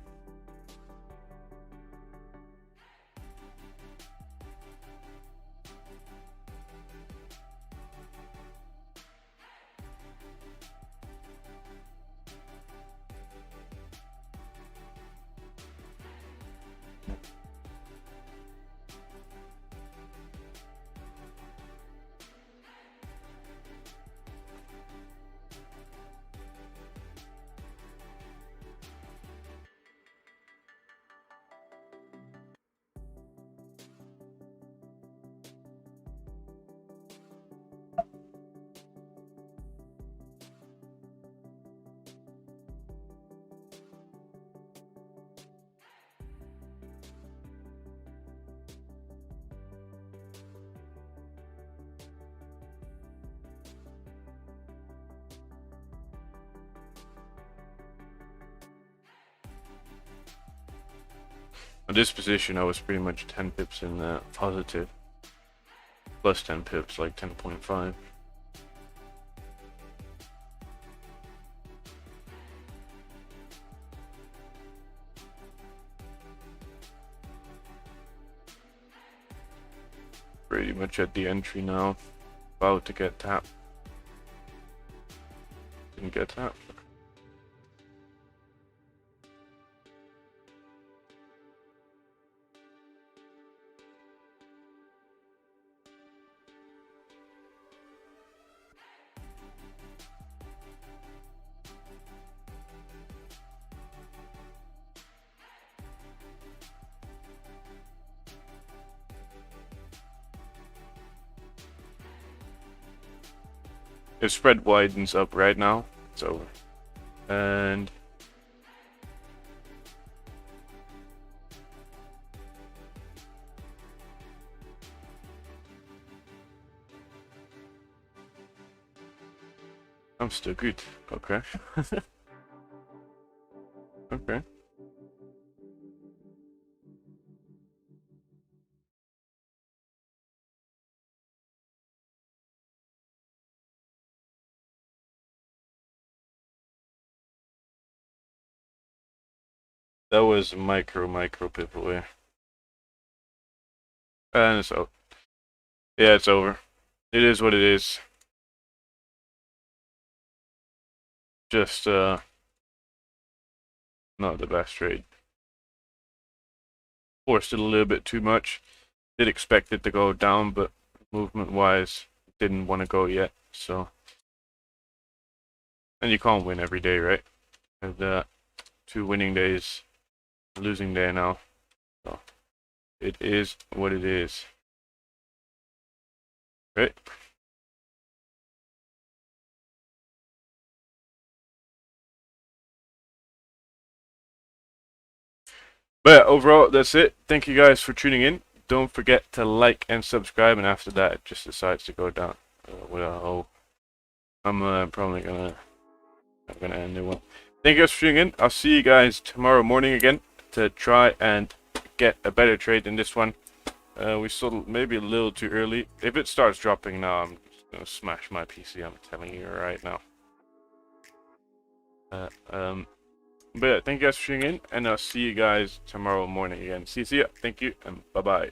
On this position, I was pretty much 10 pips in the positive. Plus 10 pips, like 10.5. Pretty much at the entry now. About to get tapped. Didn't get tapped. If spread widens up right now, it's over. And I'm still good. Okay. Okay. That was a micro pip away. And it's out. Yeah, it's over. It is what it is. Just not the best trade. Forced it a little bit too much. Did expect it to go down, but movement wise didn't want to go yet, so. And you can't win every day, right? And 2 winning days, losing day now. So it is what it is. Right? But yeah, overall, that's it. Thank you guys for tuning in. don't forget to like and subscribe, and after that it just decides to go down. Well, I'm probably gonna end it one. Thank you guys for tuning in. I'll see you guys tomorrow morning again to try and get a better trade than this one. We sold maybe a little too early. If it starts dropping now, I'm just gonna smash my PC. I'm telling you right now. But yeah, thank you guys for tuning in, and I'll see you guys tomorrow morning again. See ya. Thank you, and bye bye.